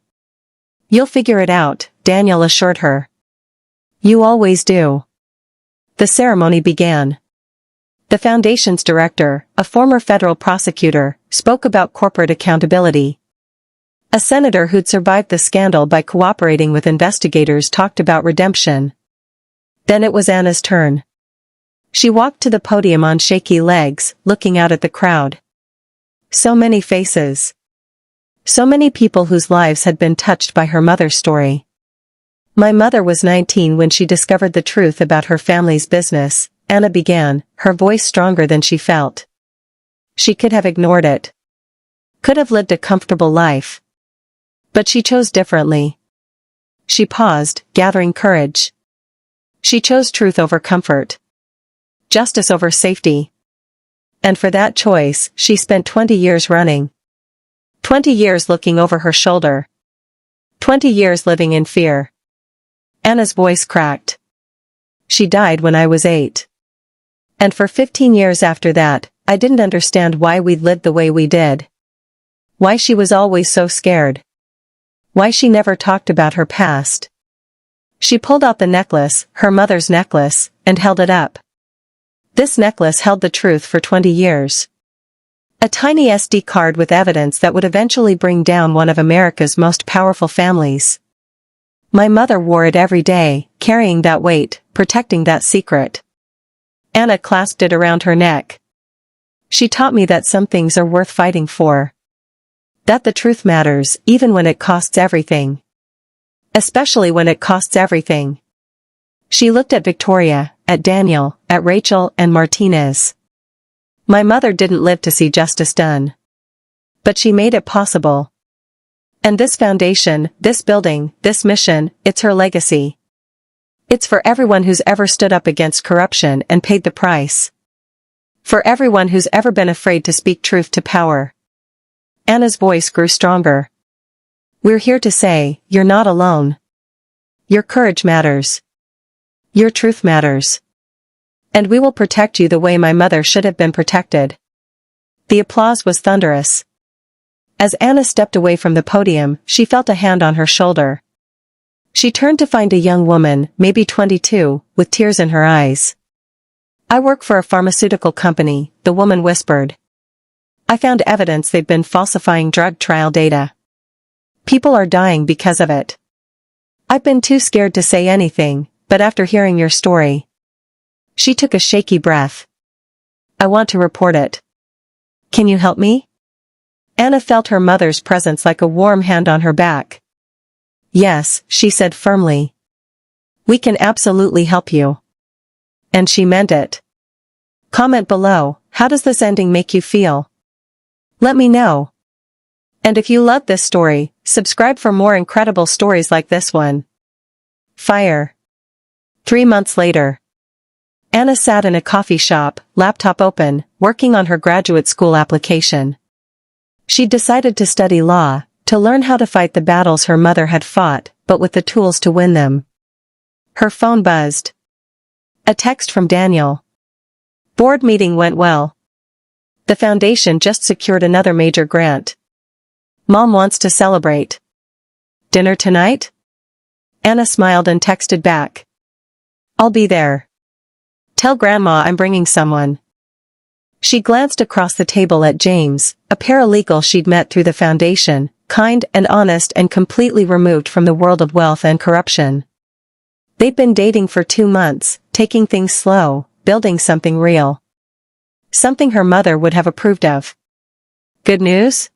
You'll figure it out, Daniel assured her. You always do. The ceremony began. The foundation's director, a former federal prosecutor, spoke about corporate accountability. A senator who'd survived the scandal by cooperating with investigators talked about redemption. Then it was Anna's turn. She walked to the podium on shaky legs, looking out at the crowd. So many faces. So many people whose lives had been touched by her mother's story. My mother was 19 when she discovered the truth about her family's business, Anna began, her voice stronger than she felt. She could have ignored it. Could have lived a comfortable life. But she chose differently. She paused, gathering courage. She chose truth over comfort. Justice over safety. And for that choice, she spent 20 years running. 20 years looking over her shoulder. 20 years living in fear. Anna's voice cracked. She died when I was 8. And for 15 years after that, I didn't understand why we'd lived the way we did. Why she was always so scared. Why she never talked about her past. She pulled out the necklace, her mother's necklace, and held it up. This necklace held the truth for 20 years. A tiny SD card with evidence that would eventually bring down one of America's most powerful families. My mother wore it every day, carrying that weight, protecting that secret. Anna clasped it around her neck. She taught me that some things are worth fighting for. That the truth matters, even when it costs everything. Especially when it costs everything. She looked at Victoria, at Daniel, at Rachel and Martinez. My mother didn't live to see justice done. But she made it possible. And this foundation, this building, this mission, it's her legacy. It's for everyone who's ever stood up against corruption and paid the price. For everyone who's ever been afraid to speak truth to power. Anna's voice grew stronger. We're here to say, you're not alone. Your courage matters. Your truth matters. And we will protect you the way my mother should have been protected. The applause was thunderous. As Anna stepped away from the podium, she felt a hand on her shoulder. She turned to find a young woman, maybe 22, with tears in her eyes. I work for a pharmaceutical company, the woman whispered. I found evidence they've been falsifying drug trial data. People are dying because of it. I've been too scared to say anything, but after hearing your story. She took a shaky breath. I want to report it. Can you help me? Anna felt her mother's presence like a warm hand on her back. Yes, she said firmly. We can absolutely help you. And she meant it. Comment below, how does this ending make you feel? Let me know. And if you love this story, subscribe for more incredible stories like this one. Fire. 3 months later. Anna sat in a coffee shop, laptop open, working on her graduate school application. She'd decided to study law, to learn how to fight the battles her mother had fought, but with the tools to win them. Her phone buzzed. A text from Daniel. Board meeting went well. The foundation just secured another major grant. Mom wants to celebrate. Dinner tonight? Anna smiled and texted back. I'll be there. Tell Grandma I'm bringing someone. She glanced across the table at James, a paralegal she'd met through the foundation, kind and honest and completely removed from the world of wealth and corruption. They'd been dating for 2 months, taking things slow, building something real. Something her mother would have approved of. Good news?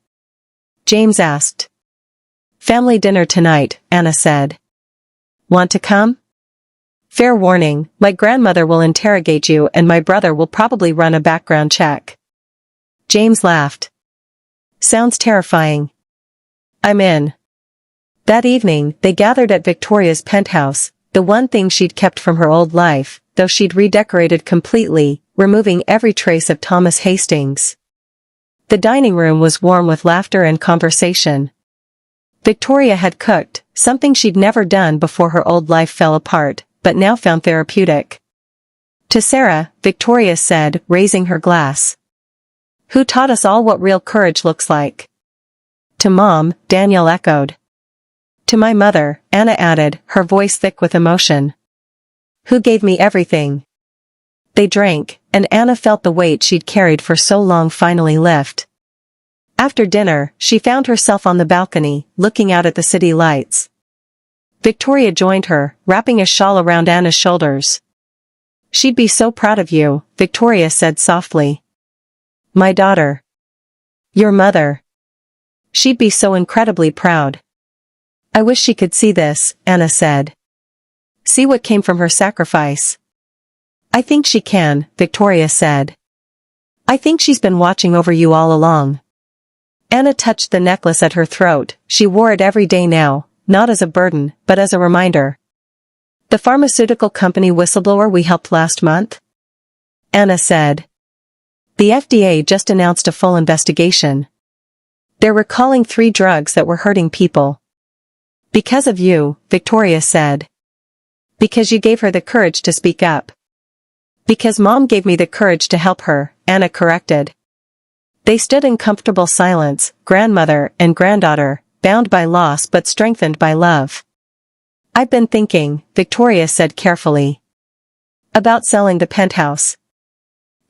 James asked. Family dinner tonight, Anna said. Want to come? Fair warning, my grandmother will interrogate you and my brother will probably run a background check. James laughed. Sounds terrifying. I'm in. That evening, they gathered at Victoria's penthouse, the one thing she'd kept from her old life, though she'd redecorated completely, removing every trace of Thomas Hastings. The dining room was warm with laughter and conversation. Victoria had cooked, something she'd never done before her old life fell apart, but now found therapeutic. To Sarah, Victoria said, raising her glass. Who taught us all what real courage looks like? To Mom, Daniel echoed. To my mother, Anna added, her voice thick with emotion. Who gave me everything. They drank, and Anna felt the weight she'd carried for so long finally lift. After dinner, she found herself on the balcony, looking out at the city lights. Victoria joined her, wrapping a shawl around Anna's shoulders. She'd be so proud of you, Victoria said softly. My daughter. Your mother. She'd be so incredibly proud. I wish she could see this, Anna said. See what came from her sacrifice. I think she can, Victoria said. I think she's been watching over you all along. Anna touched the necklace at her throat. She wore it every day now, not as a burden, but as a reminder. The pharmaceutical company whistleblower we helped last month? Anna said. The FDA just announced a full investigation. They're recalling 3 drugs that were hurting people. Because of you, Victoria said. Because you gave her the courage to speak up. Because Mom gave me the courage to help her, Anna corrected. They stood in comfortable silence, grandmother and granddaughter, bound by loss but strengthened by love. I've been thinking, Victoria said carefully. About selling the penthouse.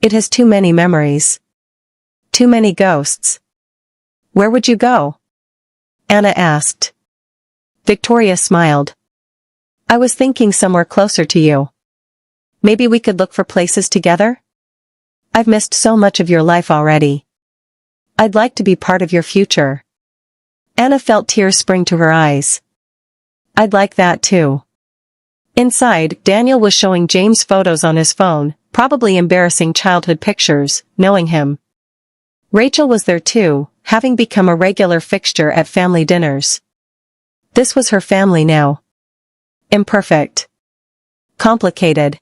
It has too many memories. Too many ghosts. Where would you go? Anna asked. Victoria smiled. I was thinking somewhere closer to you. Maybe we could look for places together? I've missed so much of your life already. I'd like to be part of your future. Anna felt tears spring to her eyes. I'd like that too. Inside, Daniel was showing James photos on his phone, probably embarrassing childhood pictures, knowing him. Rachel was there too, having become a regular fixture at family dinners. This was her family now. Imperfect. Complicated.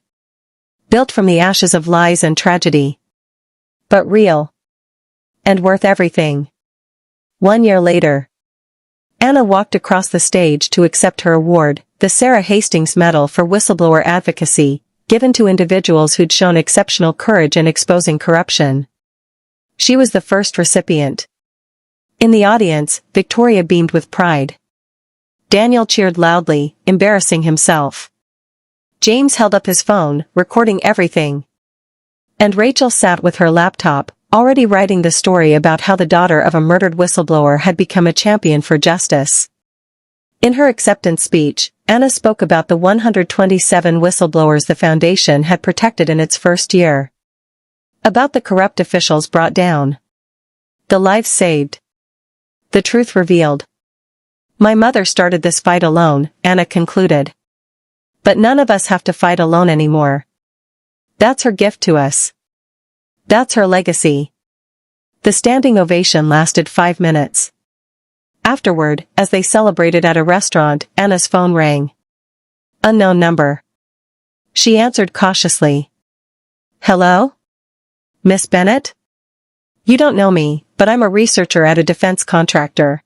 Built from the ashes of lies and tragedy. But real. And worth everything. 1 year later. Anna walked across the stage to accept her award, the Sarah Hastings Medal for Whistleblower Advocacy, given to individuals who'd shown exceptional courage in exposing corruption. She was the first recipient. In the audience, Victoria beamed with pride. Daniel cheered loudly, embarrassing himself. James held up his phone, recording everything. And Rachel sat with her laptop, already writing the story about how the daughter of a murdered whistleblower had become a champion for justice. In her acceptance speech, Anna spoke about the 127 whistleblowers the foundation had protected in its first year. About the corrupt officials brought down. The lives saved. The truth revealed. My mother started this fight alone, Anna concluded. But none of us have to fight alone anymore. That's her gift to us. That's her legacy. The standing ovation lasted 5 minutes. Afterward, as they celebrated at a restaurant, Anna's phone rang. Unknown number. She answered cautiously. Hello? Miss Bennett? You don't know me, but I'm a researcher at a defense contractor.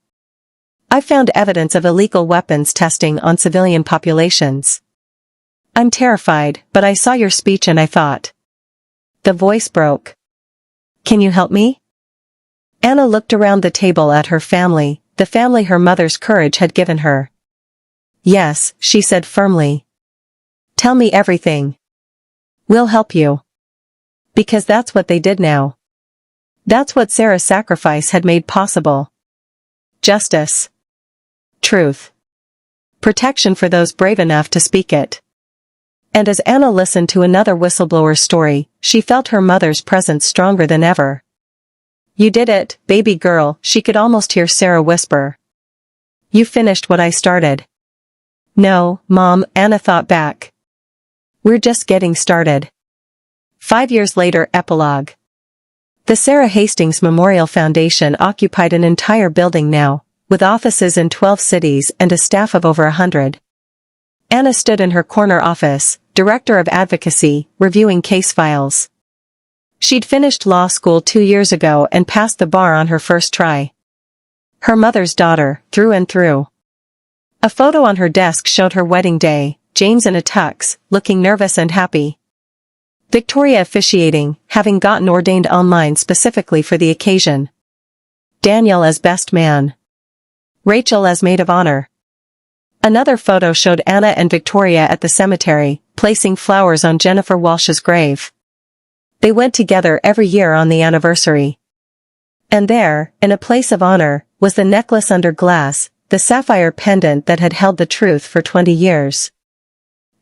I found evidence of illegal weapons testing on civilian populations. I'm terrified, but I saw your speech and I thought. The voice broke. Can you help me? Anna looked around the table at her family, the family her mother's courage had given her. Yes, she said firmly. Tell me everything. We'll help you. Because that's what they did now. That's what Sarah's sacrifice had made possible. Justice. Truth. Protection for those brave enough to speak it. And as Anna listened to another whistleblower's story, she felt her mother's presence stronger than ever. You did it, baby girl, she could almost hear Sarah whisper. You finished what I started. No, Mom, Anna thought back. We're just getting started. 5 years later, epilogue. The Sarah Hastings Memorial Foundation occupied an entire building now, with offices in 12 cities and a staff of over 100. Anna stood in her corner office, Director of Advocacy, reviewing case files. She'd finished law school 2 years ago and passed the bar on her first try. Her mother's daughter, through and through. A photo on her desk showed her wedding day, James in a tux, looking nervous and happy. Victoria officiating, having gotten ordained online specifically for the occasion. Daniel as best man. Rachel as maid of honor. Another photo showed Anna and Victoria at the cemetery, placing flowers on Jennifer Walsh's grave. They went together every year on the anniversary. And there, in a place of honor, was the necklace under glass, the sapphire pendant that had held the truth for 20 years.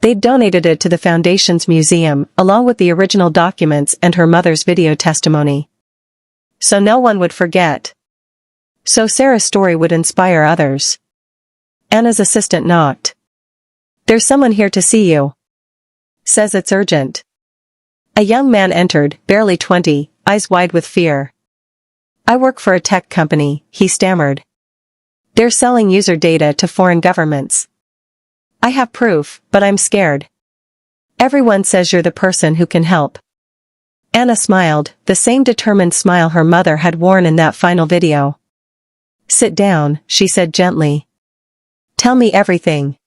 They'd donated it to the Foundation's museum, along with the original documents and her mother's video testimony. So no one would forget. So Sarah's story would inspire others. Anna's assistant knocked. "There's someone here to see you. Says it's urgent." A young man entered, barely 20, eyes wide with fear. "I work for a tech company," he stammered. "They're selling user data to foreign governments. I have proof, but I'm scared. Everyone says you're the person who can help." Anna smiled, the same determined smile her mother had worn in that final video. "Sit down," she said gently. "Tell me everything.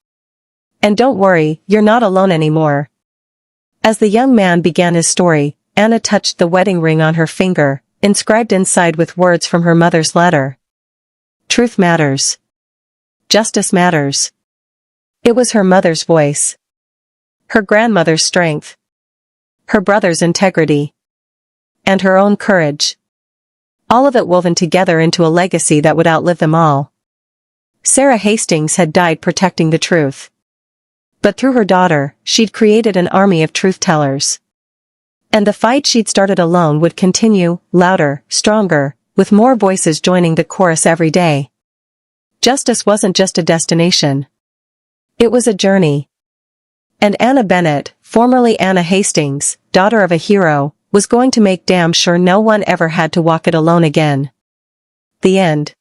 And don't worry, you're not alone anymore." As the young man began his story, Anna touched the wedding ring on her finger, inscribed inside with words from her mother's letter. "Truth matters. Justice matters." It was her mother's voice. Her grandmother's strength. Her brother's integrity. And her own courage. All of it woven together into a legacy that would outlive them all. Sarah Hastings had died protecting the truth. But through her daughter, she'd created an army of truth-tellers. And the fight she'd started alone would continue, louder, stronger, with more voices joining the chorus every day. Justice wasn't just a destination. It was a journey. And Anna Bennett, formerly Anna Hastings, daughter of a hero, was going to make damn sure no one ever had to walk it alone again. The end.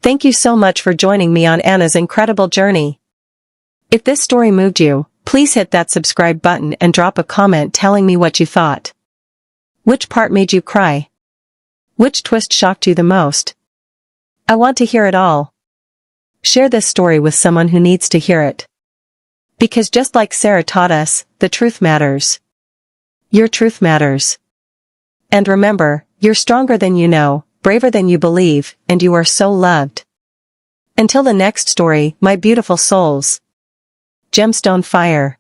Thank you so much for joining me on Anna's incredible journey. If this story moved you, please hit that subscribe button and drop a comment telling me what you thought. Which part made you cry? Which twist shocked you the most? I want to hear it all. Share this story with someone who needs to hear it. Because just like Sarah taught us, the truth matters. Your truth matters. And remember, you're stronger than you know, braver than you believe, and you are so loved. Until the next story, my beautiful souls. Gemstone Fire.